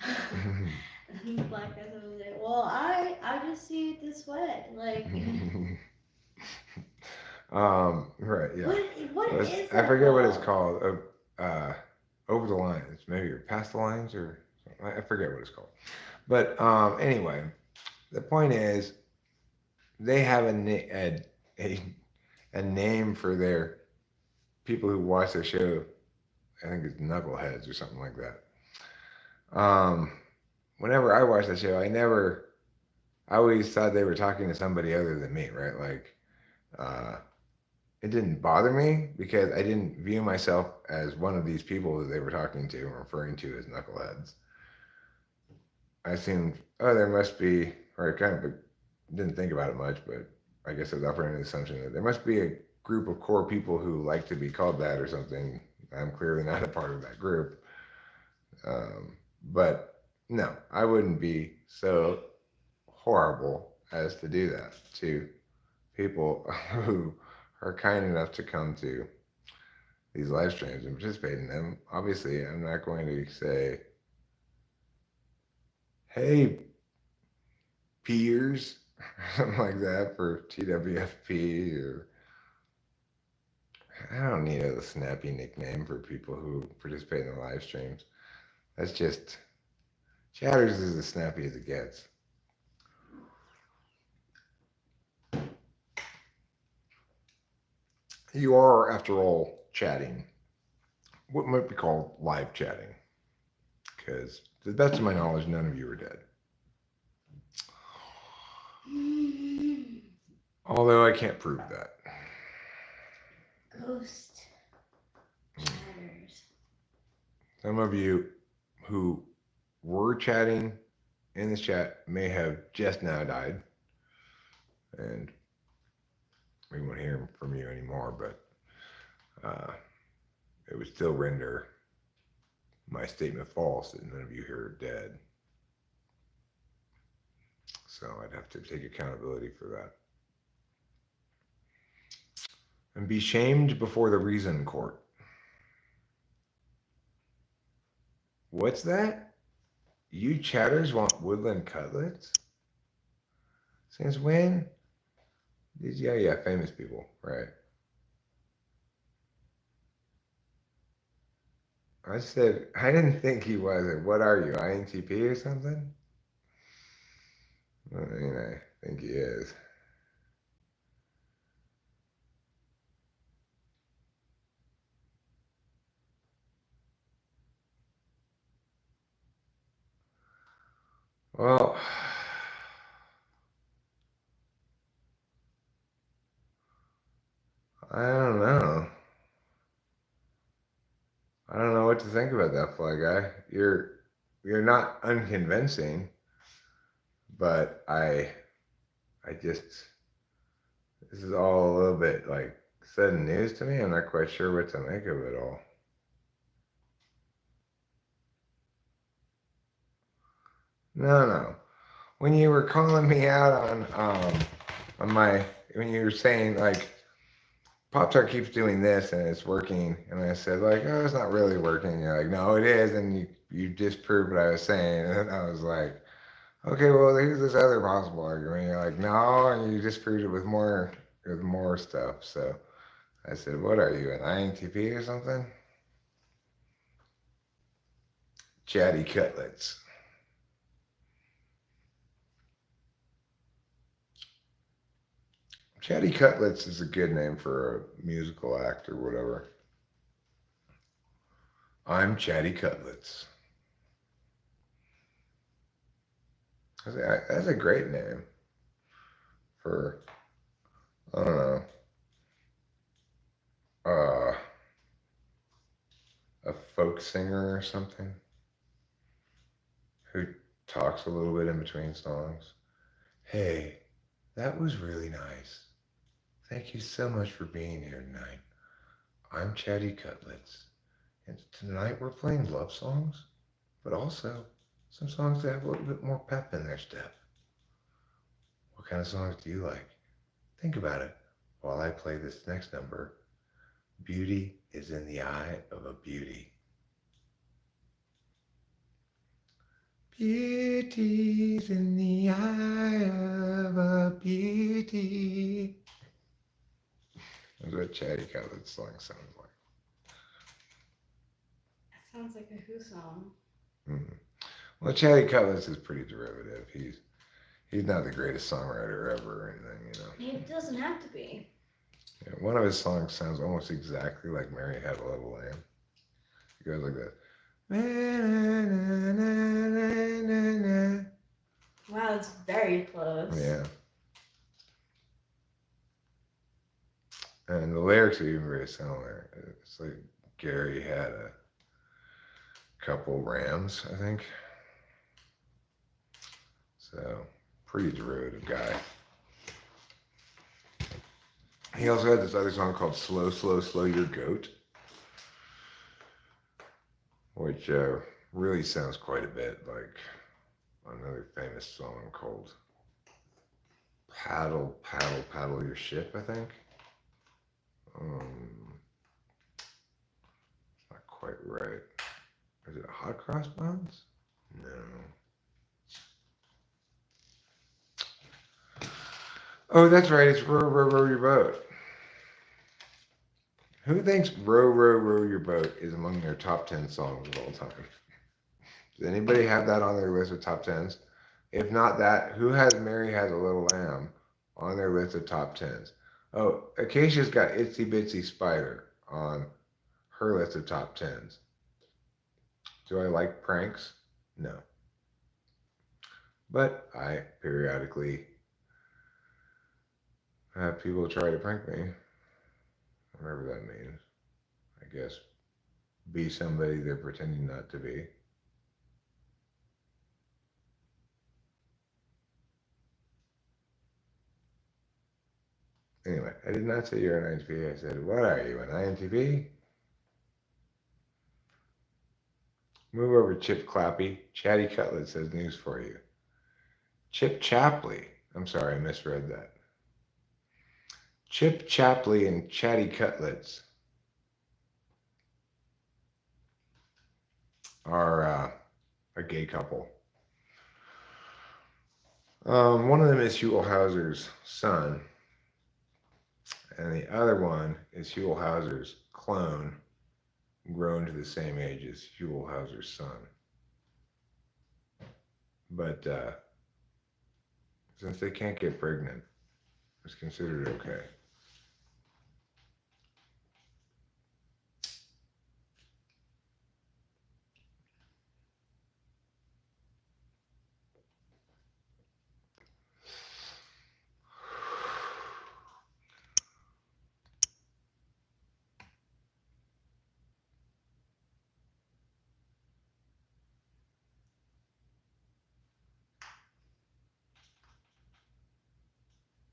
And the black guy was like, well, I just see it this way. Like, right, yeah. what is I that forget what it's called? called. Over the lines, maybe, or past the lines, or I forget what it's called. But anyway, the point is, they have a name for their people who watch their show. I think it's knuckleheads or something like that. Whenever I watch that show, I always thought they were talking to somebody other than me, right? Like, it didn't bother me because I didn't view myself as one of these people that they were talking to and referring to as knuckleheads. I assumed, oh, there must be, or I kind of didn't think about it much, but I guess I was operating the assumption that there must be a group of core people who like to be called that or something. I'm clearly not a part of that group. But no, I wouldn't be so horrible as to do that to people who are kind enough to come to these live streams and participate in them. Obviously, I'm not going to say, hey, peers, something like that for TWFP, or I don't need a snappy nickname for people who participate in the live streams. That's just, Chatters is as snappy as it gets. You are, after all, chatting what might be called live chatting, because to the best of my knowledge, none of you are dead. Although I can't prove that. Ghost chatters. Some of you who were chatting in this chat may have just now died, and we won't hear from you anymore, but it would still render my statement false that none of you here are dead. So I'd have to take accountability for that. And be shamed before the reason court. What's that? You chatters want woodland cutlets? Since when? Yeah, famous people, right? I said, I didn't think he was. What are you, INTP or something? I mean, I think he is. Well, I don't know. I don't know what to think about that, Fly Guy. You're not unconvincing, but I just, this is all a little bit like sudden news to me. I'm not quite sure what to make of it all. No. When you were calling me out on my, when you were saying like Pop-Tart keeps doing this and it's working, and I said like, oh, it's not really working. You're like, no, it is, and you disproved what I was saying, and I was like, okay, well, here's this other possible argument. You're like, no, and you disproved it with more stuff. So I said, what are you, an INTP or something? Chatty cutlets. Chatty Cutlets is a good name for a musical act or whatever. I'm Chatty Cutlets. That's a great name for, I don't know, a folk singer or something who talks a little bit in between songs. Hey, that was really nice. Thank you so much for being here tonight. I'm Chatty Cutlets, and tonight we're playing love songs, but also some songs that have a little bit more pep in their step. What kind of songs do you like? Think about it while I play this next number. Beauty is in the eye of a beauty. Beauty's in the eye of a beauty. That's what Chatty Cutlet's song sounds like. That sounds like a Who song. Mm-hmm. Well, Chatty Cutlets is pretty derivative. He's not the greatest songwriter ever or anything, It doesn't have to be. Yeah, one of his songs sounds almost exactly like Mary Had a Little Lamb. It goes like that. Wow, it's very close. Yeah. And the lyrics are even very similar. It's like Gary had a couple rams, I think. So, pretty derivative guy. He also had this other song called Slow, Slow, Slow Your Goat, which really sounds quite a bit like another famous song called Paddle, Paddle, Paddle Your Ship, I think. Not quite right. Is it Hot Cross Buns? No. Oh, that's right. It's Row, Row, Row Your Boat. Who thinks Row, Row, Row Your Boat is among their top 10 songs of all time? Does anybody have that on their list of top 10s? If not that, who has Mary Has a Little Lamb on their list of top 10s? Oh, Acacia's got Itsy Bitsy Spider on her list of top 10s. Do I like pranks? No. But I periodically have people try to prank me. Whatever that means. I guess be somebody they're pretending not to be. Anyway, I did not say you're an INTP. I said, what are you, an INTP? Move over, Chip Clappy. Chatty Cutlet says news for you. Chip Chapley. I'm sorry, I misread that. Chip Chapley and Chatty Cutlets are a gay couple. One of them is Huell Hauser's son, and the other one is Huell Hauser's clone, grown to the same age as Huell Hauser's son. But since they can't get pregnant, it's considered okay.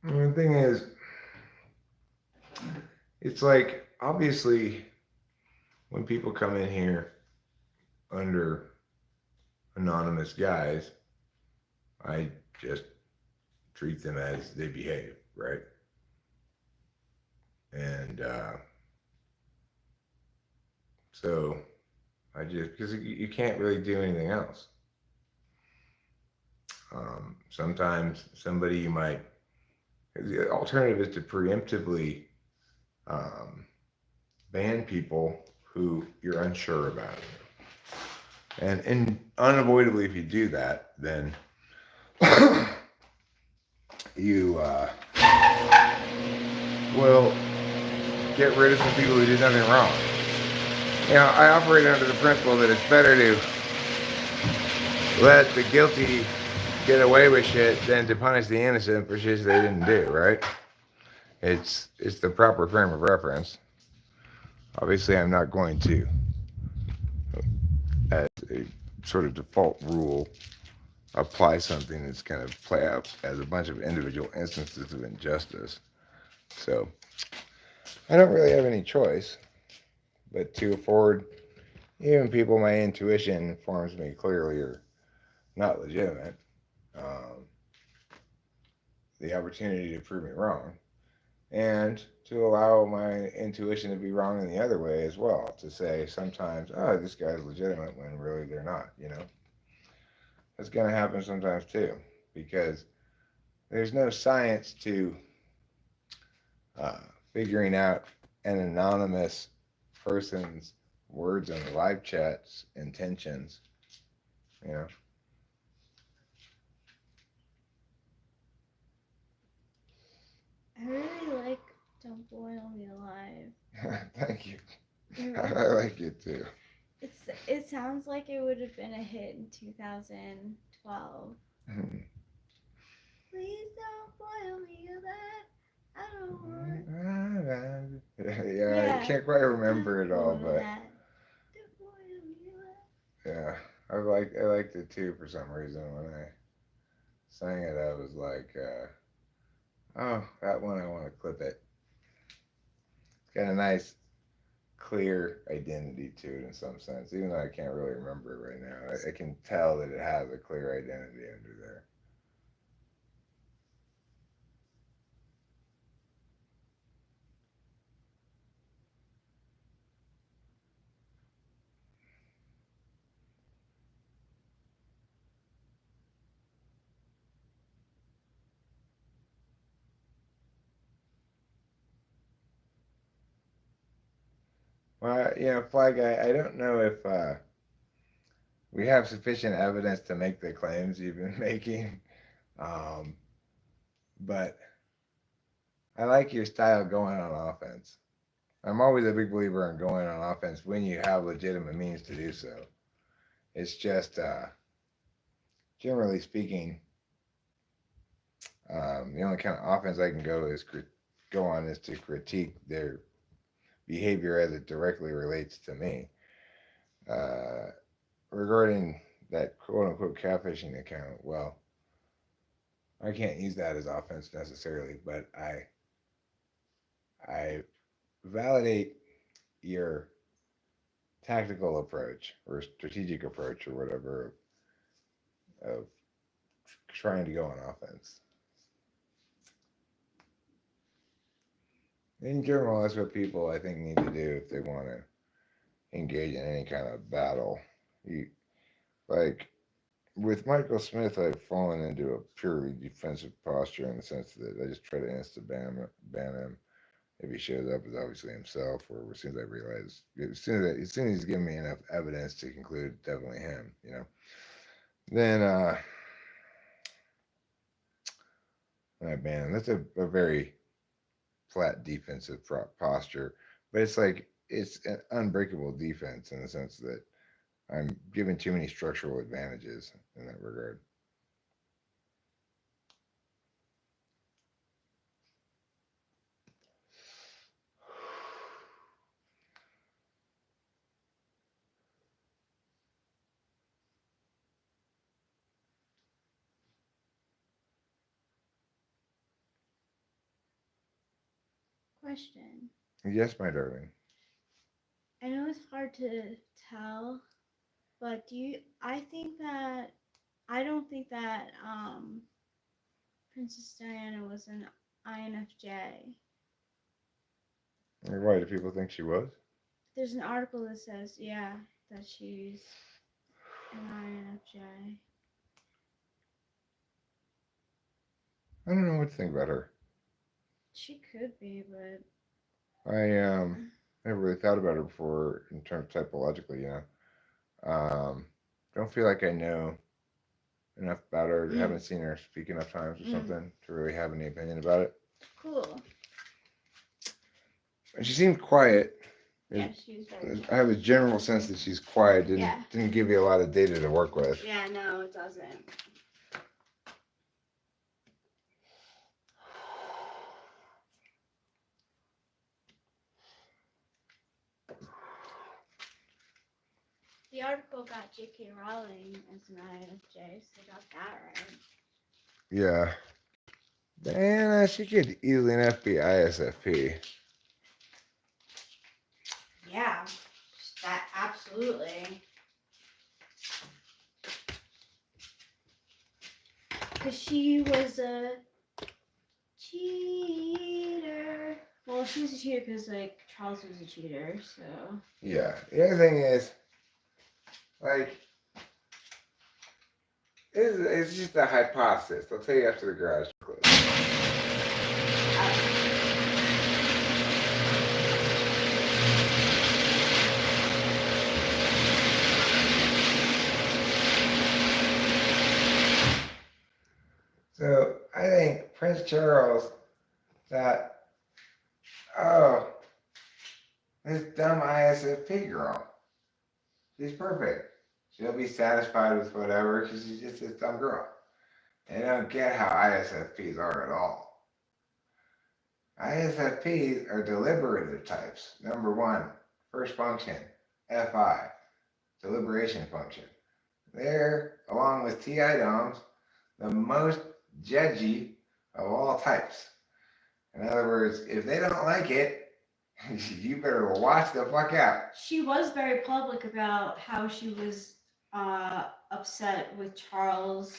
And the thing is, it's like, obviously, when people come in here under anonymous guise, I just treat them as they behave, right? And so I just, because you can't really do anything else. Sometimes somebody you might, the alternative is to preemptively ban people who you're unsure about. And unavoidably, if you do that, then you will get rid of some people who did nothing wrong. You know, I operate under the principle that it's better to let the guilty get away with shit than to punish the innocent for shit they didn't do, right? It's the proper frame of reference. Obviously, I'm not going to, as a sort of default rule, apply something that's going to play out as a bunch of individual instances of injustice. So I don't really have any choice but to afford even people my intuition informs me clearly are not legitimate, um, the opportunity to prove me wrong, and to allow my intuition to be wrong in the other way as well. To say sometimes, oh, this guy's legitimate when really they're not. That's going to happen sometimes too, because there's no science to uh, figuring out an anonymous person's words in the live chats intentions. You know. I really like Don't Boil Me Alive. Thank you. You're I welcome. like it too. It sounds like it would have been a hit in 2012. Please don't boil me alive. I don't want. Yeah, I Yeah. can't quite remember it all, Don't boil but that. Don't boil me alive. yeah, I liked it too for some reason. When I sang it, I was like, oh, that one I want to clip it. It's got a nice, clear identity to it in some sense, even though I can't really remember it right now. I can tell that it has a clear identity under there. Well, Fly Guy, I don't know if we have sufficient evidence to make the claims you've been making, um, but I like your style going on offense. I'm always a big believer in going on offense when you have legitimate means to do so. It's just, generally speaking, the only kind of offense I can go on is to critique their behavior as it directly relates to me. Uh, Regarding that quote unquote catfishing account, well, I can't use that as offense necessarily, but I validate your tactical approach or strategic approach or whatever of trying to go on offense. In general, that's what people I think need to do if they want to engage in any kind of battle. You like with Michael Smith, I've fallen into a purely defensive posture in the sense that I just try to insta ban him. If he shows up as obviously himself, or as soon as I realize, as soon as he's given me enough evidence to conclude definitely him, then I ban him. That's a very flat defensive posture, but it's like it's an unbreakable defense in the sense that I'm given too many structural advantages in that regard. Question. Yes, my darling. I know it's hard to tell, but I don't think that Princess Diana was an INFJ. Why do people think she was? There's an article that says, yeah, that she's an INFJ. I don't know what to think about her. She could be, but I never really thought about her before in terms typologically. Don't feel like I know enough about her. Haven't seen her speak enough times or something to really have any opinion about it. Cool. And she seemed quiet. Yeah, she's very I have a general sense that she's quiet. Didn't give you a lot of data to work with. Yeah, no, it doesn't. the article got J.K. Rowling as an ISFJ, so they got that right. Yeah. Diana, she could easily enough be ISFP. Yeah, that absolutely. Because she was a cheater. Well, she was a cheater because, like, Charles was a cheater, so. Yeah. The other thing is, like, it's just a hypothesis. I'll tell you after the garage closes. So I think Prince Charles thought, oh, this dumb ISFP girl, she's perfect. She'll be satisfied with whatever because she's just this dumb girl. They don't get how ISFPs are at all. ISFPs are deliberative types. Number one, first function, FI, deliberation function. They're, along with TI DOMs, the most judgy of all types. In other words, if they don't like it, you better watch the fuck out. She was very public about how she was upset with Charles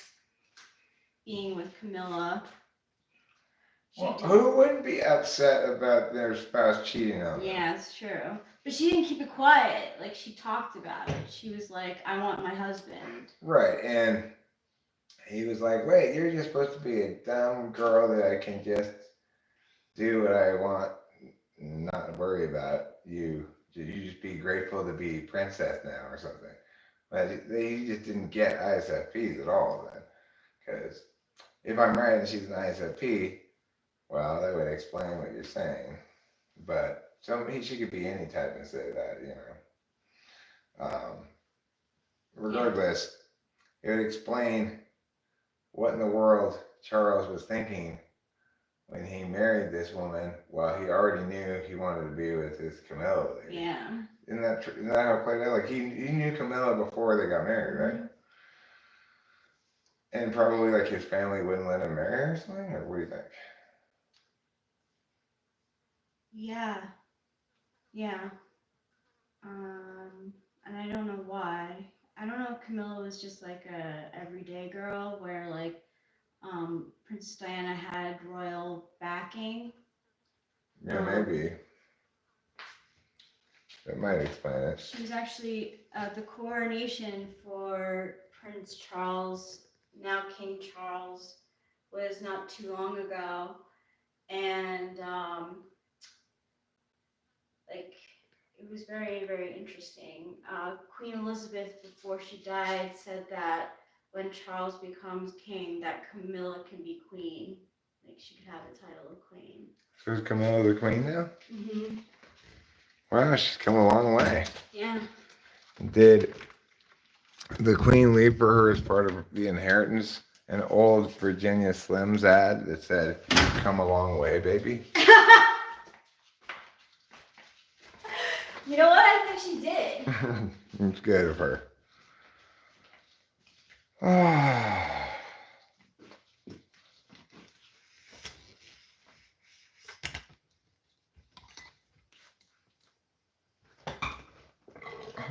being with Camilla. Well, who wouldn't be upset about their spouse cheating on them? Yeah, it's true. But she didn't keep it quiet. Like, she talked about it. She was like, I want my husband. Right, and he was like, wait, you're just supposed to be a dumb girl that I can just do what I want, not worry about you. You just be grateful to be princess now or something. But he just didn't get ISFPs at all then. Because if I'm right and she's an ISFP, well, that would explain what you're saying. But she could be any type and say that, you know. Regardless, it would explain what in the world Charles was thinking when he married this woman while he already knew he wanted to be with this Camilla lady. Yeah. Isn't that how it played out? Like, he knew Camilla before they got married, right? Mm-hmm. And probably, like, his family wouldn't let him marry her or something? Or what do you think? Yeah. Yeah. And I don't know why. I don't know if Camilla was just like a everyday girl where, like, Princess Diana had royal backing. Yeah, maybe. That might explain it. She was actually the coronation for Prince Charles, now King Charles, was not too long ago, and like, it was very, very interesting. Queen Elizabeth, before she died, said that when Charles becomes king, that Camilla can be queen. Like, she could have the title of queen. So is Camilla the queen now? Mm-hmm. Wow, she's come a long way. Yeah. Did the queen leave for her as part of the inheritance an old Virginia Slims ad that said, "Come a long way, baby"? You know what? I think she did. It's good of her.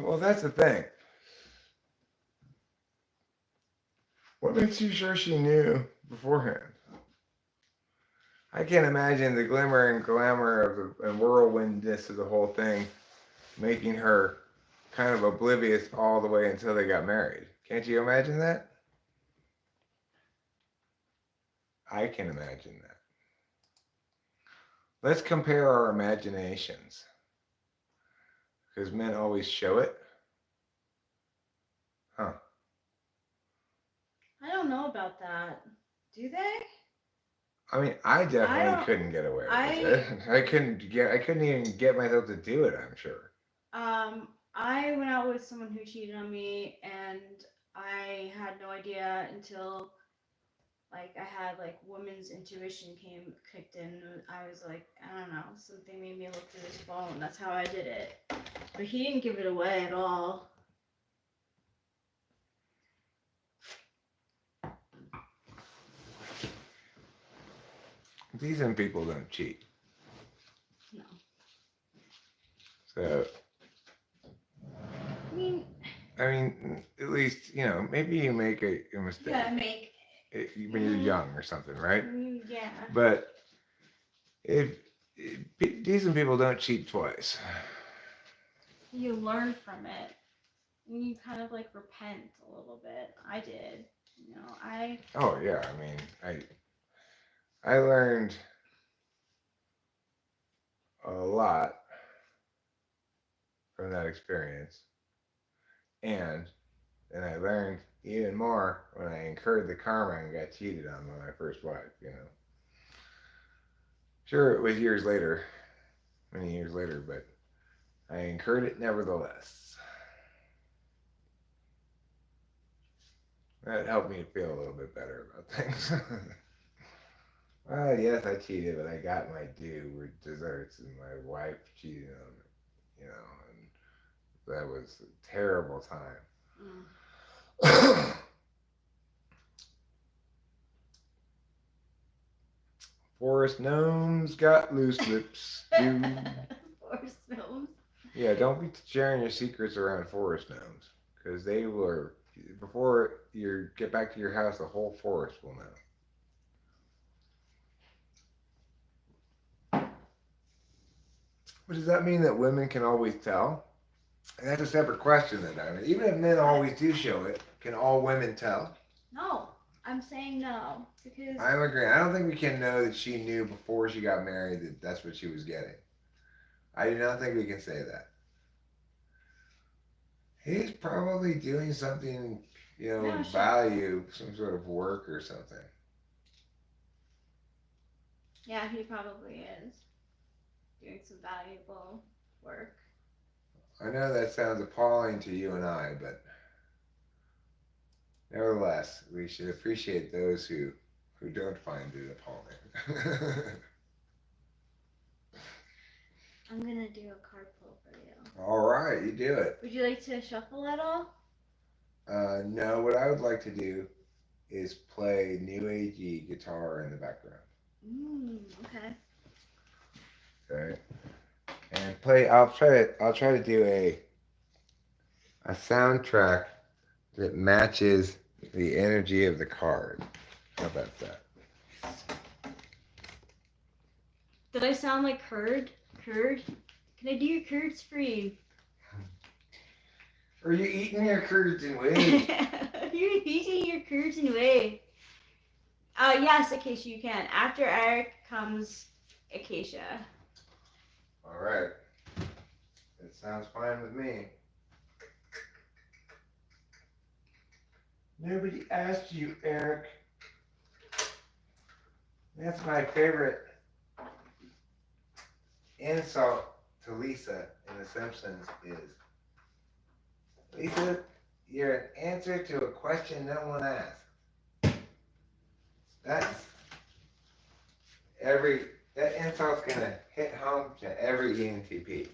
Well, that's the thing. What makes you sure she knew beforehand? I can't imagine the glimmer and glamour of the and whirlwindness of the whole thing making her kind of oblivious all the way until they got married. Can't you imagine that? I can imagine that. Let's compare our imaginations. Because men always show it. Huh. I don't know about that. Do they? I mean, I definitely couldn't get away with it. I couldn't even get myself to do it, I'm sure. I went out with someone who cheated on me, and I had no idea until, like, I had, like, woman's intuition kicked in. I was like, I don't know, something made me look through his phone. That's how I did it. But he didn't give it away at all. decent people don't cheat. No. So, I mean, at least, maybe you make a mistake. you gotta make. When you're young or something, right? Yeah. But if decent people don't cheat twice. You learn from it. And you kind of like repent a little bit. I did. Oh yeah, I learned a lot from that experience, and I learned even more when I incurred the karma and got cheated on by my first wife. Sure, it was years later, many years later, but I incurred it nevertheless. That helped me feel a little bit better about things. Well, yes, I cheated, but I got my due with desserts, and my wife cheated on me, and that was a terrible time. Forest gnomes got loose lips. Forest gnomes. Yeah, don't be sharing your secrets around forest gnomes, because they will. Before you get back to your house, the whole forest will know. But does that mean that women can always tell? And that's a separate question then, Diamond. Even if men always do show it, can all women tell? No, I'm saying no because I'm agreeing. I don't think we can know that she knew before she got married that that's what she was getting. I do not think we can say that. He's probably doing something, No, she- value, some sort of work or something. yeah, he probably is doing some valuable work. I know that sounds appalling to you and I, but nevertheless, we should appreciate those who don't find it appalling. I'm gonna do a card pull for you. All right, you do it. Would you like to shuffle at all? No, what I would like to do is play new agey guitar in the background. Okay. Okay. And play. I'll try to do a soundtrack that matches the energy of the card. How about that? Did I sound like curd? Curd? Can I do your curds for you? Are you eating your curds and whey? You're eating your curds and whey. Yes, Acacia, you can. After Eric comes Acacia. All right. That sounds fine with me. Nobody asked you, Eric. That's my favorite insult to Lisa in The Simpsons is, Lisa, you're an answer to a question no one asked. That insult's gonna hit home to every ENTP.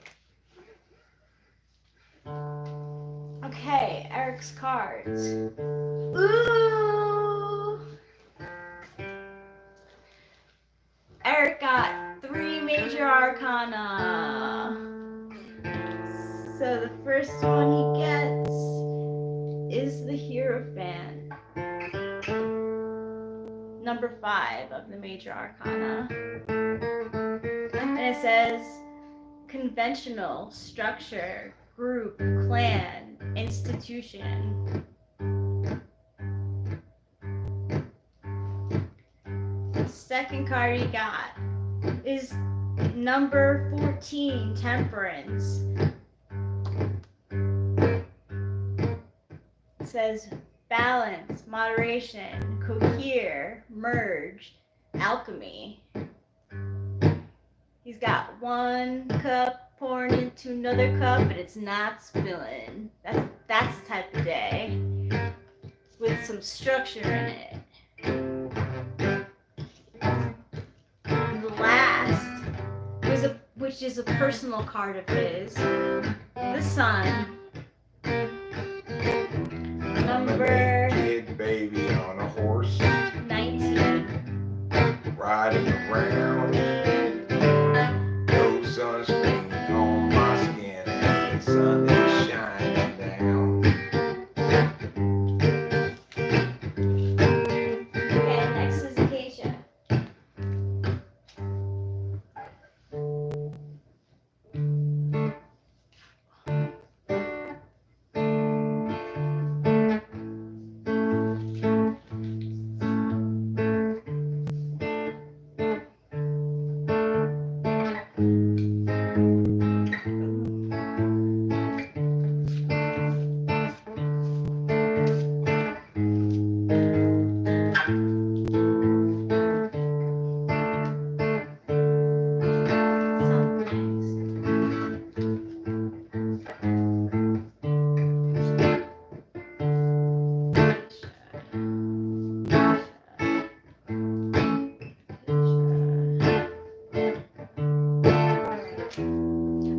Okay, Eric's cards. Ooh! Eric got 3 major arcana. So the first one he gets is the Hierophant. Number 5 of the major arcana. And it says conventional, structure, group, clan, institution. The second card he got is number 14, Temperance. It says balance, moderation, cohere, merge, alchemy. He's got 1 cup pouring into another cup, but it's not spilling. That's the type of day with some structure in it. And the last which is a personal card of his, the Sun. Number kid baby on a horse. 19. riding around. No sunscreen on my skin as the sun is shining down. Okay, next is Acacia.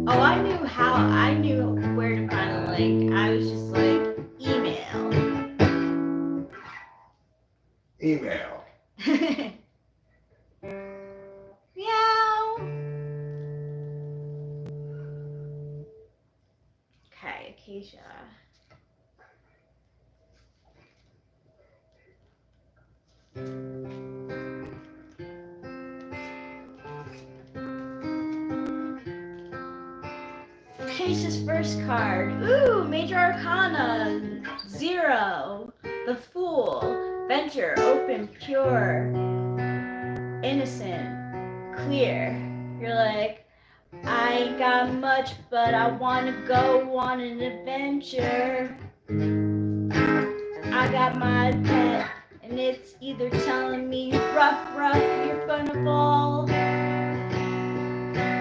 Oh, I knew where to find a link. I was just like, email. Email. Meow. Okay, Acacia. Acacia's first card. Ooh, Major Arcana 0. The Fool. Venture, open, pure, innocent, clear. You're like, I ain't got much, but I wanna go on an adventure. I got my pet, and it's either telling me rough, you're gonna fall,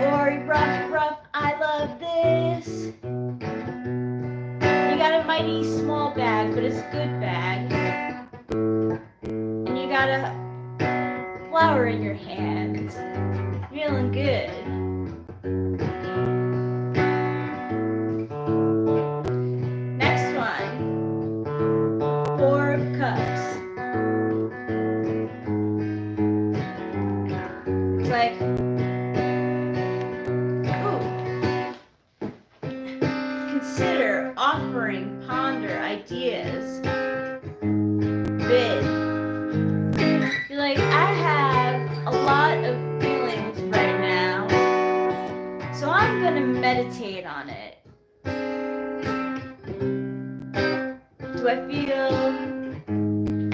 or rough, I love this. You got a mighty small bag, but it's a good bag. And you got a flower in your hand. Feeling good. Next one. 4 of Cups. It's like, ooh. Consider, offering, ponder, ideas. Bid. You're like, I have a lot of feelings right now, so I'm gonna meditate on it. Do I feel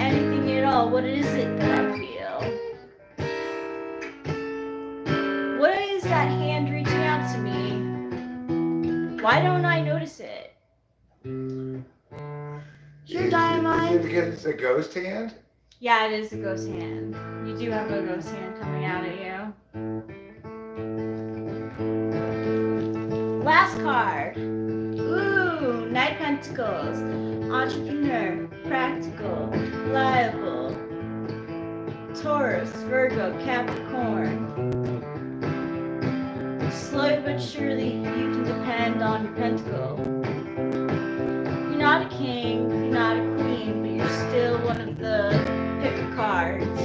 anything at all? What is it that I feel? What is that hand reaching out to me? Why don't I notice it? Your diamond. Because it's a ghost hand? Yeah, it is a ghost hand. You do have a ghost hand coming out at you. Last card. Ooh, Knight of Pentacles. Entrepreneur, practical, reliable. Taurus, Virgo, Capricorn. Slowly but surely, you can depend on your pentacle. You're not a king, you're not a queen, but you're still one of the picker cards.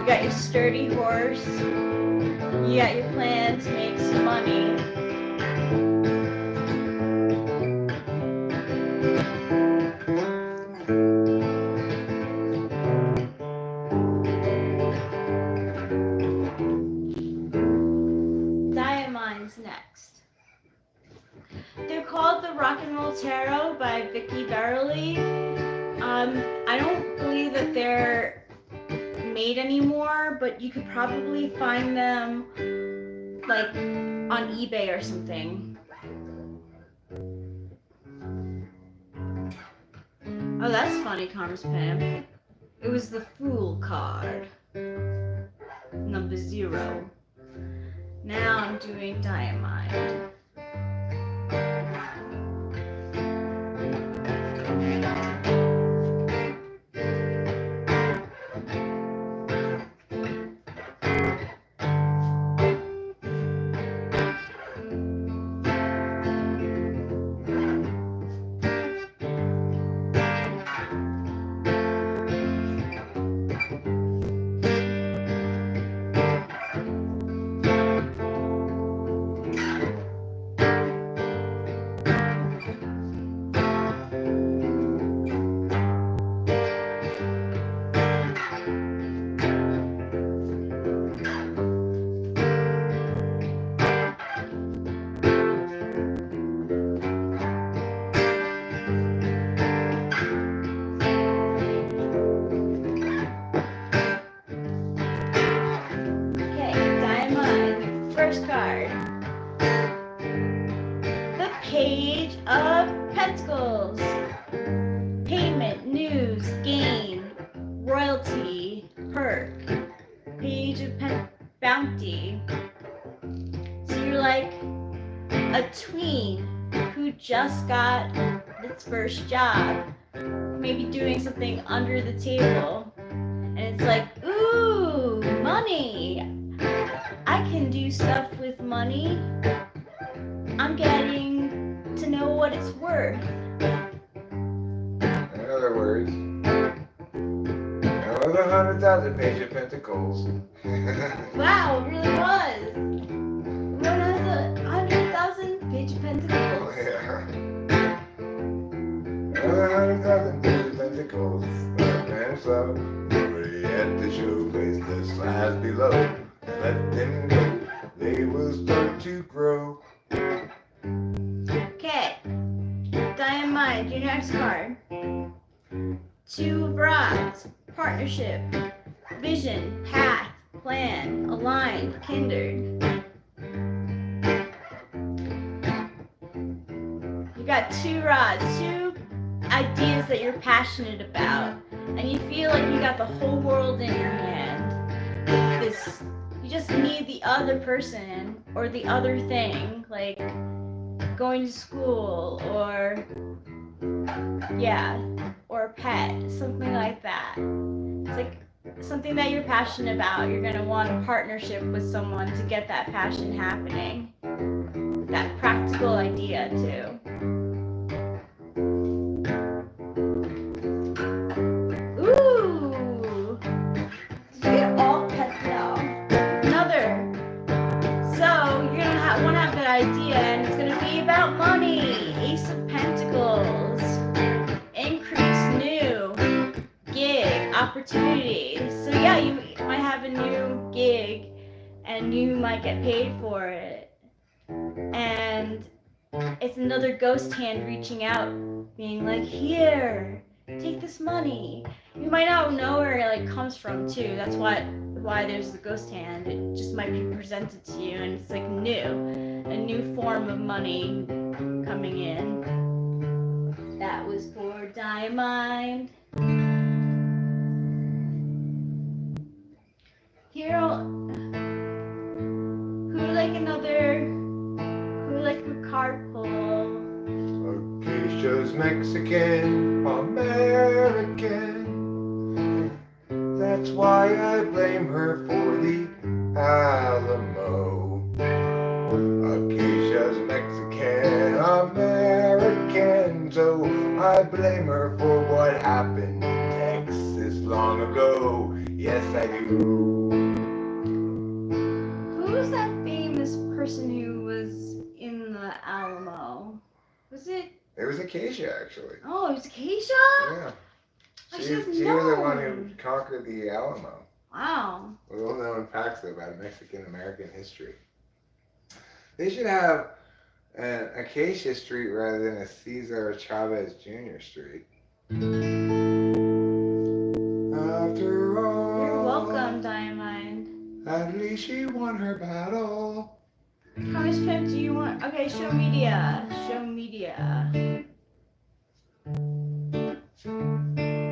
You got your sturdy horse. You got your plan to make some money. Diamonds next. They're called the Rock and Roll Tarot by Vicki Verily. I don't believe that they're made anymore, but you could probably find them like on eBay or something. Oh, that's funny, Commerce Pam. It was the Fool card. Number 0. Now I'm doing Diamond. first card. The Page of Pentacles. Payment, news, gain, royalty, perk. Page of Bounty. So you're like a tween who just got its first job, maybe doing something under the table, and it's like, ooh, money. I can do stuff with money. I'm getting to know what it's worth. In other words, that was 100,000 Page of Pentacles. Wow, it really was. What is it? 100,000 Page of Pentacles. Yeah. 100,000 Page of Pentacles. And so, everybody at the show place the slides below. Let them go. They will start to grow. Okay. Diamond, your next card. Two of Rods. Partnership. Vision. Path. Plan. Aligned. Kindred. You got two rods. Two ideas that you're passionate about. And you feel like you got the whole world in your hand. You just need the other person or the other thing, like going to school or or a pet, something like that. It's like something that you're passionate about. You're gonna want a partnership with someone to get that passion happening. That practical idea too. Ooh! Get all pets now. Another. So you're gonna want to have that idea, and it's gonna be about money. Ace of Pentacles. Increase, new, gig, opportunity. So yeah, you might have a new gig, and you might get paid for it. And it's another ghost hand reaching out, being like, here, take this money. You might not know where it like comes from too. That's why there's the ghost hand. It just might be presented to you, and it's like a new form of money coming in. That was for Diamond. Hero, who like a card pull? Acacia's Mexican, American. That's why I blame her for the Alamo. Acacia's Mexican, American. So I blame her for what happened in Texas long ago. Yes, I do. Who was that famous person who was in the Alamo? Was it? It was Acacia, actually. Oh, it was Acacia? Yeah. I She should have was the one who known. conquered the Alamo. Wow. Little known facts about Mexican American history. They should have an Acacia Street rather than a Cesar Chavez Jr. Street. After all, You're welcome, Diamond. at least she won her battle. How much pimp do you want? Okay, show media. Show media. Show media.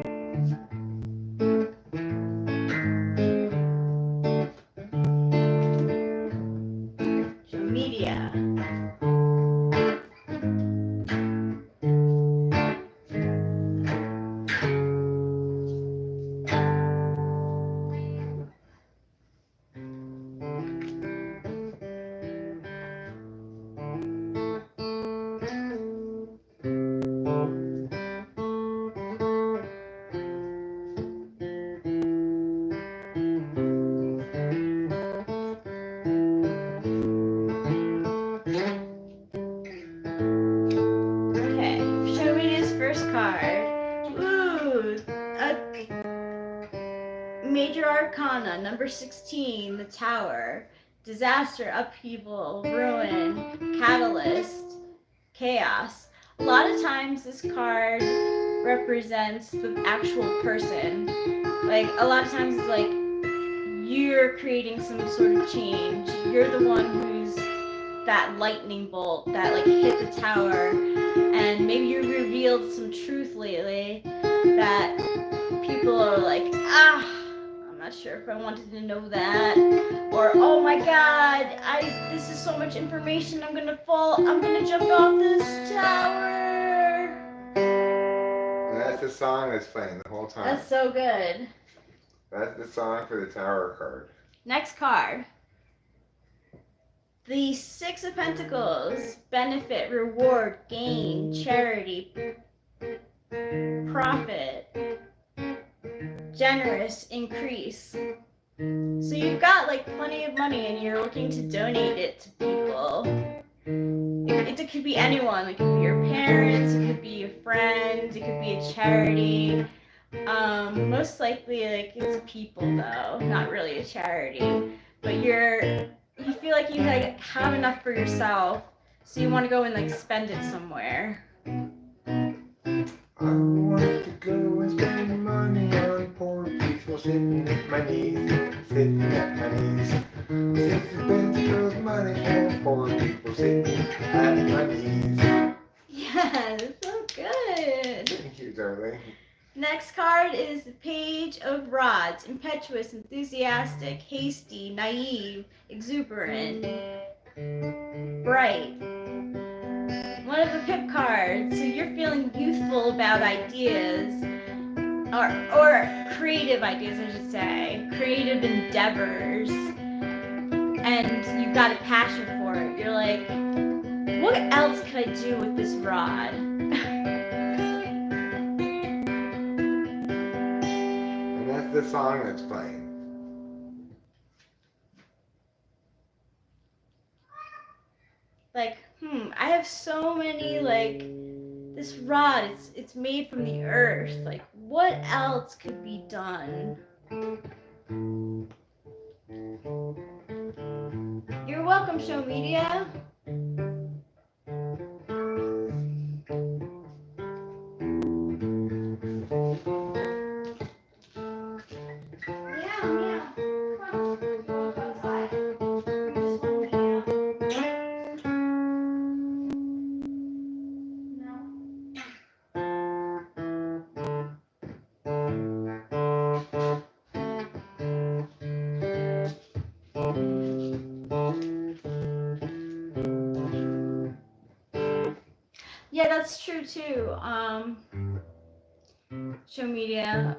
Okay, show media's first card. Ooh, a major arcana, number 16, the Tower. Disaster, upheaval, ruin, catalyst, chaos. A lot of times this card represents the actual person. Like, a lot of times it's like you're creating some sort of change. You're the one who's that lightning bolt that like hit the tower, and maybe you revealed some truth lately that people are like, I'm not sure if I wanted to know that, or oh my god, this is so much information, I'm gonna jump off this tower. And that's the song that's playing the whole time. That's so good. That's the song for the Tower card. Next card. The Six of Pentacles. Benefit, reward, gain, charity, profit, generous, increase. So you've got like plenty of money and you're looking to donate it to people. It could be anyone. It could be your parents, it could be a friend, it could be a charity. Most likely like it's people though, not really a charity. But you feel like you like have enough for yourself, so you want to go and like spend it somewhere. I want to go and spend money on poor people sitting at my knees, sitting at my knees. Six Pentacles money for poor people sitting at my knees. Yeah, that's so good. Thank you, darling. Next card is the Page of Rods. Impetuous, enthusiastic, hasty, naive, exuberant, bright. One of the pip cards. So you're feeling youthful about ideas, or creative ideas, I should say. Creative endeavors. And you've got a passion for it. You're like, what else could I do with this rod? The song that's playing. Like, I have so many, like, this rod, it's made from the earth. Like, what else could be done? You're welcome, Show Media. Yeah, that's true too. Show Media,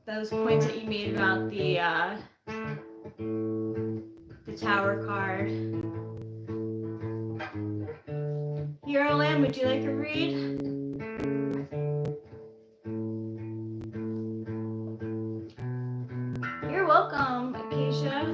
those points that you made about the Tower card. Hero Lamb, would you like a read? You're welcome, Acacia.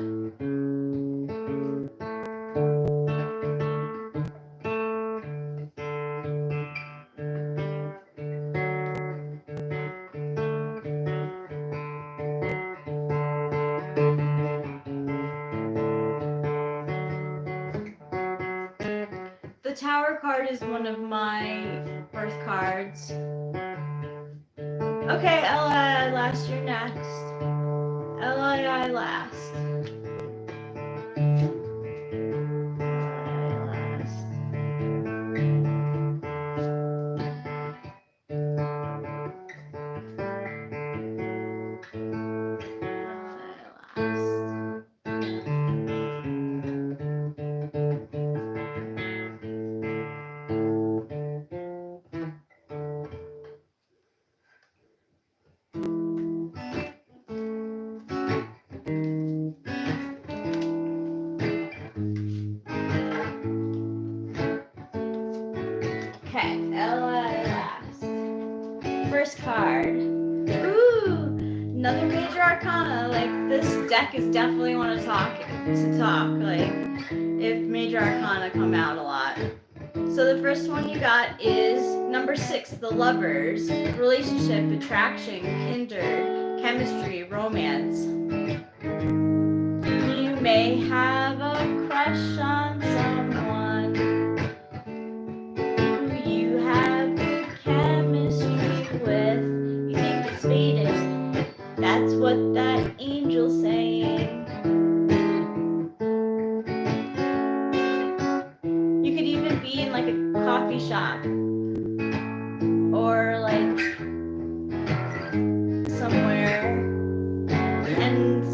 The Tower card is one of my birth cards. Okay, L.I. last, you're next. L.I. last. Okay, L.I. last. First card. Ooh, another major arcana. Like, this deck is definitely want to talk. Like, if major arcana come out a lot. So the first one you got is number 6, the Lovers. Relationship, attraction, kindred, chemistry, romance. You may have a crush on someone who you have good chemistry with. You think it's faded. That's what that angel's saying. be in like a coffee shop or like somewhere and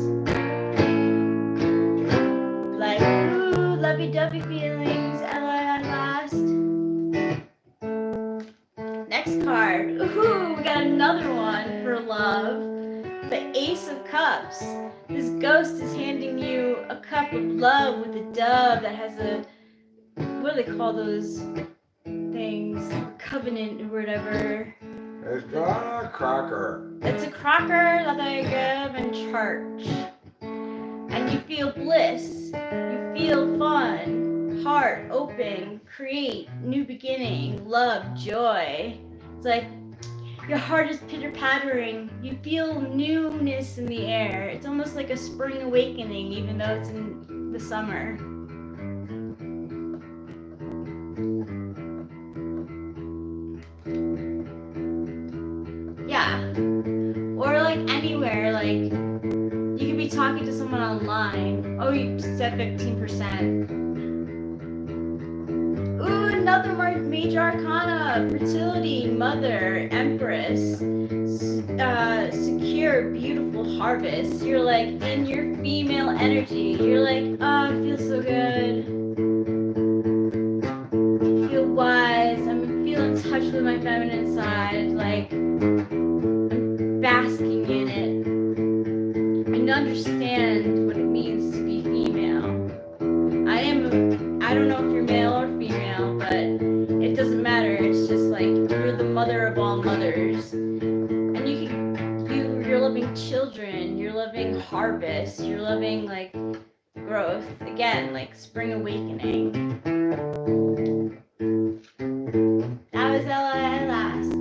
like, ooh, lovey-dovey feelings, LOL last. Next card. Ooh, we got another one for love. The Ace of Cups. This ghost is handing you a cup of love with a dove that has a, what do they call those things? Covenant or whatever. It's got a cracker. It's a cracker that they give in church. And you feel bliss. You feel fun. Heart open. Create. New beginning. Love. Joy. It's like your heart is pitter-pattering. You feel newness in the air. It's almost like a spring awakening, even though it's in the summer. Yeah. Or like anywhere, like you could be talking to someone online. Oh, you said 15%. Ooh, another major arcana. Fertility, mother, empress, secure, beautiful harvest. You're like in your female energy. You're like, oh, it feels so good. I feel wise. I feel in touch with my feminine side. Like, I'm basking in it. I understand what it means to be female. I don't know if you're male or female, but it doesn't matter. It's just like you're the mother of all mothers, and you're loving children. You're loving harvest. You're loving like growth. Again, like spring awakening. That was LI last.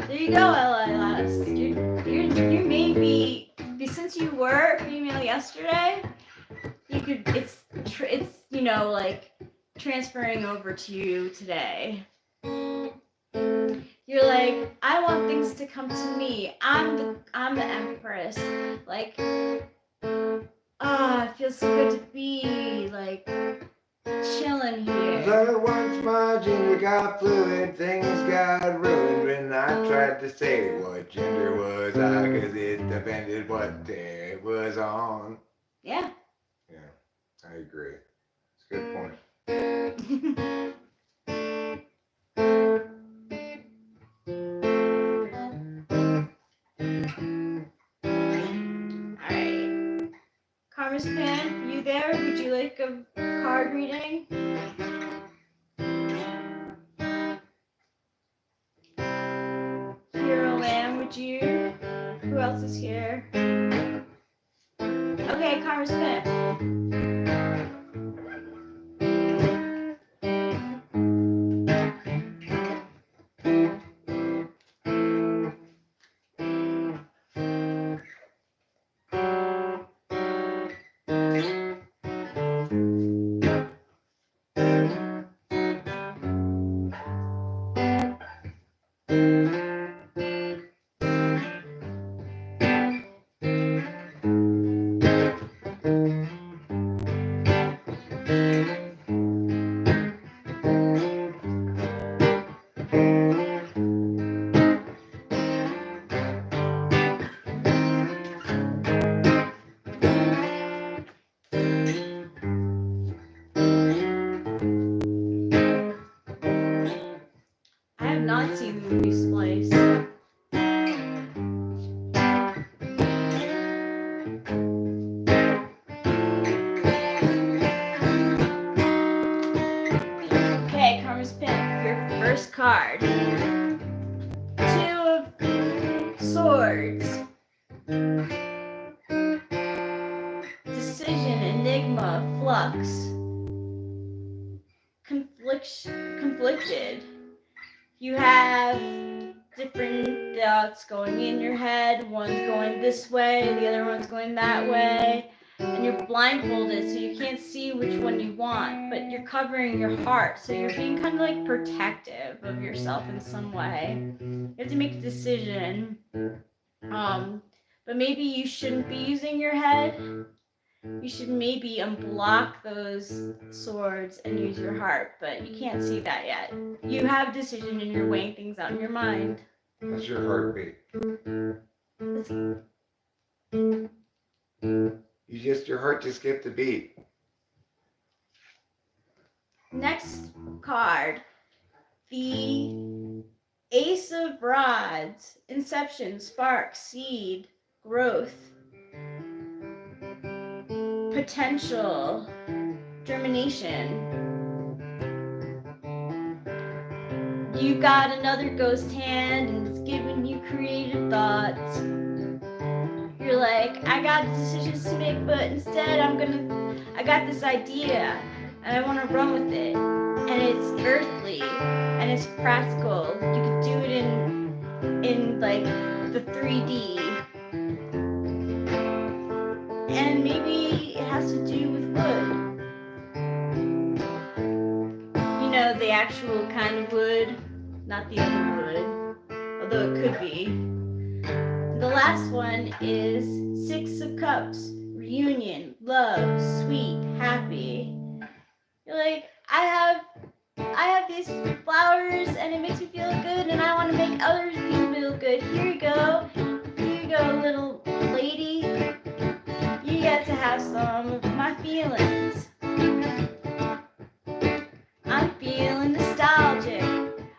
There you go, LI last. You may be, since you were female yesterday, you could, it's you know, like transferring over to you today. You're like, I want things to come to me. I'm the empress. Like, it feels so good to be like chilling here. So once my gender got fluid, things got ruined when I tried to say what gender was I, cause it depended what it was on. Yeah. Yeah, I agree. It's a good point. Alright. Karma's Pan, you there? Would you like a card reading? Hero Lamb, would you? Who else is here? Okay, Karma's Pan. I have not seen the movie Splice. Okay, Karma's Pen, your first card. 2 of Swords. Decision, enigma, flux. Conflicted. You have different thoughts going in your head. One's going this way, the other one's going that way. And you're blindfolded, so you can't see which one you want, but you're covering your heart, so you're being kind of like protective of yourself in some way. You have to make a decision. But but maybe you shouldn't be using your head. You should maybe unblock those swords and use your heart, but you can't see that yet. You have a decision and you're weighing things out in your mind. That's your heartbeat. Your heart just skipped a beat. Next card, the Ace of Rods, Inception, Spark, Seed, Growth, Potential, Germination. You got another ghost hand and it's giving you creative thoughts. You're like, I got decisions to make, but instead I got this idea and I want to run with it. And it's earthly and it's practical. You could do it in like the 3D. And maybe it has to do with wood. You know, the actual kind of wood, not the other wood, although it could be. The last one is 6 of Cups, reunion, love, sweet, happy. You're like, I have these flowers and it makes me feel good and I want to make other people feel good. Here you go. Here you go, little lady. You get to have some of my feelings. I'm feeling nostalgic.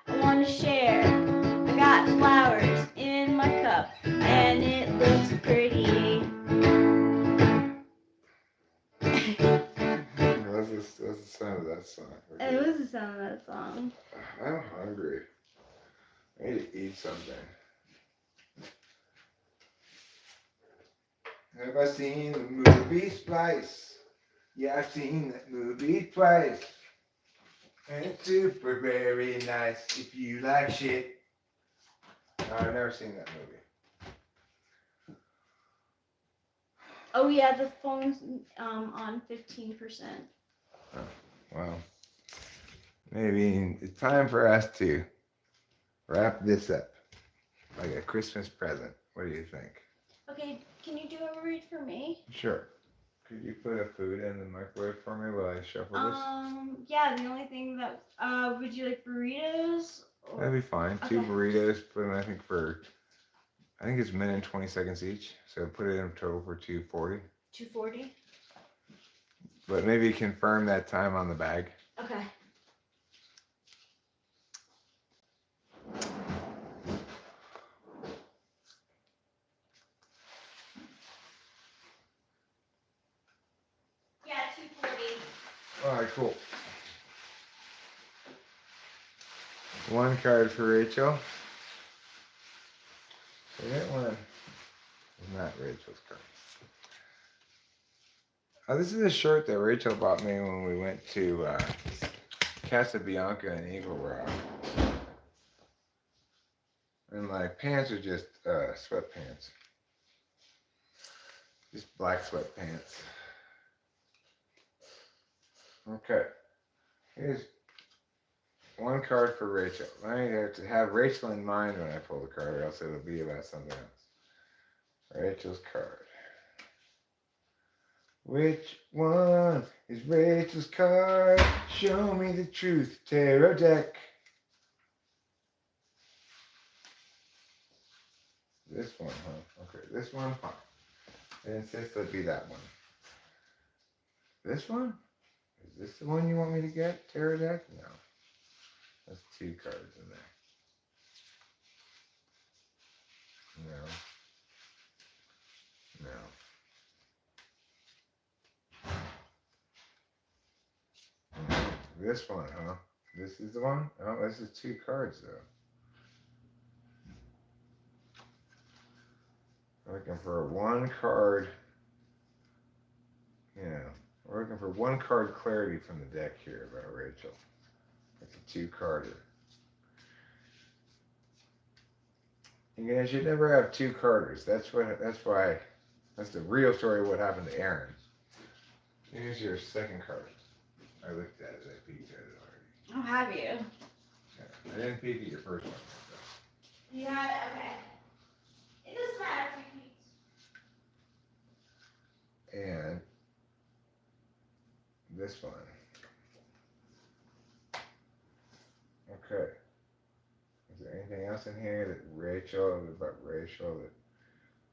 I want to share. I got flowers in my cup and it looks pretty. What's the sound of that song? It was the sound of that song. I'm hungry. I need to eat something. Have I seen the movie Splice? Yeah, I've seen that movie twice. And it's super very nice if you like shit. No, I've never seen that movie. Oh yeah, the phone's on 15%. Oh, well, maybe it's time for us to wrap this up like a Christmas present. What do you think? Okay, can you do a read for me? Sure. Could you put a food in the microwave for me while I shuffle this? Yeah, the only thing that, would you like burritos? Or... That'd be fine. Okay. 2 burritos, put them, I think it's a minute and 20 seconds each. So put it in total for 240. 240? But maybe confirm that time on the bag. Okay. Yeah, 240. Alright, cool. 1 card for Rachel. So that one is not Rachel's card. This is a shirt that Rachel bought me when we went to Casabianca in Eagle Rock. And my pants are just sweatpants. Just black sweatpants. Okay. Here's 1 card for Rachel. I have to have Rachel in mind when I pull the card, or else it'll be about something else. Rachel's card. Which one is Rachel's card? Show me the truth, tarot deck. This one, huh? Okay, this one, fine. I insist it'll be that one. This one? Is this the one you want me to get, tarot deck? No. That's 2 cards in there. No. This one, huh? This is the one? Oh, this is 2 cards, though. Looking for 1 card. We're looking for 1 card clarity from the deck here about Rachel. It's a 2-carder. You should never have 2 carders. That's the real story of what happened to Aaron. Here's your 2nd card. I looked at it. I peeked at it already. Oh, have you? Yeah, I didn't peek at your first one. You had it? Okay. It doesn't matter if you peeked. this one. Okay. Is there anything else in here about Rachel that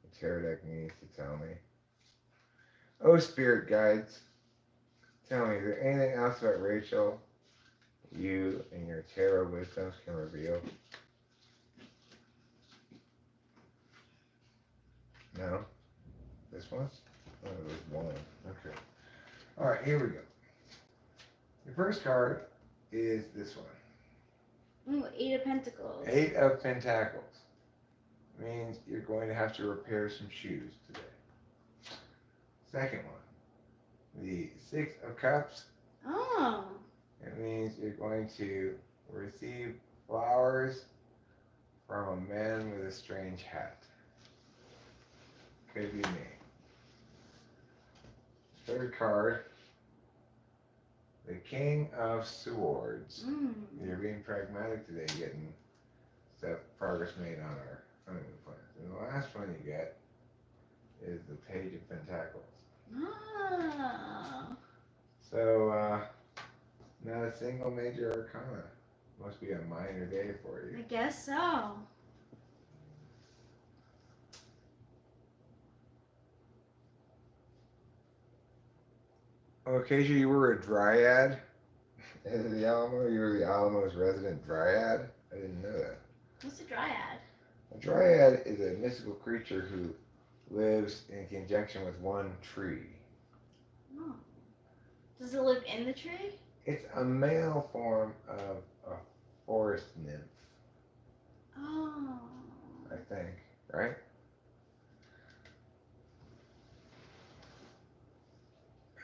the tarot deck needs to tell me? Oh, spirit guides, tell me, is there anything else about Rachel you and your tarot wisdoms can reveal? No? This one? Oh, there's one. Okay. Alright, here we go. The first card is this one. Ooh, 8 of Pentacles. 8 of Pentacles. Means you're going to have to repair some shoes today. Second one. The 6 of Cups. Oh. It means you're going to receive flowers from a man with a strange hat. Could be me. Third card. The King of Swords. You're being pragmatic today, getting stuff, progress made on our honeymoon plans. And the last one you get is the Page of Pentacles. Oh. So, not a single major arcana. Must be a minor day for you. I guess so. Oh, Acacia, you were a dryad in the Alamo? You were the Alamo's resident dryad? I didn't know that. What's a dryad? A dryad is a mystical creature who lives in conjunction with one tree. Oh. Does it live in the tree? It's a male form of a forest nymph, Oh. I think, right?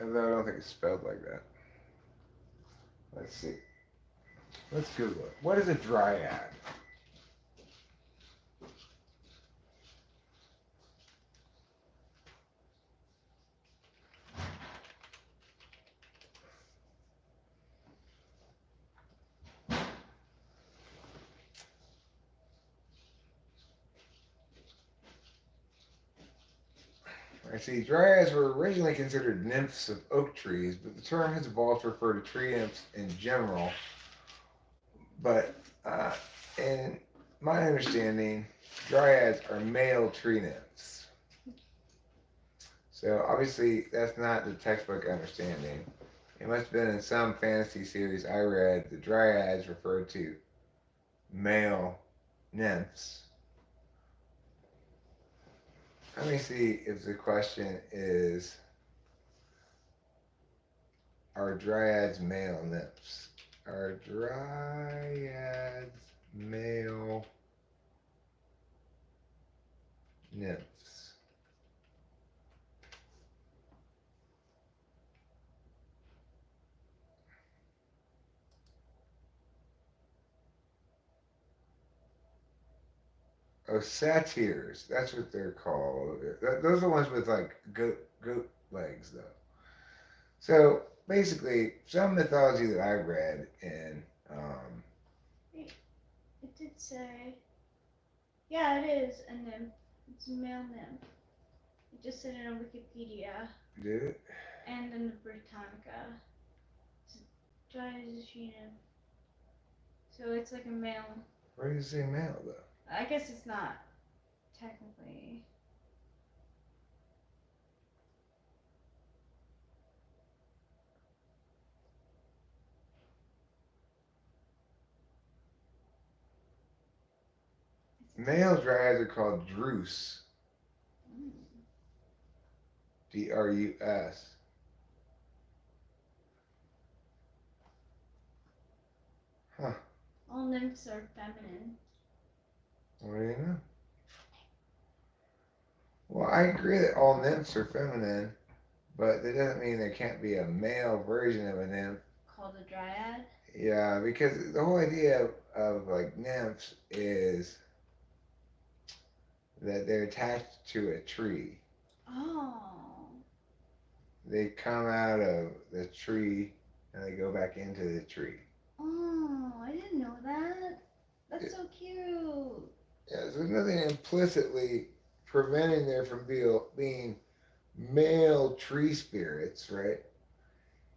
Although I don't think it's spelled like that. Let's see. Let's Google it. What is a dryad? I see. Dryads were originally considered nymphs of oak trees, but the term has evolved to refer to tree nymphs in general. But in my understanding, dryads are male tree nymphs. So obviously, that's not the textbook understanding. It must have been in some fantasy series I read. The dryads referred to male nymphs. Let me see if the question is, are dryads male nymphs? Are dryads male nymphs? Oh, satyrs. That's what they're called. Those are the ones with like goat legs, though. So basically, some mythology that I read in. Wait, it did say. Yeah, it is a nymph. It's a male nymph. It just said it on Wikipedia. Did it? And in the Britannica. Dryad is a she nymph. So it's like a male. Where does it say male, though? I guess it's not technically. Male dryads are called drus. Mm. Drus. Huh. All nymphs are feminine. What do you know? Well, I agree that all nymphs are feminine, but that doesn't mean there can't be a male version of a nymph. Called a dryad? Yeah, because the whole idea of like nymphs is that they're attached to a tree. Oh. They come out of the tree and they go back into the tree. Oh, I didn't know that. That's so cute. Yeah, so there's nothing implicitly preventing there from being male tree spirits, right?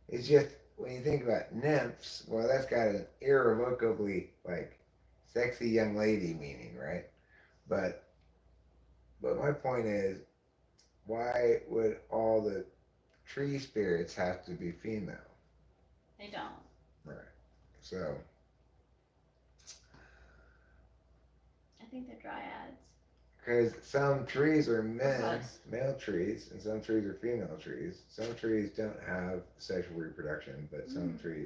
It's just when you think about nymphs, well, that's got an irrevocably like sexy young lady meaning, right? But my point is, why would all the tree spirits have to be female? They don't. Right. So I think they're dryads. because some trees are men, Bugs. male trees, and some trees are female trees. Some trees don't have sexual reproduction, but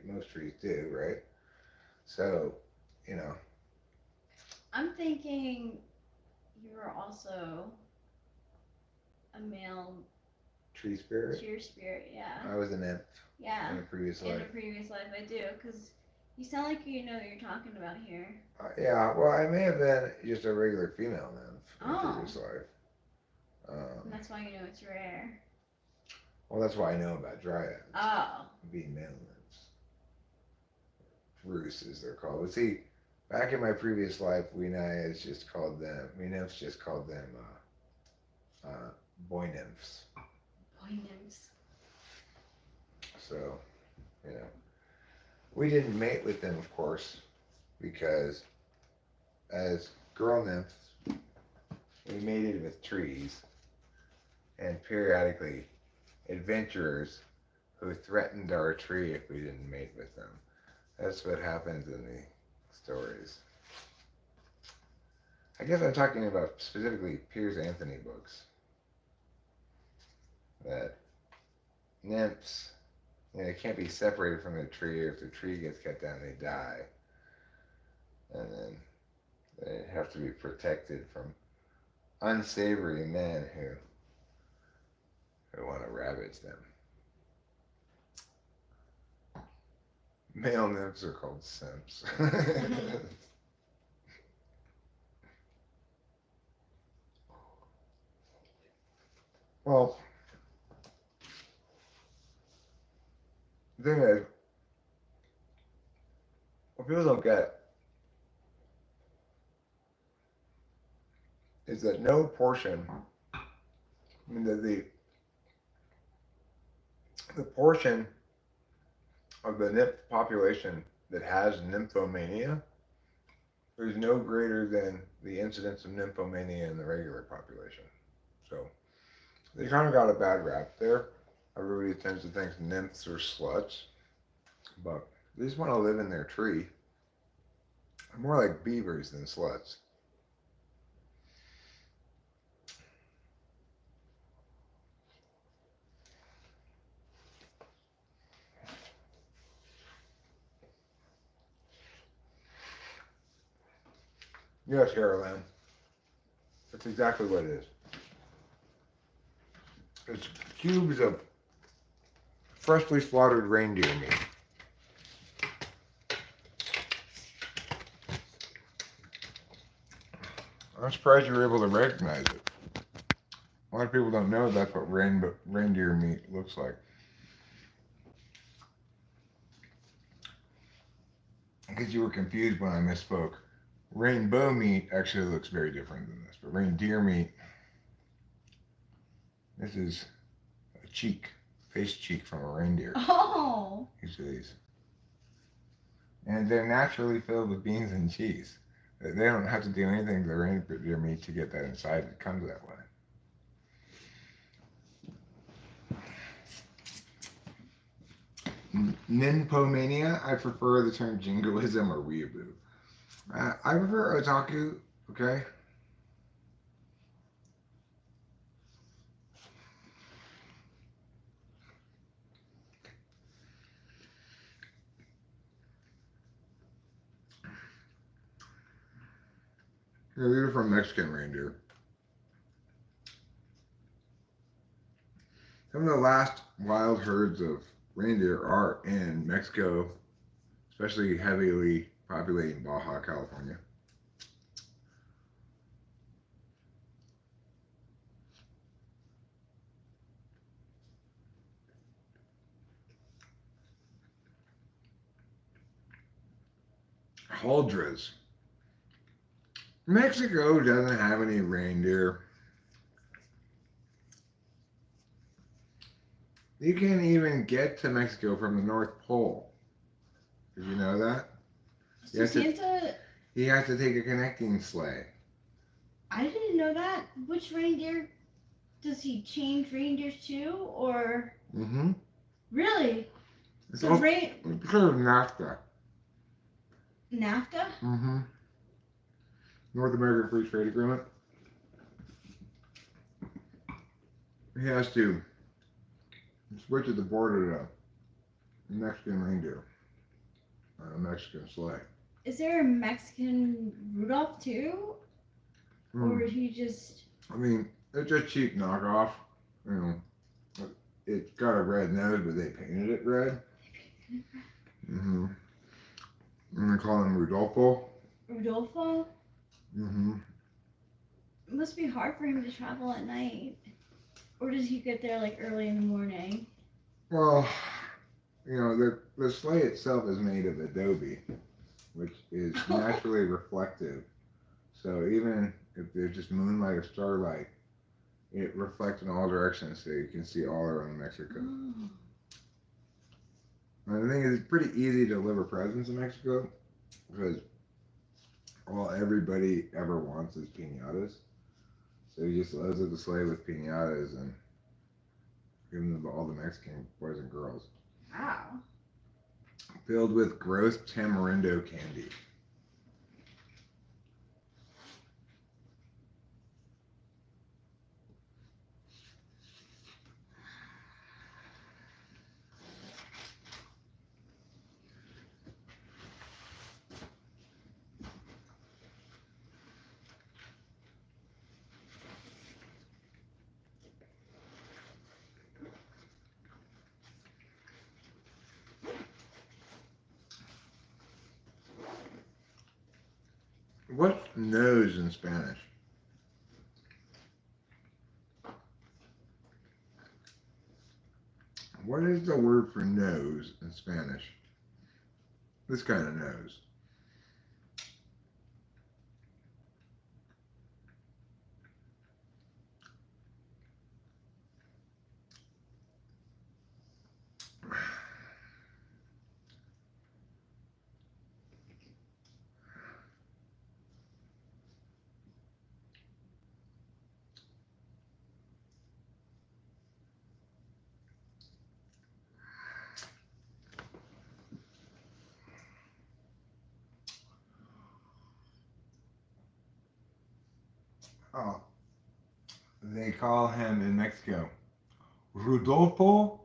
most trees do, right? So, you know, I'm thinking you were also a male tree spirit. cheer spirit, yeah. I was an nymph Yeah. in a previous In life. a previous life, I do, because you sound like you know what you're talking about here. Yeah, well, I may have been just a regular female nymph in a Oh. previous life. And that's why you know it's rare. Well, that's why I know about dryads Oh. being male nymphs. Roosts, as they're called. But see, back in my previous life, we nymphs just called them boy nymphs. Boy nymphs. So, you know, we didn't mate with them, of course, because as girl nymphs, we mated with trees and periodically adventurers who threatened our tree if we didn't mate with them. That's what happens in the stories. I guess I'm talking about specifically Piers Anthony books. That nymphs, they can't be separated from the tree, or if the tree gets cut down, they die. And then they have to be protected from unsavory men who want to ravage them. Male nymphs are called simps. Well, the thing is, what people don't get is that no portion, I mean, the portion of the nymph population that has nymphomania is no greater than the incidence of nymphomania in the regular population. So they kind of got a bad rap there. Everybody tends to think nymphs are sluts, but they just want to live in their tree. They're more like beavers than sluts. Yes, Caroline. That's exactly what it is. It's cubes of freshly slaughtered reindeer meat. I'm surprised you were able to recognize it. A lot of people don't know that's what reindeer meat looks like. Because you were confused when I misspoke. Rainbow meat actually looks very different than this, but reindeer meat, this is a cheek, face cheek from a reindeer. Oh. These are these. And they're naturally filled with beans and cheese. They don't have to do anything to the reindeer meat to get that inside. It comes that way. Ninpomania, I prefer the term jingoism or weeaboo. I prefer otaku, okay? Yeah, these are from Mexican reindeer. Some of the last wild herds of reindeer are in Mexico, especially heavily populating Baja California. Huldras. Mexico doesn't have any reindeer. You can't even get to Mexico from the North Pole. Did you know that? So Santa, You have to take a connecting sleigh. I didn't know that. Which reindeer does he change reindeers to, or Mm-hmm. really? It's So because of NAFTA. NAFTA? Mm-hmm. North American Free Trade Agreement. He has to switch at the border to Mexican reindeer, a Mexican sleigh. Is there a Mexican Rudolph too, or is he just? I mean, it's a cheap knockoff. You know, it's got a red nose, but they painted it red. Mm-hmm. And they call him Rudolfo. Rudolfo? Mm-hmm. It must be hard for him to travel at night. Or does he get there like early in the morning? Well, you know, the sleigh itself is made of adobe, which is naturally reflective. So even if there's just moonlight or starlight, it reflects in all directions so you can see all around Mexico. Oh. And the thing is, it's pretty easy to deliver presents in Mexico because all everybody ever wants is piñatas. So he just loads up the sleigh with piñatas and give them to all the Mexican boys and girls. Wow. Filled with gross tamarindo candy. What's nose in Spanish? What is the word for nose in Spanish? This kind of nose. Oh, they call him in Mexico Rudolfo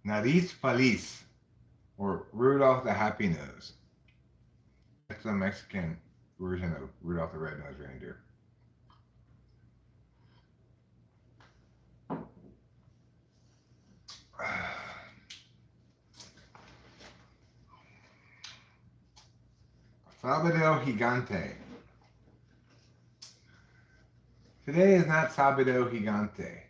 Nariz Feliz, or Rudolph the Happy Nose. That's the Mexican version of Rudolph the Red-Nosed Reindeer. Sábado Gigante. Today is not Sábado Gigante.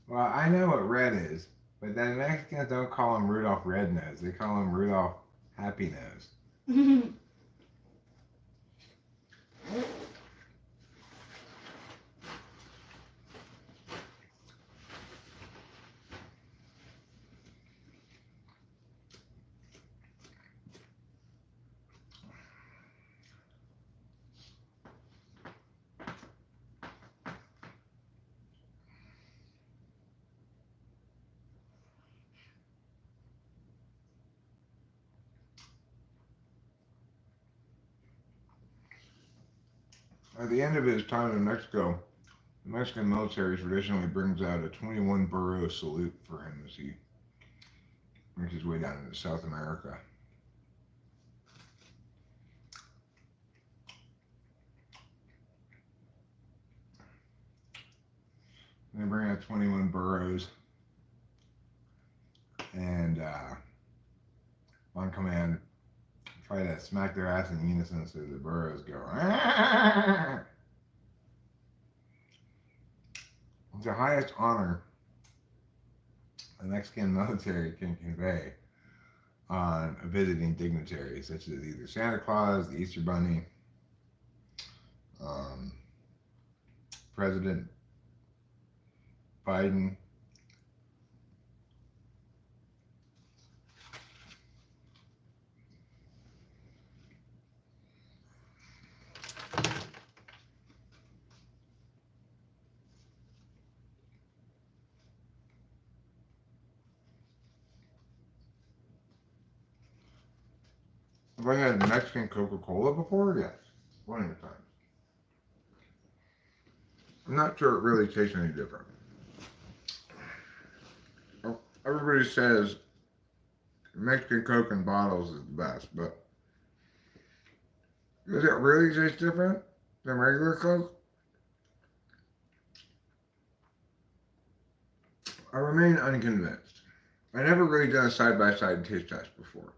Well, I know what red is, but then Mexicans don't call him Rudolph Red-Nose. They call him Rudolph Happy Nose. At the end of his time in Mexico, the Mexican military traditionally brings out a 21 burrow salute for him as he makes his way down into South America. They bring out 21 burrows, and on command, try to smack their ass in unison so the burrows go. It's the highest honor the Mexican military can convey on a visiting dignitary, such as either Santa Claus, the Easter Bunny, President Biden, Have I had Mexican Coca-Cola before? Yes. Plenty of times. I'm not sure it really tastes any different. Everybody says Mexican Coke in bottles is the best, but does it really taste different than regular Coke? I remain unconvinced. I never really done a side-by-side taste test before.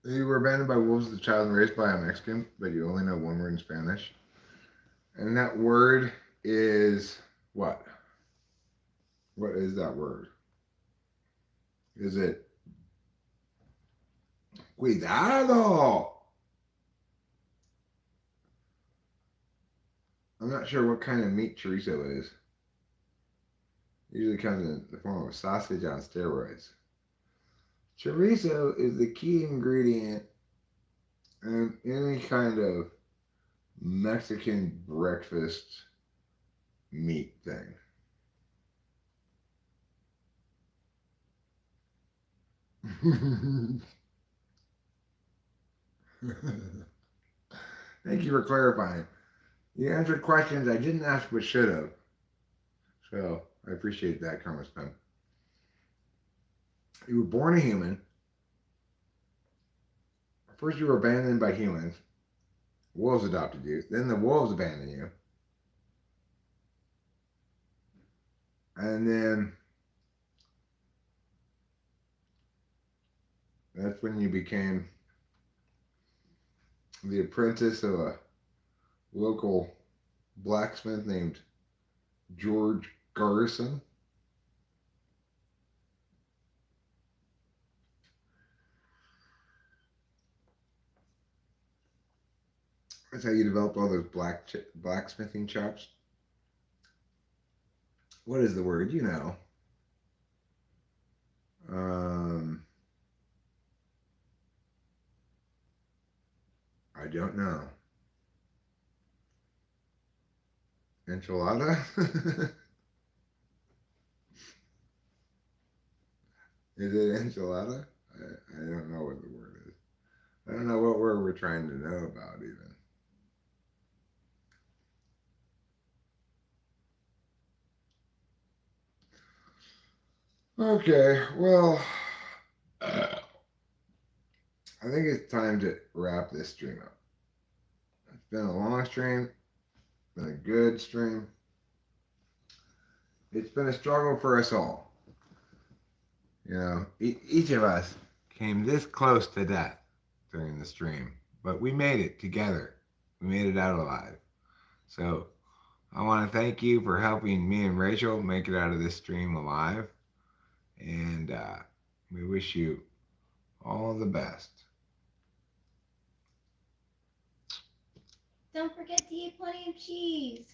You were abandoned by wolves as a child and raised by a Mexican, but you only know one word in Spanish. And that word is what? What is that word? Is it cuidado? I'm not sure what kind of meat chorizo is. It usually comes in the form of sausage on steroids. Chorizo is the key ingredient in any kind of Mexican breakfast meat thing. Thank you for clarifying. You answered questions I didn't ask but should have. So I appreciate that, Congressman. You were born a human. First, you were abandoned by humans. Wolves adopted you. Then the wolves abandoned you. And then that's when you became the apprentice of a local blacksmith named George Garrison. That's how you developed all those blacksmithing chops. What is the word? You know. I don't know. Enchilada? Is it enchilada? I don't know what the word is. I don't know what word we're trying to know about even. Okay, well, I think it's time to wrap this stream up. It's been a long stream, been a good stream. It's been a struggle for us all. You know, each of us came this close to death during the stream, but we made it together. We made it out alive. So I want to thank you for helping me and Rachel make it out of this stream alive. And we wish you all the best. Don't forget to eat plenty of cheese.